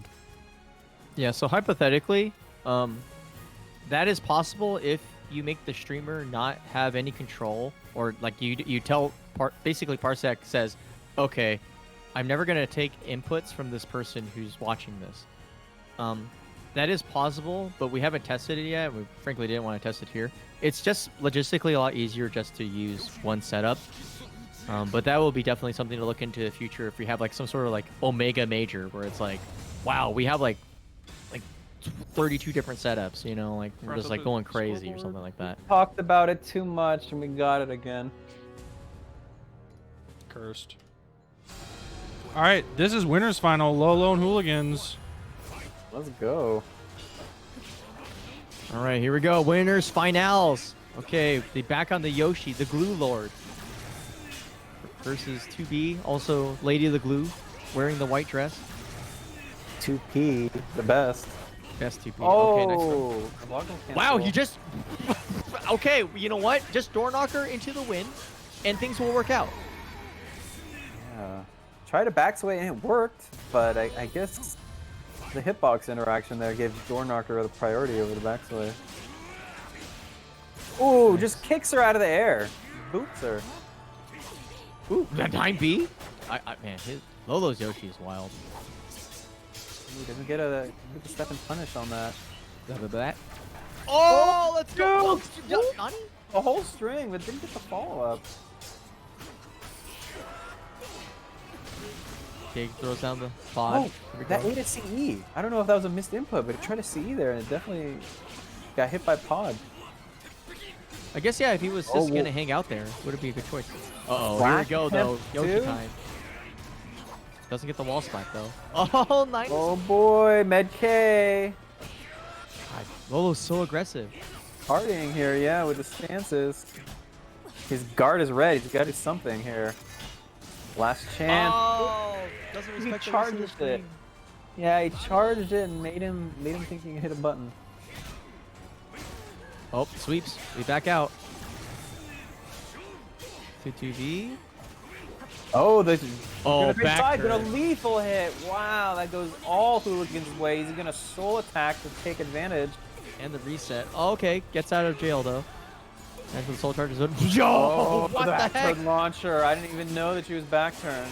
Yeah, so hypothetically, that is possible if you make the streamer not have any control, or like you tell basically Parsec says, okay, I'm never gonna take inputs from this person who's watching this. That is possible, but we haven't tested it yet. We frankly didn't want to test it here. It's just logistically a lot easier just to use one setup. But that will be definitely something to look into in the future if we have like some sort of like Omega Major where it's like, wow, we have like 32 different setups, you know, like we're just like going crazy or something like that. Talked about it too much and we got it again. Cursed. All right, this is winners final. Lolo and Hewliganz. Let's go. All right, here we go. Winners finals. Okay, they back on the Yoshi, the Glue Lord, versus 2B, also Lady of the Glue. wearing the white dress. 2P, the best. Best 2P. Okay, nice throw. Oh, Wow, you just... Okay, you know what? Just door knocker into the wind, and things will work out. Yeah. Tried to backsway and it worked, but I guess the hitbox interaction there gave door knocker the priority over the backsway. Ooh, just kicks her out of the air. Boots her. Ooh, that 9B? Man, Lolo's Yoshi is wild. He doesn't get a step and punish on that. That. Oh, let's go! Nani? A whole string, but didn't get the follow-up. Jake throws down the pod. Oh, that ate a CE. I don't know if that was a missed input, but it tried to CE there, and it definitely got hit by pod. I guess, yeah, if he was just going to hang out there, would it be a good choice? Uh-oh, here we go, though. Yoshi time. Doesn't get the wall spot, though. Oh, nice. Oh, boy. Med K. God, Lolo's so aggressive. Partying here, yeah, with the stances. His guard is red. He's got to do something here. Last chance. Oh, doesn't He respect charged the it. screen. Yeah, he charged it and made him think he could hit a button. Oh, sweeps. We back out. 2-2-V. Oh, back side, but a turn. lethal hit. Wow, that goes all Hewliganz' way. He's gonna soul attack to take advantage. And the reset. Oh, okay, gets out of jail, though. And the soul charges in. Yo! Oh, What the heck? turn launcher. I didn't even know that she was back turn.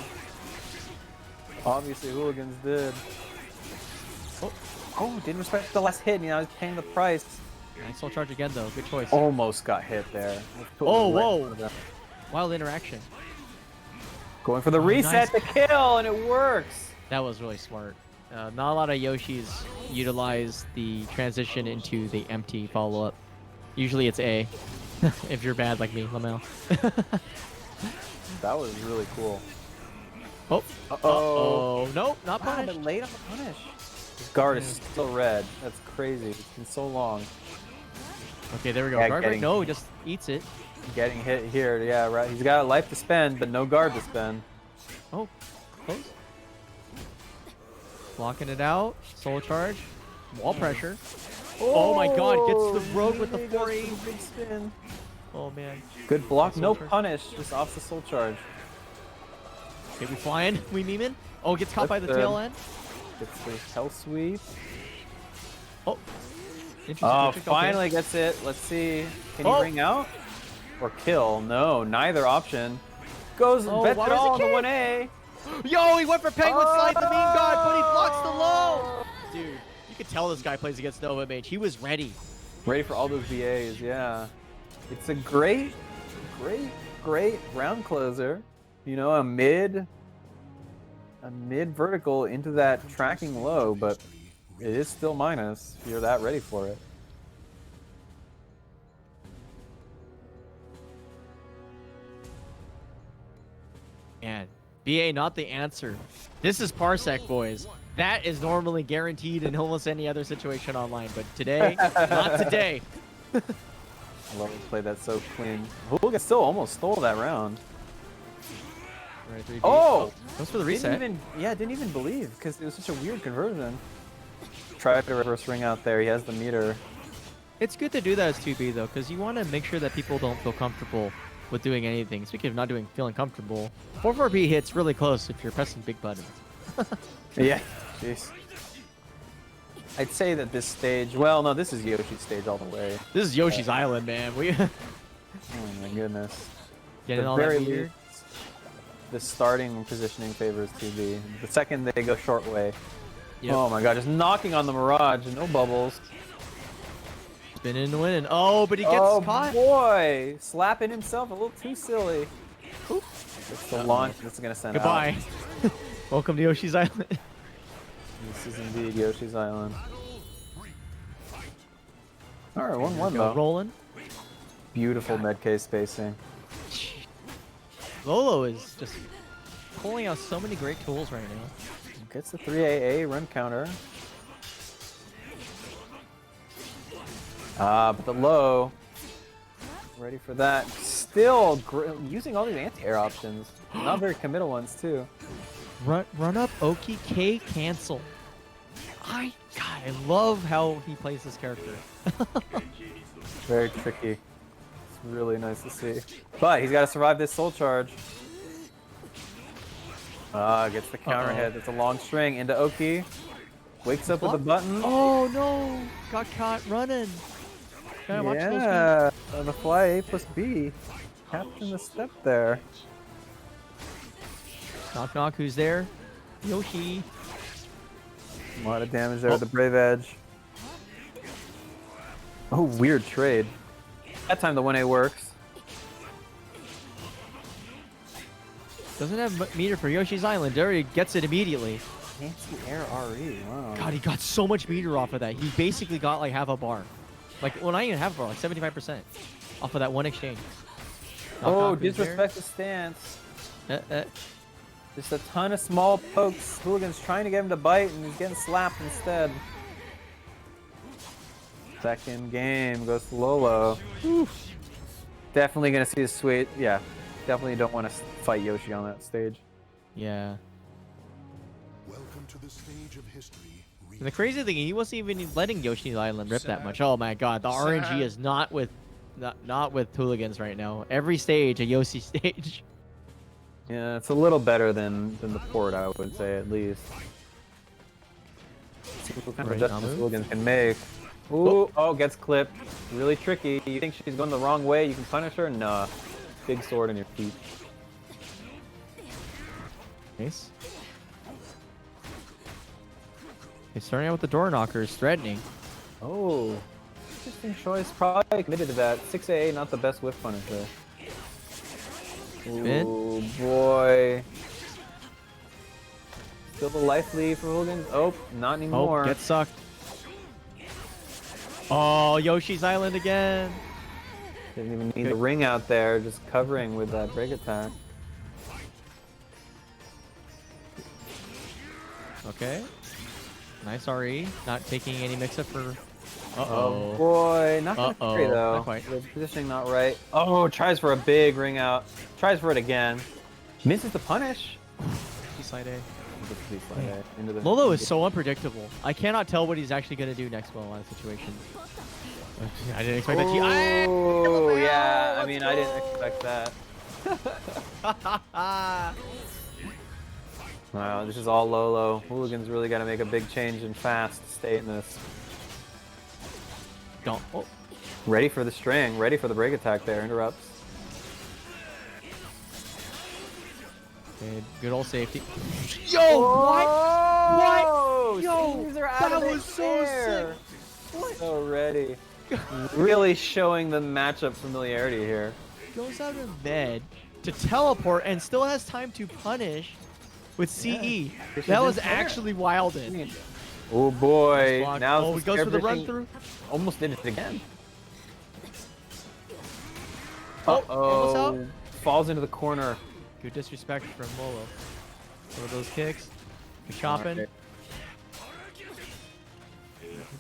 Obviously, Hewliganz did. Oh, didn't respect the last hit. Now he's paying the price. Nice soul charge again, though. Good choice. Almost got hit there. Oh, whoa. Wild interaction. Going for the reset to kill, and it works. That was really smart. Not a lot of Yoshis utilize the transition into the empty follow-up. Usually it's A. If you're bad like me, Lamel. That was really cool. Oh. Uh-oh. Nope, not Wow, punished. but late on the punish. His guard is still red. That's crazy. It's been so long. Okay, there we go. Yeah, Guard break? No, he just eats it. Getting hit here, yeah, right. He's got a life to spend, but no guard to spend. Oh, close. Blocking it out. Soul charge. Wall pressure. Oh my god, gets the rogue with the he goes for 4A. big spin. Oh man. Good block, Soul no charge. punish, just off the soul charge. Okay, we flying. We memeing. Oh, gets caught by the That's tail good. end. Gets the hell sweep. Oh. Interesting Oh, trick, okay. finally gets it. Let's see. Can he ring out? Or kill? No, neither option. Goes bets why it was all it on the 1A. Yo, he went for penguin slide, the mean god, but he blocks the low. Dude, you could tell this guy plays against Nova Mage. He was ready. Ready for all those VAs, yeah. It's a great round closer. You know, a mid vertical into that tracking low, but it is still minus if you're that ready for it. Man, BA not the answer. This is Parsec, boys. That is normally guaranteed in almost any other situation online, but today, not today. I love to play that so clean. Hewliganz still almost stole that round. Right, 3B. Oh! Goes for the reset. Didn't even believe because it was such a weird conversion. Tried to reverse ring out there. He has the meter. It's good to do that as 2B though, because you want to make sure that people don't feel comfortable with doing anything. Speaking of not feeling comfortable, 4-4B hits really close if you're pressing big buttons. Yeah. Jeez. I'd say that this stage. Well, no, this is Yoshi's stage all the way. This is Yoshi's Island, man. We Oh my goodness. getting The all that very meter. least, the starting positioning favors 2B. The second they go short way. Yep. Oh my god, just knocking on the Mirage, no bubbles. Spinning and winning. Oh, but he gets Oh caught. boy, slapping himself a little too silly. Oop. It's the launch that's gonna send Goodbye. out. Welcome to Yoshi's Island. This is indeed Yoshi's Island. Alright, 1-1 Go though. rolling. Beautiful medcase spacing. Lolo is just pulling out so many great tools right now. Gets the 3AA run counter. But the low. Ready for that. Still using all these anti-air options. Not very committal ones too. Run up Oki K cancel. God, I love how he plays this character. Very tricky. It's really nice to see. But he's got to survive this soul charge. Gets the counter hit. It's a long string into Oki. Wakes up with a button. Oh no! Got caught running. Gotta watch those Yeah, on the fly A+B. Captain the step there. feet. Knock knock, who's there? Yoshi. A lot of damage there with the Brave Edge. Oh, weird trade. That time the 1A works. Doesn't have meter for Yoshi's Island. There he gets it immediately. Anti-air RE, wow. God, he got so much meter off of that. He basically got like half a bar. Like, well, not even half a bar, like 75% off of that one exchange. Knock Oh, knock, who's there? disrespect the stance. Just a ton of small pokes. Hewliganz trying to get him to bite, and he's getting slapped instead. Second game goes to Lolo. Definitely gonna see a sweet. Yeah, definitely don't want to fight Yoshi on that stage. Yeah. Welcome to the stage of history. And the crazy thing, he wasn't even letting Yoshi's Island rip that much. Oh my god, the RNG is not with Hewliganz right now. Every stage a Yoshi stage. Yeah, it's a little better than the port, I would say, at least. See what kind of adjustments Hewliganz can make. Ooh, oh, gets clipped. Really tricky. You think she's going the wrong way? You can punish her? Nah. Big sword on your feet. Nice. He's starting out with the door knockers, threatening. Oh, interesting choice. Probably committed to that. 6AA, not the best whiff punisher. Spin. Oh boy. Still the life lead for Hewliganz. Oh, not anymore. Oh, get sucked. Oh, Yoshi's Island again. Didn't even need the ring out there, just covering with that break attack. Okay. Nice RE. Not taking any mix-up for... Oh boy, not gonna carry though. Not quite. The positioning not right. Oh, tries for a big ring out. Tries for it again. Misses the punish. Slide A. Into the Lolo is so unpredictable. I cannot tell what he's actually going to do next well in that situation. I didn't expect that. Oh, yeah. I mean, I didn't expect that. Wow, this is all Lolo. Hewliganz really got to make a big change and fast to stay in this. Don't. Oh. Ready for the string. Ready for the break attack there. Interrupts. Good old safety. Yo, what? What? Yo, These are out that of the was so air. sick. So ready. Really showing the matchup familiarity here. Goes out of bed to teleport and still has time to punish with CE. That was actually wilded. Oh boy. Block. Now Oh, he goes for the run through. Almost did it again. Oh, almost out. Falls into the corner. Good disrespect from Lolo. Some of those kicks. Good chopping. Right.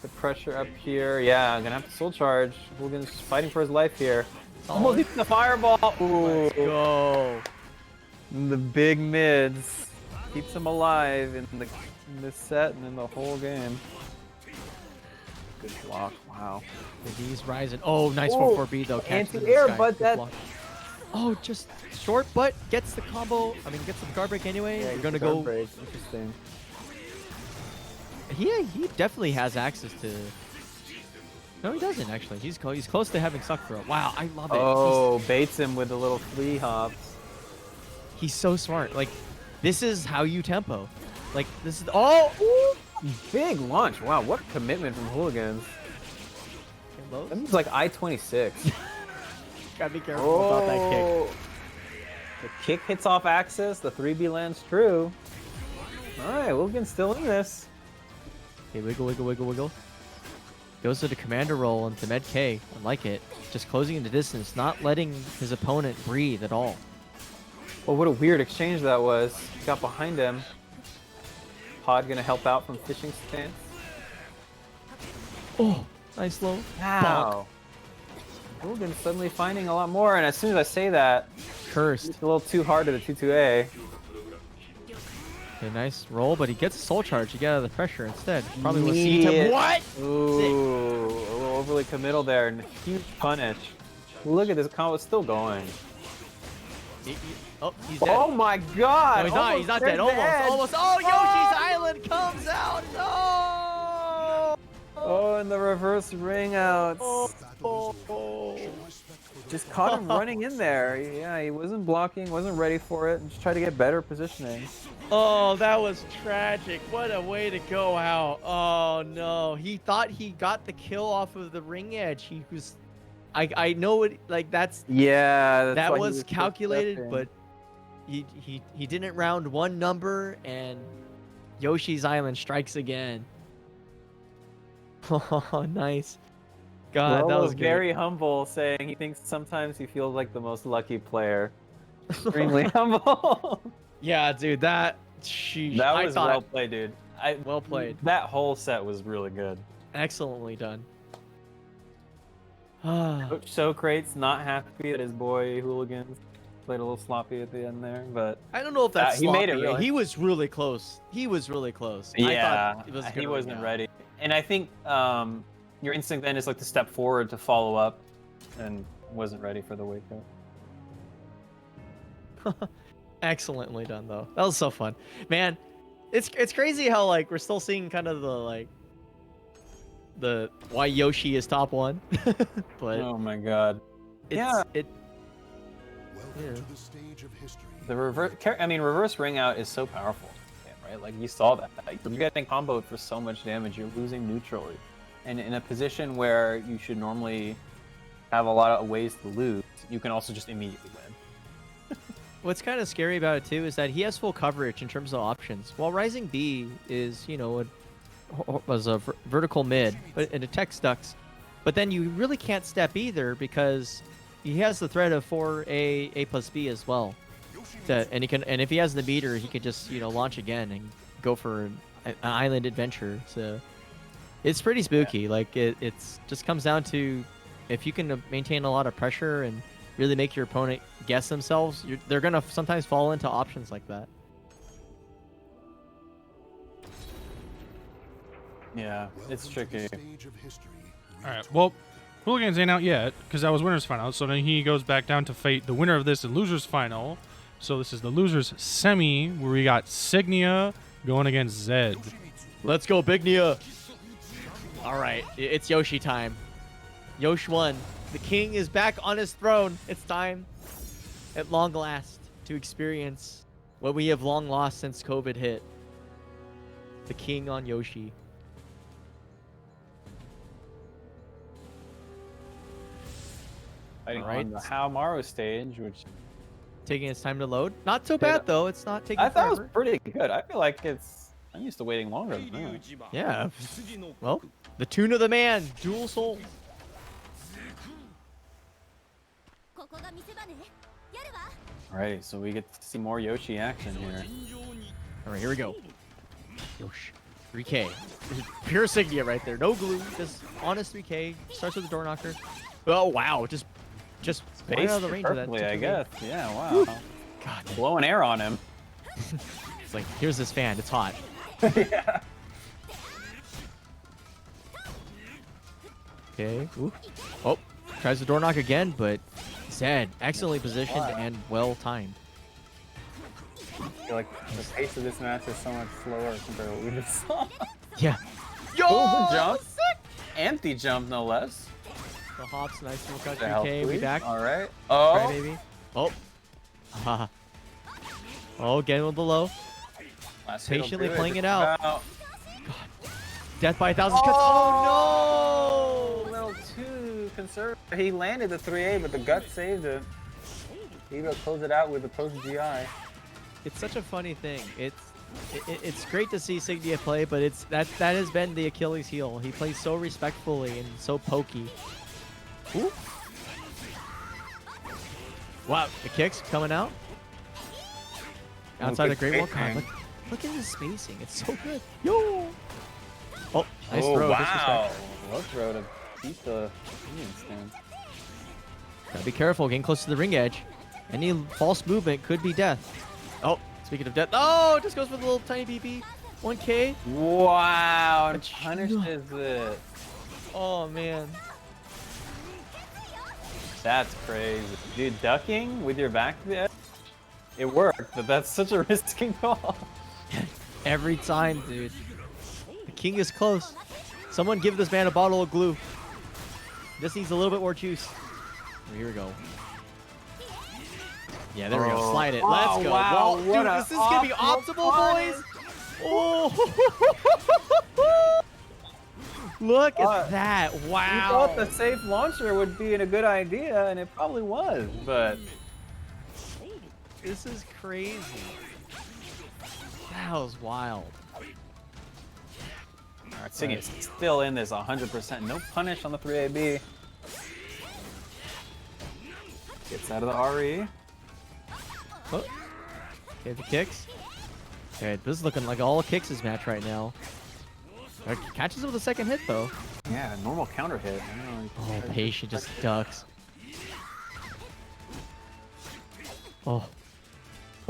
The pressure up here. Yeah, I'm gonna have to soul charge. Hewliganz fighting for his life here. Almost hits the fireball. Ooh. Let's go. The big mids keeps him alive in this set and in the whole game. Good block. Wow. The D's rising. Oh, nice 4-4-B though. Catches in the Anti-air, sky. but Good that. block. Oh, just short, but gets the combo. I mean, gets the guard break anyway. Yeah, We're gonna go. break. Interesting. He definitely has access to. No, he doesn't actually. He's close to having suck throw. Wow, I love it. Oh, baits him with the little flea hops. He's so smart. Like, this is how you tempo. Like, this is. Oh, ooh. Big launch. Wow, what commitment from Hewliganz. That was like I-26. Gotta be careful about that kick. The kick hits off axis. The 3B lands true. All right, Hewliganz still in this. Okay, wiggle, wiggle, wiggle, wiggle. Goes to the commander roll into Med K. I like it. Just closing into distance, not letting his opponent breathe at all. Well, what a weird exchange that was. Got behind him. Pod gonna help out from fishing stance. Oh, nice low. Wow. Hewliganz suddenly finding a lot more, and as soon as I say that, Cursed. it's a little too hard to the 2-2A. Okay, nice roll, but he gets a soul charge to get out of the pressure instead. Probably will see him. What? Ooh, a little overly committal there, and huge punish. Look at this combo, still going. Oh, he's dead. Oh my god! No, he's not. He's not dead. Almost. Oh, Yoshi's Island comes out. No. Oh, and the reverse ring outs. Just caught him running in there. Yeah, he wasn't blocking, wasn't ready for it, and just tried to get better positioning. Oh, that was tragic. What a way to go out. Oh no, he thought he got the kill off of the ring edge. He was, I know it. Like that's Yeah, that why he was calculated, stepping. but he didn't round one number, and Yoshi's Island strikes again. Oh, nice. God, that was great. very humble, saying he thinks sometimes he feels like the most lucky player. Extremely humble. Yeah, dude, that. Sheesh, That I was thought, well played, dude. well played. That whole set was really good. Excellently done. Coach Socrates not happy that his boy Hewliganz played a little sloppy at the end there, but I don't know if that's he made it sloppy. really. He was really close. He was really close. I yeah, thought it was he gonna wasn't ring out. ready. And I think your instinct then is like to step forward to follow up, and wasn't ready for the wake up. Excellently done though. That was so fun, man. It's crazy how like we're still seeing kind of the why Yoshi is top one, but Oh my god. it's, Yeah. Welcome to the stage of history. The reverse ring out is so powerful, right? Like you saw that. Like, you're getting comboed for so much damage, you're losing neutrally. And in a position where you should normally have a lot of ways to lose, you can also just immediately win. what's kind of scary about it too is that he has full coverage in terms of options, while Rising B is, you know, was a vertical mid, but and a tech ducks. But then you really can't step either because he has the threat of 4A A plus B as well. And he can, and if he has the meter, he could just, you know, launch again and go for an island adventure. So it's pretty spooky. Yeah. Like it's just comes down to if you can maintain a lot of pressure and really make your opponent guess themselves, they're gonna sometimes fall into options like that. Yeah, it's tricky. All right. Well, Hewliganz ain't out yet because that was winners final. So then he goes back down to fate the winner of this in losers final. So this is the losers semi where we got Signia going against Zedd. Let's go, Bignia. All right, it's Yoshi time. Yosh won. The king is back on his throne. It's time, at long last, to experience what we have long lost since COVID hit. The king on Yoshi. Fighting Alright. on the Haohmaru stage, which Taking its time to load. Not so bad though. It's not taking I thought forever. was pretty good. I feel like I'm used to waiting longer than that. Yeah. Well, the tune of the man, dual souls. ここが見せ場ね。やるわ。 Alright, so we get to see more Yoshi action here. All right, here we go. Yosh. 3K. Pure Signia right there. No glue. Just honest 3K. Starts with the door knocker. Oh, wow. Just right out of the range of that. Perfectly, I 2-2-8. guess. Yeah, wow. God. Blowing air on him. It's like, here's this fan. It's hot. Yeah. Okay. Ooh. Oh, tries the door knock again, but Zedd, excellently positioned and well timed. I feel like the pace of this match is so much slower compared to what we just saw. Yeah. Yo! Oh, the jump. Anti-jump, no less. The hops, nice little cut. The health 3K, we lead. back. Alright. Cry Oh. baby. Oh. Haha. Oh, again with the low. Last hit will Patiently do playing Just it out. about. Death by 1,000 cuts. Oh, A little too conservative. He landed the 3A, but the gut saved it. He will close it out with the post GI. no! It's such a funny thing. It's great to see Signia play, but that has been the Achilles heel. He plays so respectfully and so pokey. Ooh. Wow, the kicks coming out. Outside the good Great Wall. spacing. God, look at his spacing. It's so good. Yo! Oh, nice Oh, throw. wow. Disrespect. Low throw to beat the Indian stand. Gotta be careful, getting close to the ring edge. Any false movement could be death. Oh, Speaking of death, oh, it just goes for the little tiny BB. 1K. Wow, and Achoo. punishes it. Oh man. That's crazy. Dude, ducking with your back to the edge? It worked, but that's such a risky call. Every time, dude. The king is close. Someone give this man a bottle of glue. Just needs a little bit more juice. Oh, here we go. Yeah, there we go. Slide it. Let's Oh, go. wow, Dude, what this a is gonna be awful optimal, boys. Oh. Look at that. You Wow. thought the safe launcher would be a good idea, and it probably was, but This is crazy. That was wild. Alright, Signia's still in this 100%. No punish on the 3AB. Gets out of the RE. Oh. Okay, the kicks. Okay, this is looking like all kicks' match right now. Catches him with a second hit, though. Yeah, normal counter hit. I don't know. Oh, patient just ducks. Oh.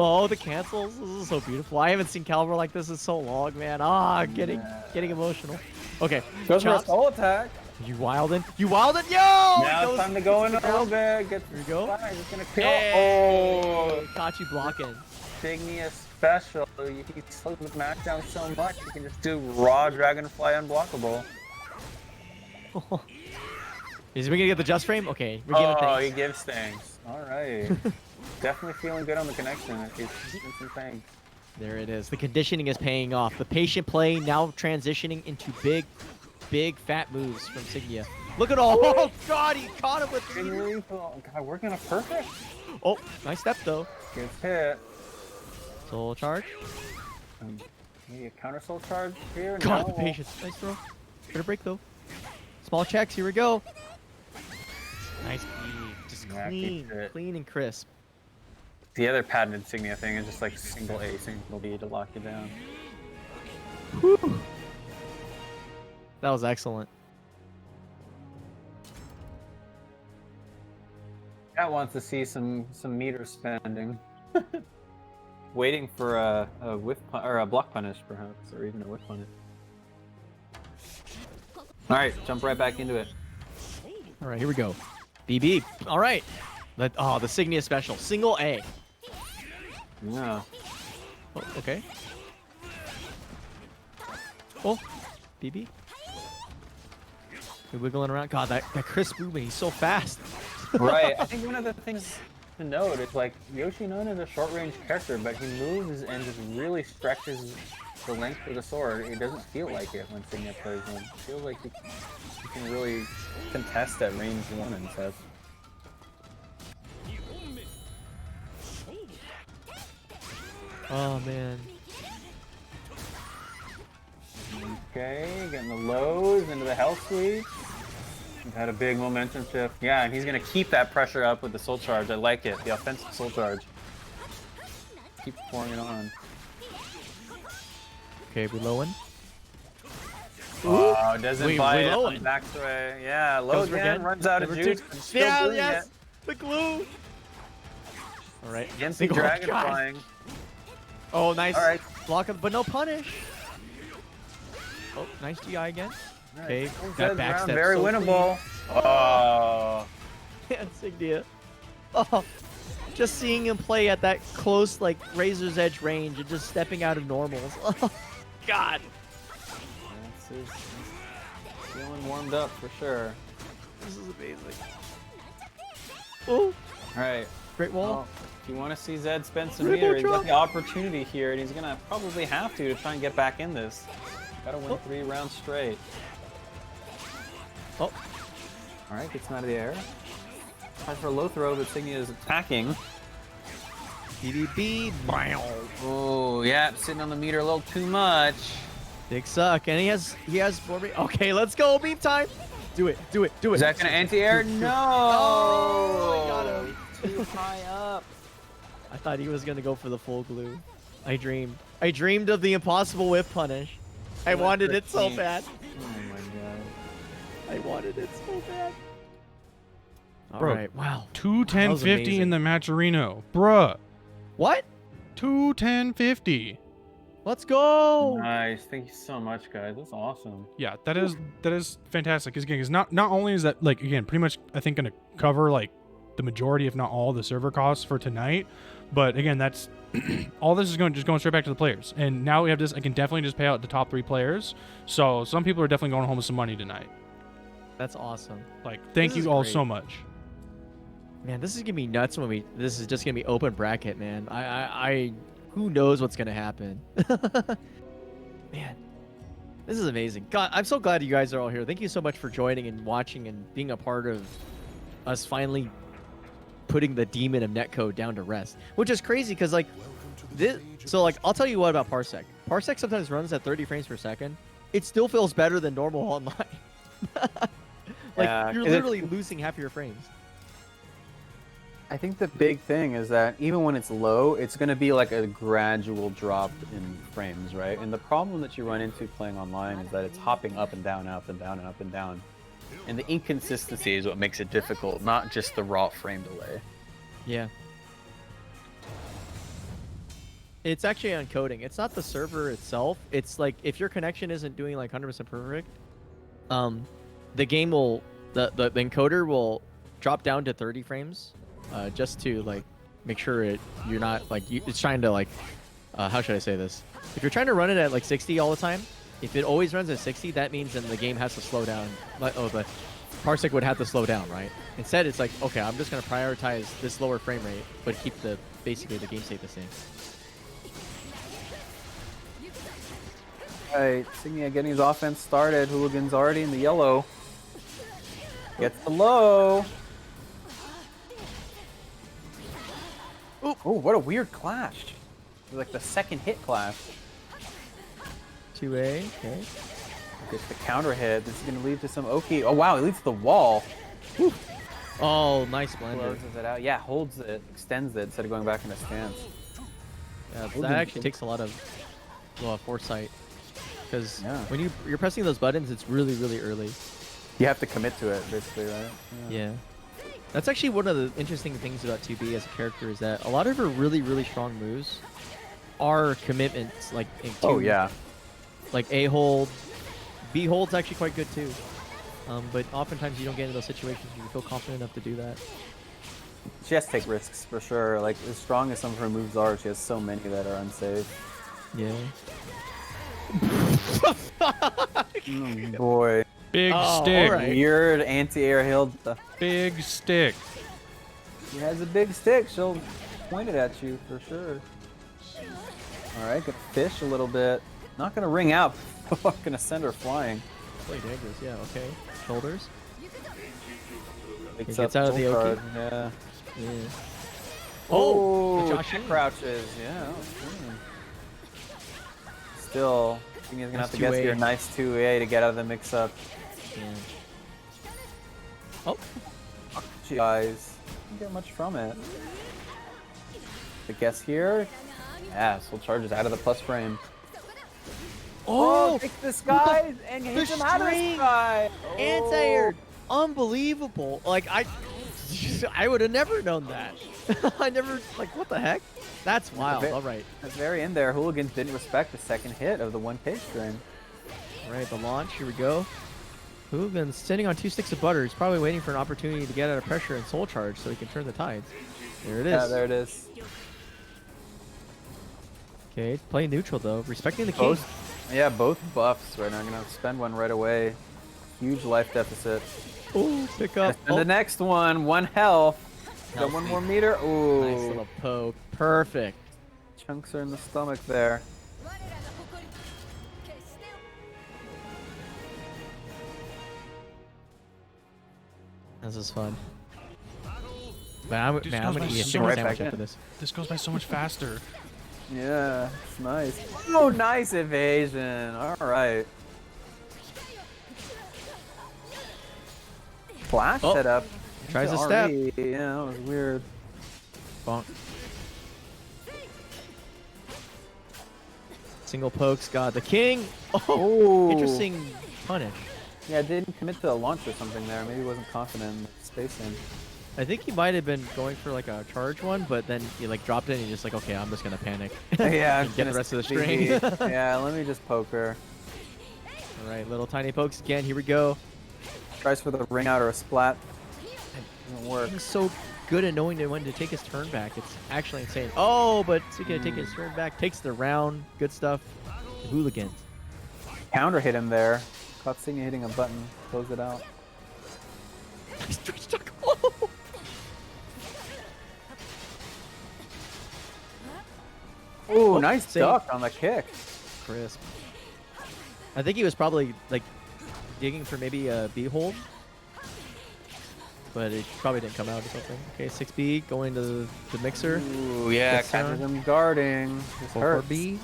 Oh, the cancels. This is so beautiful. I haven't seen Calibur like this in so long, man. Ah, getting emotional. Okay. Goes for a chops. soul attack. You wildin'. You wildin'. Yo! Now Goes- it's time to go in a little bit. Get Here we go. He's gonna kill. Hey! Oh, Caught you blocking. Signia special. He slows the match down so much. You can just do raw dragonfly unblockable. Is we gonna get the just frame? Okay, we're giving Oh, things. he gives things. All right. Definitely feeling good on the connection. He's doing some things. There it is. The conditioning is paying off. The patient play now transitioning into big fat moves from Signia. Look at all. Oh God, he caught him with Big the. lethal. God, working a perfect. Oh, nice step though. Gets hit. Soul charge. Maybe a counter soul charge here. God, the No. patience. Nice throw. Gonna break though. Small checks. Here we go. Nice beam. Just Yeah, keeps it. clean and crisp. The other patent insignia thing is just like single A, single B to lock you down. Whew. That was excellent. Cat wants to see some meter spending. Waiting for a whiff or a block punish, perhaps, or even a whiff punish. All right, jump right back into it. All right, here we go. BB. All right. The Signia special. Single A. Yeah. Oh, okay. Oh, BB. We're wiggling around. God, that crisp movement. He's so fast. Right. I think one of the things to note is like Yoshimitsu is a short-range character, but he moves and just really stretches the length of the sword. It doesn't feel like it when Signia plays him. It feels like he can really contest at range 1 and stuff. Oh man. Okay, getting the lows into the health sweep. We've had a big momentum shift. Yeah, and he's gonna keep that pressure up with the soul charge. I like it. The offensive soul charge. Keep pouring it on. Okay, we lowing. Oh, doesn't We buy it. lowing. Backs away. Yeah, low Goes for again. again. Runs out of Number juice. two. but still Yeah, doing yes. it. The glue. All right. Against the Single- dragon God. flying. Oh, nice. All right. Block him, but no punish. Oh, nice GI again. Okay, Zed's that round backstep very so winnable. Oh. Insignia. Oh, just seeing him play at that close, like razor's edge range, and just stepping out of normals. Oh, God. He's feeling warmed up for sure. This is amazing. Oh, All right. great wall. Well, if you want to see Zedd spend some Triple meter, he's got drop. the opportunity here, and he's gonna probably have to try and get back in this. Gotta win 3 rounds straight. Oh, All right, gets him out of the air. Tries for a low throw, but Signia is attacking. BDB. Wow. Oh, yeah, sitting on the meter a little too much. Big suck, and he has 4 beam. Okay, let's go. Beam time. Do it. Is that gonna anti-air? No! Oh, I got him. Too high up. I thought he was gonna go for the full glue. I dreamed of the impossible whip punish. I wanted it so bad. Oh my god. I wanted it so bad. All Bro, right. Wow. 210.50 amazing. in the Matcherino. Bruh. What? 210.50. Let's go. Nice. Thank you so much, guys. That's awesome. Yeah, that is fantastic. Because again, not only is that like again pretty much I think gonna cover like the majority, if not all, the server costs for tonight, but again that's all this is going straight back to the players. And now we have this. I can definitely just pay out the top 3 players. So some people are definitely going home with some money tonight. That's awesome. Like thank This is you all great. so much. Man, this is gonna be nuts when this is just gonna be open bracket, man. I who knows what's gonna happen. Man, this is amazing. God, I'm so glad you guys are all here. Thank you so much for joining and watching and being a part of us finally putting the demon of netcode down to rest. Which is crazy because like this. So like I'll tell you what about Parsec. Parsec sometimes runs at 30 frames per second. It still feels better than normal online. Like Yeah, you're 'cause literally losing half of your frames. I think the big thing is that even when it's low, it's going to be like a gradual drop in frames, right? And the problem that you run into playing online is that it's hopping up and down, up and down, and up and down. And the inconsistency is what makes it difficult, not just the raw frame delay. Yeah. It's actually encoding. It's not the server itself. It's like if your connection isn't doing like 100% perfect, the game will the encoder will drop down to 30 frames, just to like make sure you're not like it's trying to like how should I say this? If you're trying to run it at like 60 all the time, if it always runs at 60, that means then the game has to slow down. Like the Parsec would have to slow down, right? Instead, it's like okay, I'm just gonna prioritize this lower frame rate, but keep basically the game state the same. Alright, Signia getting his offense started. Hewliganz already in the yellow. Gets the low. Oh, what a weird clash. It was like the second hit clash. 2A, okay. Gets the counter hit. This is going to lead to some Oki. Oh, wow, it leads to the wall. Whew. Oh, nice blender. Closes it out. Yeah, holds it, extends it instead of going back in a stance. Yeah, that actually takes a lot of foresight. Because Yeah. when you're pressing those buttons, it's really, really early. You have to commit to it, basically, right? Yeah. That's actually one of the interesting things about 2B as a character is that a lot of her really, really strong moves are commitments. Like Oh, yeah. Like A hold, B hold's actually quite good too. But oftentimes you don't get into those situations where you feel confident enough to do that. She has to take risks, for sure. Like, as strong as some of her moves are, she has so many that are unsafe. Yeah. Oh, boy. Big Oh, stick. alright. Weird anti-air Hilde. Big stick. She has a big stick. She'll point it at you for sure. Alright, gonna fish a little bit. Not gonna ring out. Gonna send her flying. Really dangerous, yeah, okay. Shoulders. Wakes gets up out of the full Oki. card, Yeah. Yeah. Oh, the check Josh crouches. Yeah. that was clean. Still, Signia's gonna have to Nice get 2A. your nice 2A to get out of the mix-up. Yeah. Oh, Guys, didn't get much from it. The guess here. Yeah, Soul Charge is out of the plus frame. oh, Takes the sky and the hits him out of the string! sky. anti-air, unbelievable. Like I would have never known that. I never like what the heck? That's wild. bit. All right, At the very end there, Hewliganz didn't respect the second hit of the 1K string. all right. The launch. Here we go. Hewliganz sitting on 2 sticks of butter. He's probably waiting for an opportunity to get out of pressure and soul charge so he can turn the tides. There it is. Yeah, there it is. Okay, playing neutral though, respecting the king. Both buffs right now. I'm gonna spend one right away. Huge life deficit. Ooh, pick up. And the next one, 1 health. Got 1 Healthy. more meter. Ooh. Nice little poke. Perfect. Chunks are in the stomach there. This is fun. Man, I'm Just gonna goes by eat a so chicken right sandwich back after in. this. This goes by so much faster. Yeah, it's nice. Oh, nice evasion. All right. Flash Oh, setup. tries Into a step. RE. Yeah, that was weird. Bonk. Single pokes got the king. Oh, Ooh. interesting punish. Yeah, didn't commit to a launch or something there. Maybe wasn't confident in the spacing. I think he might have been going for like a charge one, but then he like dropped it and he's just like, okay, I'm just gonna panic. Yeah, and get the rest of the string. Yeah, let me just poke her. All right, little tiny pokes again. Here we go. Tries for the ring out or a splat. Doesn't work. He's so good at knowing when to take his turn back. It's actually insane. Oh, but he's gonna take his turn back. Takes the round. Good stuff. Hewliganz. Counter hit him there. Caught Signia hitting a button. Close it out. He's stuck. Oh. Ooh, nice save. duck on the kick. Crisp. I think he was probably like digging for maybe a B hold, but it probably didn't come out or something. Okay, 6B going to the mixer. Ooh, yeah, Gets catches down. him guarding. This 4B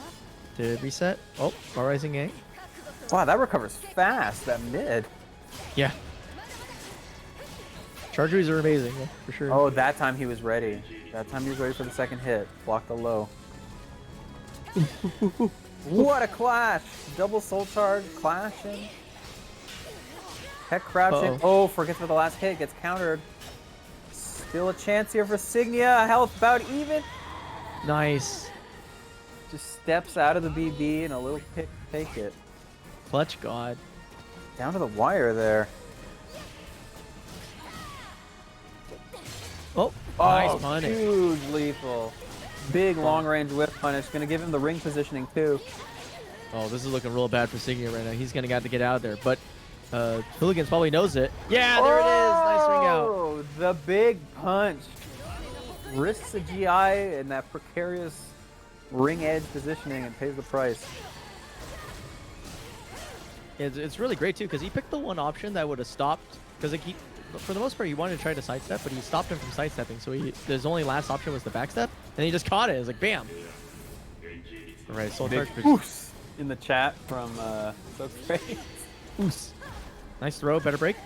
to reset. Oh, rising A. Wow, that recovers fast, that mid. Yeah. Chargeries are amazing, yeah, for sure. Oh, that time he was ready. That time he was ready for the second hit. Blocked the low. What a clash! Double soul charge, clashing. Heck crouching. Oh, forgets for the last hit, gets countered. Still a chance here for Signia. Health about even. Nice. Just steps out of the BB and a little pick, take it. Clutch god. Down to the wire there. Oh, nice punish. Huge lethal. Big long range whip punish. Gonna give him the ring positioning too. Oh, this is looking real bad for Signia right now. He's gonna got to get out of there, but Hewliganz probably knows it. Yeah, there it is. Nice ring out. Oh, the big punch. Risks a GI in that precarious ring edge positioning and pays the price. It's really great too because he picked the one option that would have stopped because for the most part he wanted to try to sidestep, but he stopped him from sidestepping. So his only last option was the backstep, and he just caught it. It was like bam. All right, soul charge. Oos in the chat from Siegfried. Oos. Nice throw, better break.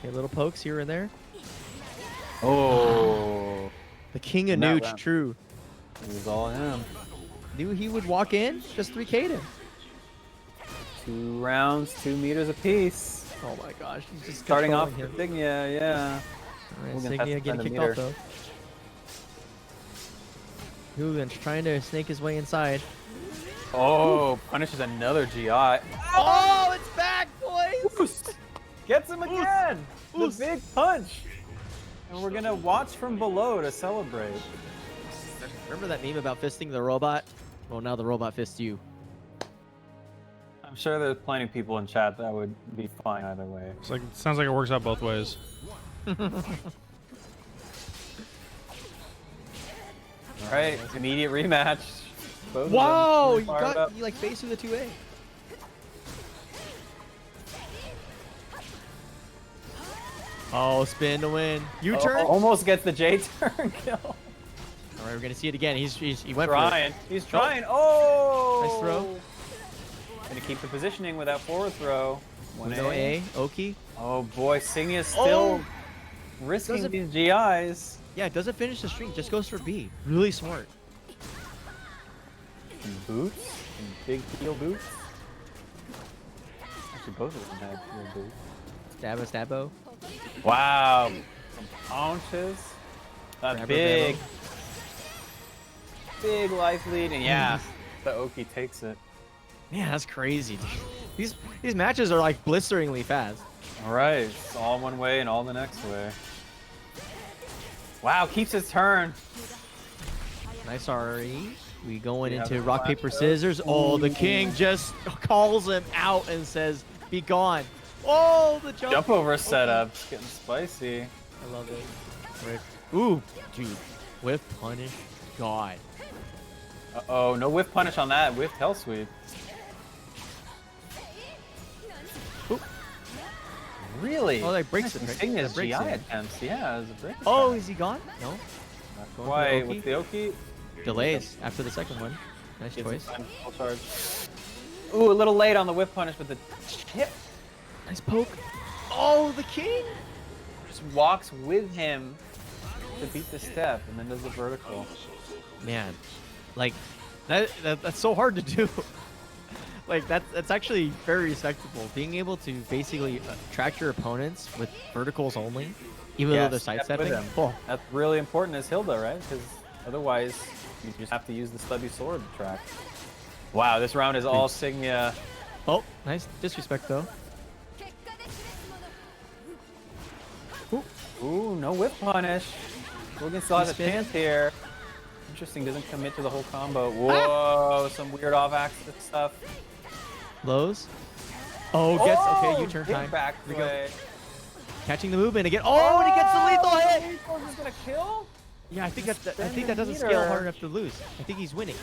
Okay, little pokes here and there. Oh, The king of Not Nooch, round. true. it was all him. Knew he would walk in, just 3K'd him. 2 rounds, 2 meters apiece. Oh my gosh, he's just Starting off controlling for him. Signia, yeah. All right, Hewliganz has to Signia getting spend a kicked meter. off though. Hewliganz trying to snake his way inside. Oh, punishes another GI. Oh, it's back, boys! Oos! Gets him again! Oos. The big punch! And we're gonna watch from below to celebrate. Remember that meme about fisting the robot? Well, now the robot fists you. I'm sure there's plenty of people in chat that would be fine either way. It's like, it sounds like it works out both ways. Alright, immediate rematch. Both of them Whoa! really You fired up. like face through the 2A. Oh, spin to win. U-turn. Almost gets the J turn kill. All right, we're gonna see it again. He went Trying. He's trying. Oh! Nice throw. Gonna keep the positioning with that forward throw. for it. 1A. Oki. Oh boy, Signia's still risking Doesn't- these GIs. Yeah, it doesn't finish the string. Just goes for B. Really smart. And boots. And big heel boots. Actually, both of them have heel boots. Stabbo. Wow. Some punches. That Grabber, big, grabber. big life lead. And yeah, the Oki takes it. Man, that's crazy, dude. These matches are like blisteringly fast. All right. It's all one way and all the next way. Wow, keeps his turn. Nice RE. We going Yeah, into the rock, flash paper, up. scissors. Oh, the king just calls him out and says, be gone. Oh, the Jump over setup. It's getting spicy. I love it. Right. Ooh, dude. Whiff punish. God. Uh-oh, no whiff punish on that. Whiff hell sweep. Really? Oh, that breaks Nice it. Signia's That breaks GI it. attempts. Yeah, it was a break. Oh, is he gone? No. Not Going for quite. the With the Oki. Delays after the second one. Nice Gets choice. some time to full charge. Ooh, a little late on the whiff punish, but the hip Nice poke. Oh, the king. just walks with him to beat the step, and then does the vertical. Man, like that's so hard to do. Like that's actually very respectable. Being able to basically track your opponents with verticals only, even though they're step with sidestepping. him. Oh, That's really important as Hilde, right? Because otherwise, you just have to use the stubby sword to track. Wow, this round is all Signia. oh, nice disrespect though. 結果で示すもの Ooh, no whip punish. Logan still has a Spin. chance here. Interesting, doesn't commit to the whole combo. Whoa, some weird off-axis stuff. Lows. Oh, gets okay. U-turn big time. back Here we go. sway. Catching the movement again. Oh, and he gets the lethal hit. Lethal's gonna kill? Yeah, I think that Spin the doesn't meter. scale hard enough to lose. I think he's winning.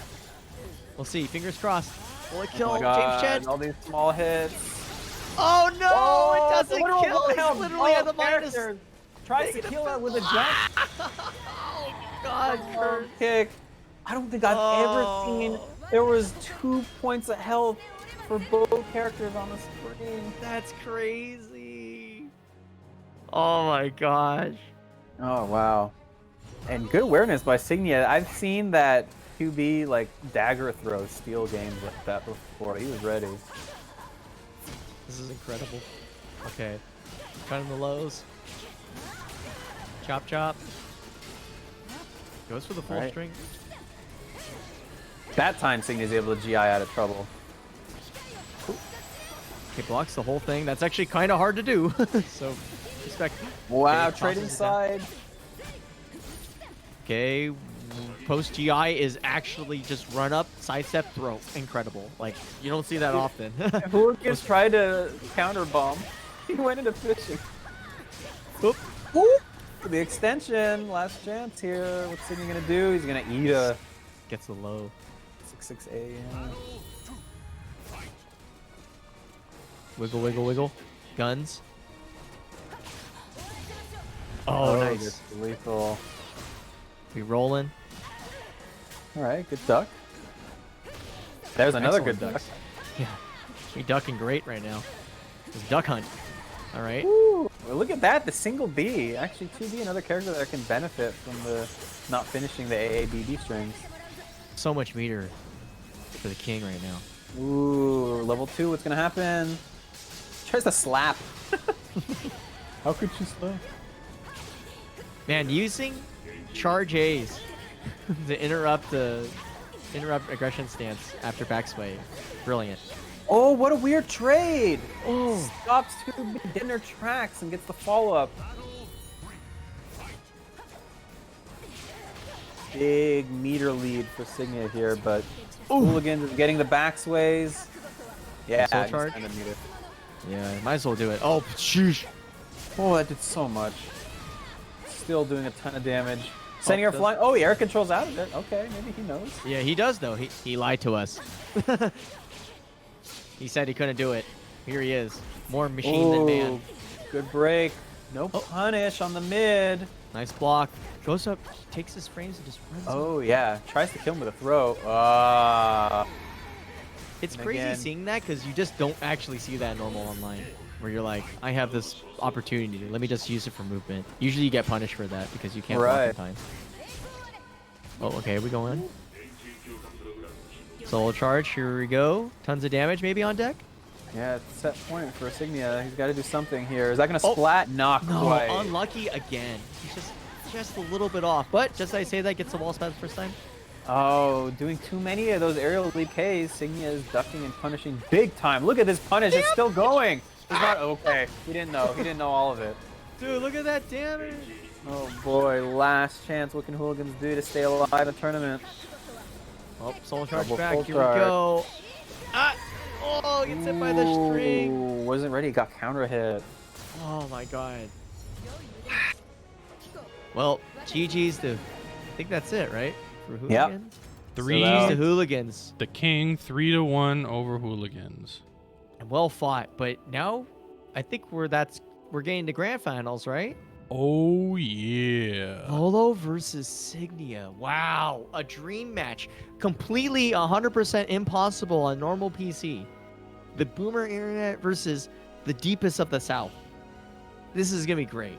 We'll see. Fingers crossed. Will it kill Oh my God, James Chen? all these small hits. Oh no! Oh, it doesn't literal kill. one He's health. literally Oh, at the minus. character Tries to kill her with a jump. Oh God, Arm Kurt. kick. I don't think I've ever seen there was 2 points of health for both characters on the screen. That's crazy. Oh my gosh. Oh wow. And good awareness by Signia. I've seen that QB like dagger throw steal games like that before. He was ready. This is incredible. Okay. Cutting the lows. Chop chop. Goes for the full Alright. string. That time Signia's able to GI out of trouble. Okay, blocks the whole thing. That's actually kind of hard to do. So, respect. Wow, Okay, trading tosses it down. side. Okay, post GI is actually just run up, sidestep, throw. Incredible. Like, you don't see that often. Hewliganz tried to counter bomb. He went into fishing. Oop. Ooh. For the extension, last chance here. What's Signia gonna do? He's gonna eat a Gets the low. 6-6-A. Yeah. Wiggle, wiggle, wiggle. Guns. Oh, nice. gets lethal. We rolling. All right, good duck. There's another Excellent good duck. ducks. Yeah. We ducking great right now. It's duck hunt. All right. Woo. Well, look at that, the single B. Actually, 2B, another character that can benefit from the not finishing the AABB strings. So much meter for the king right now. Ooh, level 2, what's gonna happen? Tries to slap. How could she slap? Man, using charge A's to interrupt aggression stance after backsway. Brilliant. Oh, what a weird trade! Oh. Stops 2B dead in her tracks and gets the follow-up. Big meter lead for Signia here, but Hewliganz is getting the backsways. Yeah, Soul just charge? kinda meter. Yeah, might as well do it. Oh, sheesh. Oh, that did so much. Still doing a ton of damage. Sending her does- flying. Oh, air control's out of it. Okay, maybe he knows. Yeah, he does though. He lied to us. He said he couldn't do it. Here he is. More machine than man. Ooh, good break. No punish on the mid. Nice block. Goes up, takes his frames and just runs. Oh, yeah. Tries to kill him with a throw. Ah. It's and crazy again- seeing that because you just don't actually see that normal online. Where you're like, I have this opportunity. Let me just use it for movement. Usually you get punished for that because you can't block in Right. time. Oh, okay. We go in. Solo charge. Here we go. Tons of damage maybe on deck. Yeah, it's a set point for Signia. He's got to do something here. Is that going to Oh. splat? Not No, quite. unlucky again. He's just a little bit off. But just as I say that, gets the wall spat the first time. Oh, doing too many of those aerial leap Ks. Signia is ducking and punishing big time. Look at this punish. It's still going. He's not okay. He didn't know. He didn't know all of it. Dude, look at that damage. Oh boy, last chance. What can Hewliganz do to stay alive in the tournament? Oh, soul charge Double back. full Here charge. we go. Ah! Oh, gets hit by the string. Ooh, wasn't ready. Got counter hit. Oh my god. Well, GG's to. I think that's it, right? For Hewliganz? Yep. Three So GG's to Hewliganz. the king 3-1 over Hewliganz. And well fought, but now I think we're getting to grand finals, right? Oh yeah. Voldo versus Signia. Wow, a dream match. Completely 100% impossible on normal PC. The boomer internet versus the deepest of the south. This is gonna be great.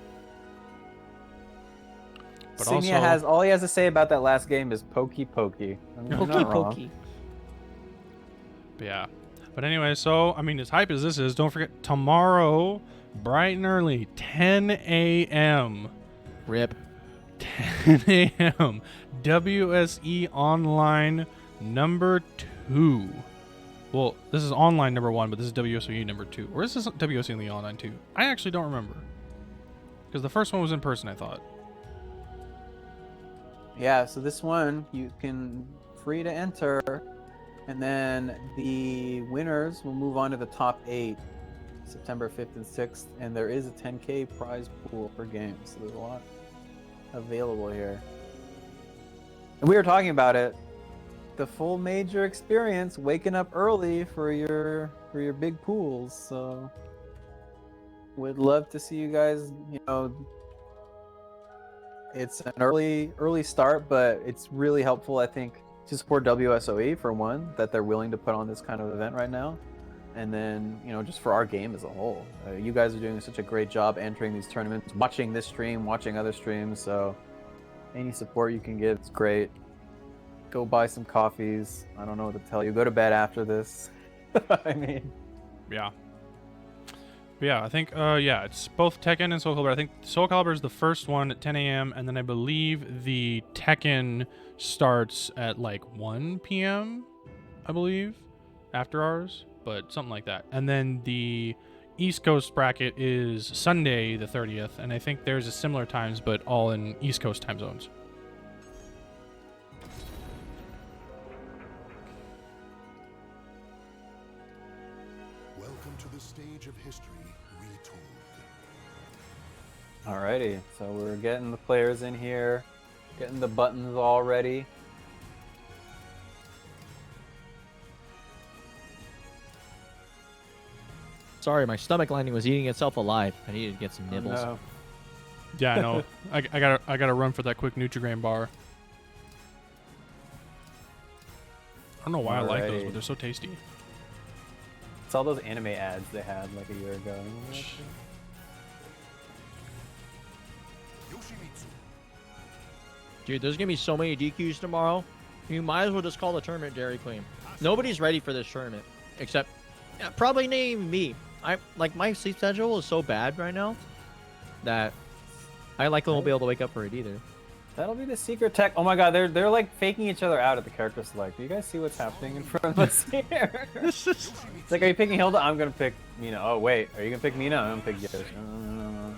But Signia also- has all he has to say about that last game is pokey pokey. I mean, you're Pokey not wrong. pokey. But yeah. But anyway, so, I mean, as hype as this is, don't forget, tomorrow, bright and early, 10 a.m. Rip. 10 a.m. WSE Online number 2. Well, this is online number 1, but this is WSE number 2. Or is this WSE Online 2? I actually don't remember. Because the first one was in person, I thought. Yeah, so this one you can free to enter, and then the winners will move on to the top 8 September 5th and 6th, and there is a 10K prize pool per game, so there's a lot available here. And we were talking about it, the full major experience, waking up early for your big pools. So would love to see you guys, you know, it's an early start, but it's really helpful, I think, to support WSOE for one, that they're willing to put on this kind of event right now. And then, you know, just for our game as a whole. You guys are doing such a great job entering these tournaments, watching this stream, watching other streams. So any support you can give is great. Go buy some coffees. I don't know what to tell you. Go to bed after this. I mean, Yeah. But yeah, I think, it's both Tekken and SoulCalibur. I think SoulCalibur is the first one at 10 a.m., and then I believe the Tekken starts at like 1 p.m., I believe, after ours, but something like that. And then the East Coast bracket is Sunday the 30th, and I think there's a similar times, but all in East Coast time zones. Welcome to the stage of history retold. alrighty. So we're getting the players in here, getting the buttons all ready. Sorry, my stomach lining was eating itself alive. I needed to get some nibbles. Oh, no. Yeah, I know. I gotta run for that quick Nutrigrain bar. I don't know why I like those, Alrighty. but they're so tasty. It's all those anime ads they had like a year ago. Remember that shit? Yoshimitsu. Dude, there's gonna be so many DQs tomorrow. You might as well just call the tournament Dairy Queen. Nobody's ready for this tournament, except probably not even me. My sleep schedule is so bad right now that I likely won't be able to wake up for it either. That'll be the secret tech. Oh my god, they're like faking each other out at the character select. Do you guys see what's happening in front of us here? It's like, are you picking Hilde? I'm gonna pick Mina. Oh wait, are you gonna pick Mina? I'm gonna pick Yoshi. No.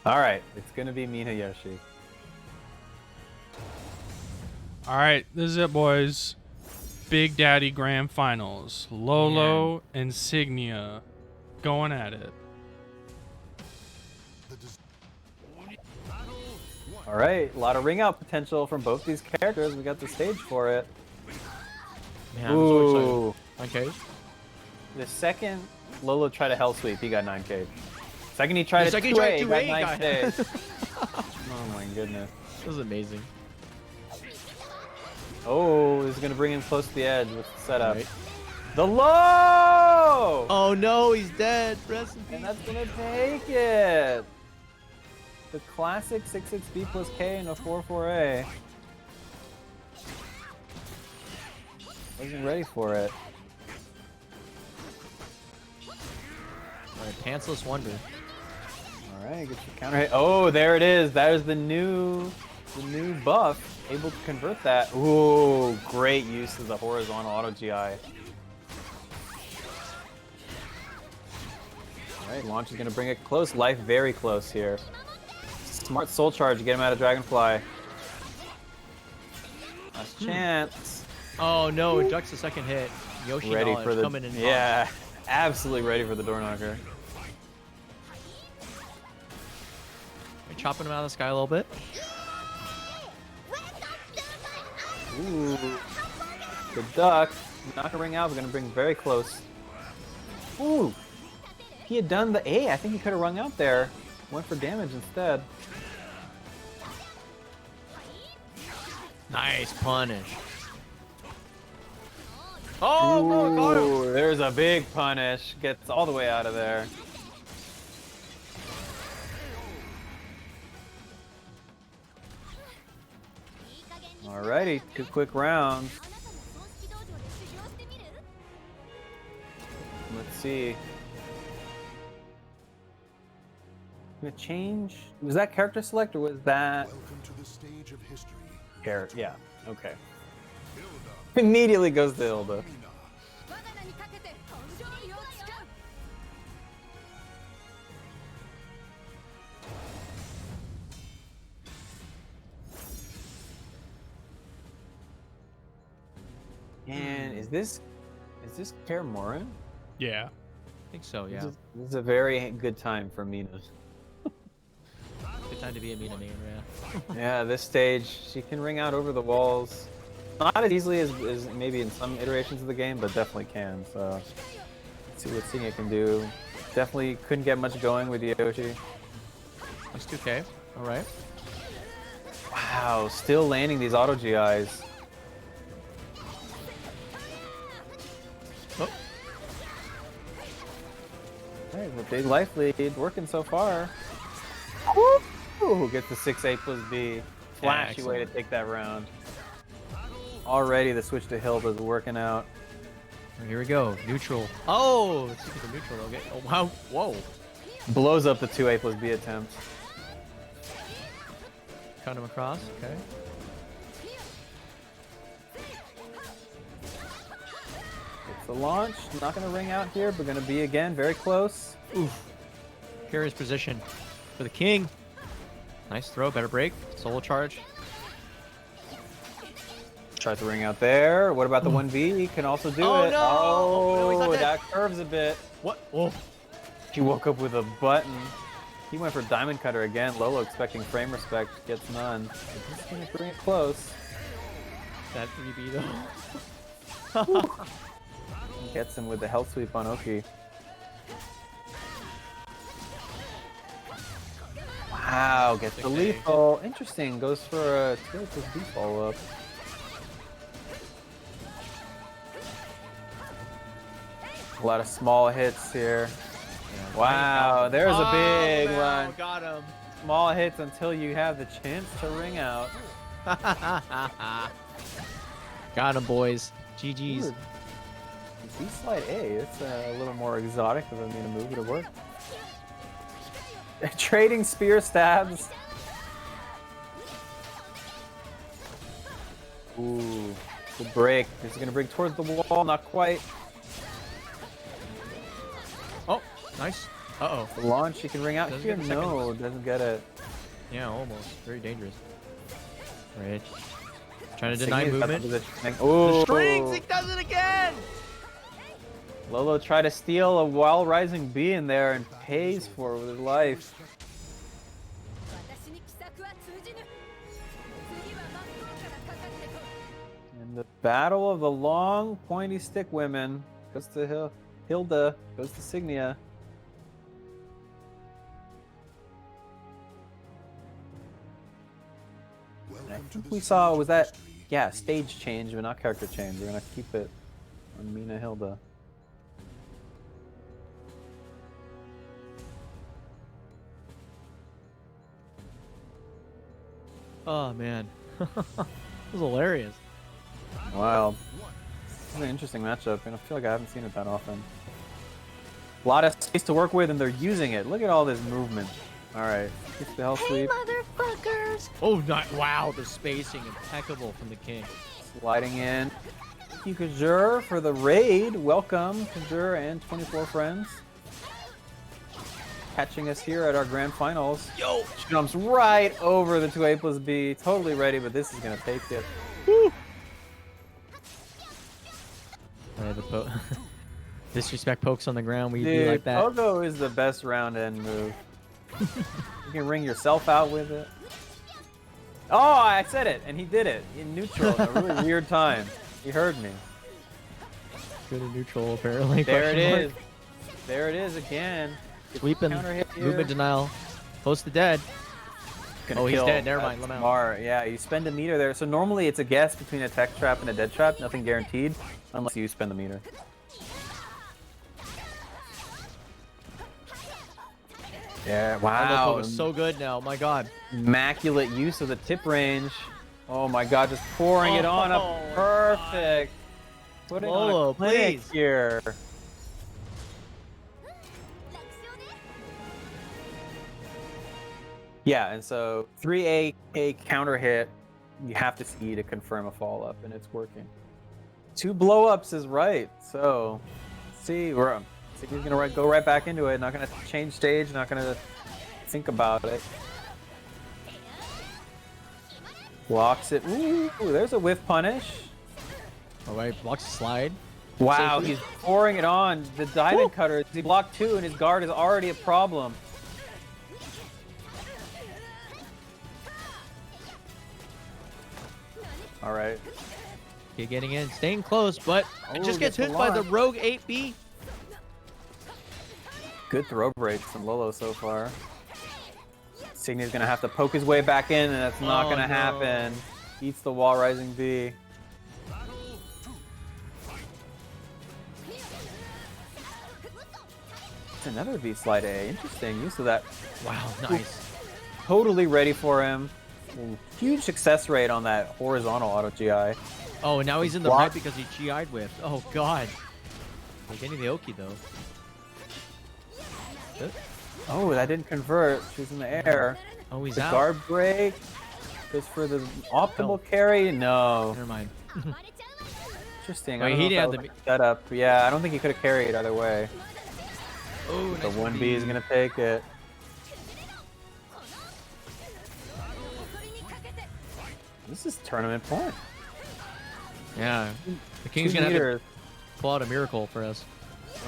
Alright, it's gonna be Mina Yoshi. All right, this is it, boys. Big Daddy Grand Finals. Lolo and Signia going at it. The des- Alright, a lot of ring out potential from both these characters. We got the stage for it. Man, I'm so Ooh. excited. Okay. The second Lolo tried a hell sweep, he got 9k. Second he tried The a second 2A, he tried he 2A, got got 9k. Oh my goodness. This is amazing. Oh, this is gonna bring him close to the edge with the setup. Right. The low! Oh no, he's dead. Rest in peace. And that's gonna take it! The classic 6-6B plus K and a 4-4A. Wasn't ready for it. Alright, Pantsless Wonder. Alright, get your counter hit. Oh, there it is. That is the new buff. Able to convert that. Ooh, great use of the horizontal auto GI. Alright, launch is gonna bring it close. Life very close here. Smart soul charge to get him out of Dragonfly. Last chance. Oh no, it ducks the second hit. Yoshi Ready knowledge for the coming in hot. yeah, absolutely ready for the door knocker. We're chopping him out of the sky a little bit. Ooh, the duck. Not gonna ring out. We're gonna bring very close. Ooh, he had done the A. I think he could have rung out there. Went for damage instead. Nice punish. Oh, no, got him. Ooh, there's a big punish. Gets all the way out of there. Alrighty, good quick round. see. Gonna change. Was that character select or was that Welcome to the stage of history. character? Yeah. Okay. Immediately goes to Hilde. 我が名にかけて勝利を誓う And is this Kaer Morhen? Yeah. I think so, yeah. This is a very good time for Mina. Good time to be a Mina main, yeah. Yeah, this stage, she can ring out over the walls. Not as easily as maybe in some iterations of the game, but definitely can. So, let's see what Signia can do. Definitely couldn't get much going with Yoshi. That's 2K. Alright. Wow, still landing these auto GIs. Oh. Hey, the big life lead working so far. Woo! Gets the 6A plus B. Flashy way to excellent. take that round. Already the switch to Hilde is working out. Here we go. Neutral. Oh, it's super neutral. Okay. Oh, wow. Whoa. Blows up the 2A plus B attempt. Cut him across. Okay. It's the launch. Not going to ring out here, but going to be again very close. Oof. Curious position for the king. Nice throw. Better break. Solo charge. Tries to ring out there. What about the 1B? He can also do Oh, it. no! Oh, he's not Oh, dead. that curves a bit. What? Oh. He woke up with a button. He went for Diamond Cutter again. Lolo expecting frame respect. Gets none. But he's going to bring it close. That 3B though. Gets him with the health sweep on Oki. Wow, gets the 6A. lethal. Interesting. Goes for a 2 plus B follow up. A lot of small hits here. Wow, there's a big one. Got him. Small hits until you have the chance to ring out. Got him, boys. GG's. Ooh. B slide A. It's a little more exotic of a Mina move, but it worked. Trading spear stabs. Ooh, good break. This is gonna break towards the wall, not quite. Oh, nice. Uh-oh. The launch, you can ring out Doesn't here. get a second. No, doesn't get it. Yeah, almost. Very dangerous. Right. Trying to deny Signia's got the movement. positioning. Ooh. The strings! He does it again! Lolo tried to steal a wild rising B in there and pays for it with his life. 私に奇策は通じぬ次は真っ向からかかってこい And the battle of the long pointy stick women goes to Hilde, goes to Signia. And I think we saw, was that, yeah, stage change, but not character change. We're gonna keep it on Mina Hilde. Oh, man. This was hilarious. Wow. This is an interesting matchup, and I feel like I haven't seen it that often. A lot of space to work with, and they're using it. Look at all this movement. Alright, gets the health sweep. motherfuckers Oh, not, wow. The spacing impeccable from the king. Sliding in. Thank you, Kajur, for the raid. Welcome, Kajur and 24 friends. Catching us here at our grand finals. Yo! She jumps right over the 2A plus B. Totally ready, but this is going to take it. Woo! The disrespect pokes on the ground. We do Dude, like that. Pogo is the best round end move. You can ring yourself out with it. Oh, I said it, and he did it in neutral at a really weird time. He heard me. Good in neutral, apparently. There it Question is. There it is again. Sweeping. Counter hit here. Movement denial. Close to dead. Gonna Oh, he's kill. dead. Never mind. That's Let him out. smart. Yeah, you spend a meter there. So normally it's a guess between a tech trap and a dead trap. Nothing guaranteed unless you spend the meter. Yeah, That wow. was so good now. My God. Immaculate use of the tip range. Oh my god, just pouring it on Oh, up. Perfect. Putting on Lolo, a clinic please. here. Yeah, and so 3A counter hit, you have to see to confirm a fall up, and it's working. 2 blow ups is right. So, let's see, he's gonna go right back into it. Not gonna change stage. Not gonna think about it. Blocks it. Ooh, there's a whiff punish. All right, blocks the slide. Wow, Safely. he's pouring it on. The diamond cutter. He blocked 2, and his guard is already a problem. All right. Okay, getting in, staying close, but it just gets hit by the rogue 8B. Good throw breaks from Lolo so far. Signia's gonna have to poke his way back in, and that's not gonna happen. Eats the wall rising B. It's another V slide A. Interesting use of that. Wow, nice. Totally ready for him. Huge success rate on that horizontal auto GI. Oh, and now he's in the Block. red because he GI'd with. Oh, God. They're getting the Oki, though. Oh, that didn't convert. She's in the air. Oh, he's The out. guard break goes for the optimal carry. No. Never mind. Interesting. Wait, I don't he know if didn't that have was a setup. Yeah, I don't think he could have carried either way. Oh, The 1B is gonna take it. This is tournament point. Yeah. The King's 2 going to have to meters. pull out a miracle for us.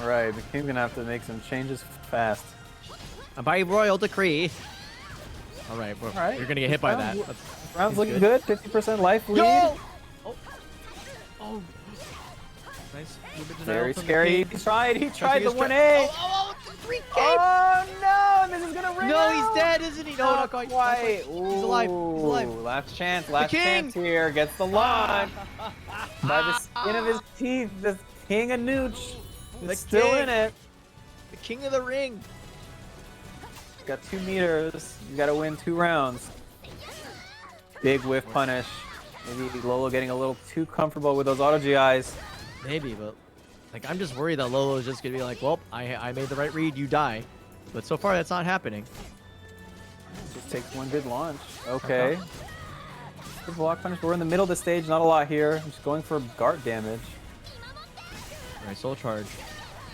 All right, the King's gonna have to make some changes fast. By royal decree. All right, bro. right. You're going to get hit by that. Round- That's Round's looking good. good. 50% life lead. Yo! Oh. Nice. Very scary. He tried the He's 1A. Oh, 3K! Oh no! And this is gonna ring No, out. he's dead, isn't he? No, not quite. Not quite. He's alive. He's alive. Ooh, last chance. Last King. chance here. Gets the launch. By the skin of his teeth, the King of Nooch The is still king. in it. The King of the Ring. Got 2 meters. You gotta win 2 rounds. Big whiff punish. Maybe Lolo getting a little too comfortable with those auto GIs. Maybe, but like I'm just worried that Lolo's just gonna be like, well, I made the right read, you die. But so far that's not happening. Just takes 1 good launch. Okay. Good block punish. We're in the middle of the stage. Not a lot here. Just going for guard damage. All right, soul charge.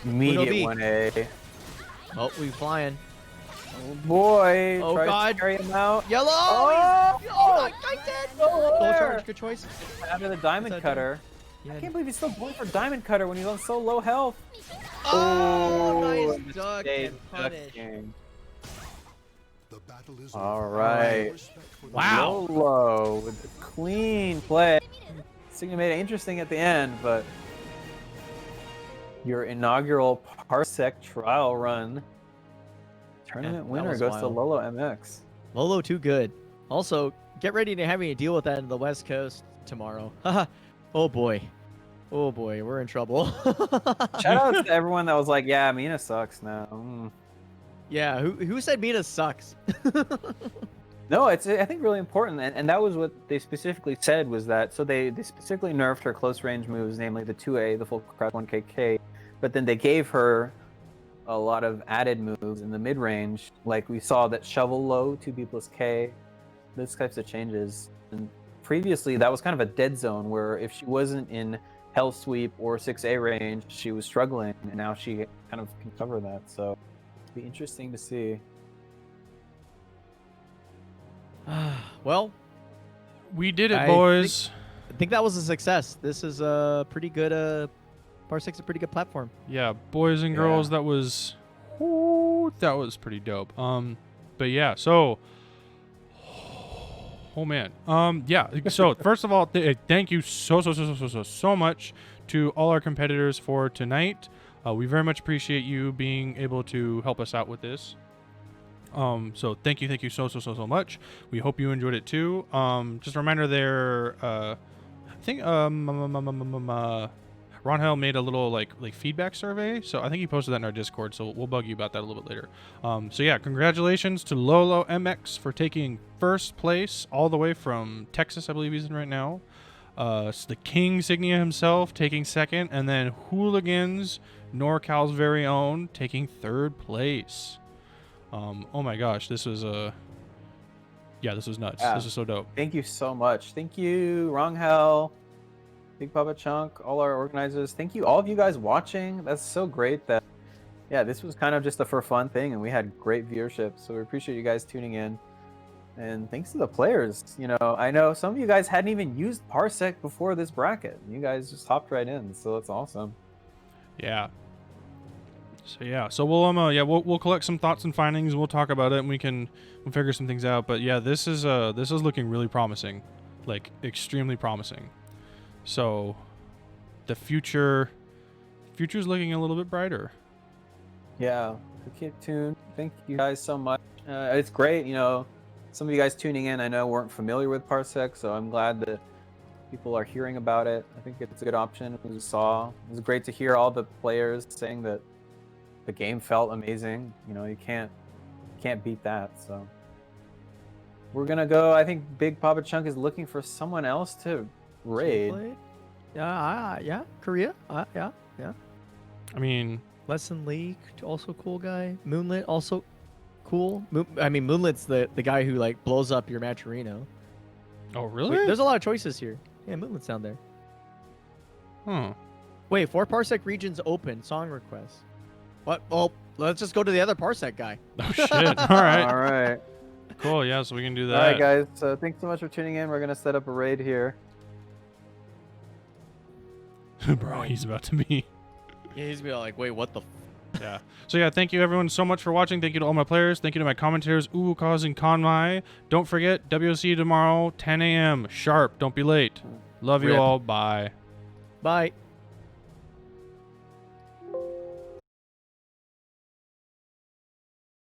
Immediate be? 1A. Oh, we flying. Oh boy. Oh, Tries God. to carry him out. Yellow. Oh, Oh, I dead. Soul charge, good choice. After the diamond What's that cutter. Yeah. I can't believe he's still going for diamond cutter when he's on so low health. Oh, nice and duck stayed and punish. The battle is All over. right. Respect for the Wow. Lolo with the clean play. Signia made it interesting at the end, but your inaugural Parsec trial run tournament that winner was goes to wild. LoloMX. Lolo too good. Also, get ready to having to deal with that in the West Coast tomorrow. Haha. Oh boy. Oh boy, we're in trouble. Shout out to everyone that was like, "Yeah, Mina sucks now." Yeah, who said Mina sucks? No, it's I think really important, and that was what they specifically said was that so they specifically nerfed her close range moves, namely the 2A, the full crouch 1KK, but then they gave her a lot of added moves in the mid range, like we saw that shovel low 2B plus K, those types of changes. And previously that was kind of a dead zone where if she wasn't in Hell Sweep or 6A range, she was struggling, and now she kind of can cover that. So it'll be interesting to see. Well, We did it, I boys. I think that was a success. This is a pretty good. Parsec's a pretty good platform. Yeah, boys and girls, that was pretty dope. But yeah, so oh man. Yeah, so first of all, thank you so much to all our competitors for tonight. We very much appreciate you being able to help us out with this. So thank you so much. We hope you enjoyed it too. Just a reminder there, I think Raphael made a little like feedback survey, so I think he posted that in our Discord, so we'll bug you about that a little bit later. So yeah, congratulations to LoloMX for taking first place all the way from Texas, I believe he's in right now. It's the King Signia himself taking second, and then Hewliganz, NorCal's very own, taking third place. Oh my gosh, this was Yeah, this was nuts. Yeah. This is so dope. Thank you so much. Thank you, Rangel, Big Papa Chunk, all our organizers. Thank you, all of you guys watching. That's so great that, yeah, this was kind of just a for fun thing, and we had great viewership. So we appreciate you guys tuning in. And thanks to the players. You know, I know some of you guys hadn't even used Parsec before this bracket. You guys just hopped right in, so that's awesome. Yeah. So we'll collect some thoughts and findings, and we'll talk about it, and we'll figure some things out. But yeah, this is looking really promising, like extremely promising. So the future's looking a little bit brighter. Yeah, so keep tuned. Thank you guys so much. It's great, you know, some of you guys tuning in I know weren't familiar with Parsec, so I'm glad that people are hearing about it. I think it's a good option. As you saw, it was great to hear all the players saying that the game felt amazing. You know, you can't beat that. So we're gonna go. I think Big Papa Chunk is looking for someone else to raid. Yeah, Korea. Yeah. I mean, Lesson League, also cool guy. Moonlit, also cool. Moonlit's the guy who like blows up your Matcherino. oh really? Wait, there's a lot of choices here. Yeah, Moonlit's down there. Huh. Wait, 4 Parsec regions open. Song requests. What? Well, let's just go to the other Parsec guy. Oh shit. All right. All right. Cool. Yeah. So we can do that. All right, guys. So thanks so much for tuning in. We're gonna set up a raid here. Bro, he's about to be. Yeah, he's gonna be like, wait, what the? Yeah. So yeah, thank you everyone so much for watching. Thank you to all my players. Thank you to my commentators, uwucos and Konmai. Don't forget, WOC tomorrow, 10 a.m. sharp. Don't be late. Love you Rip. all. Bye. Bye.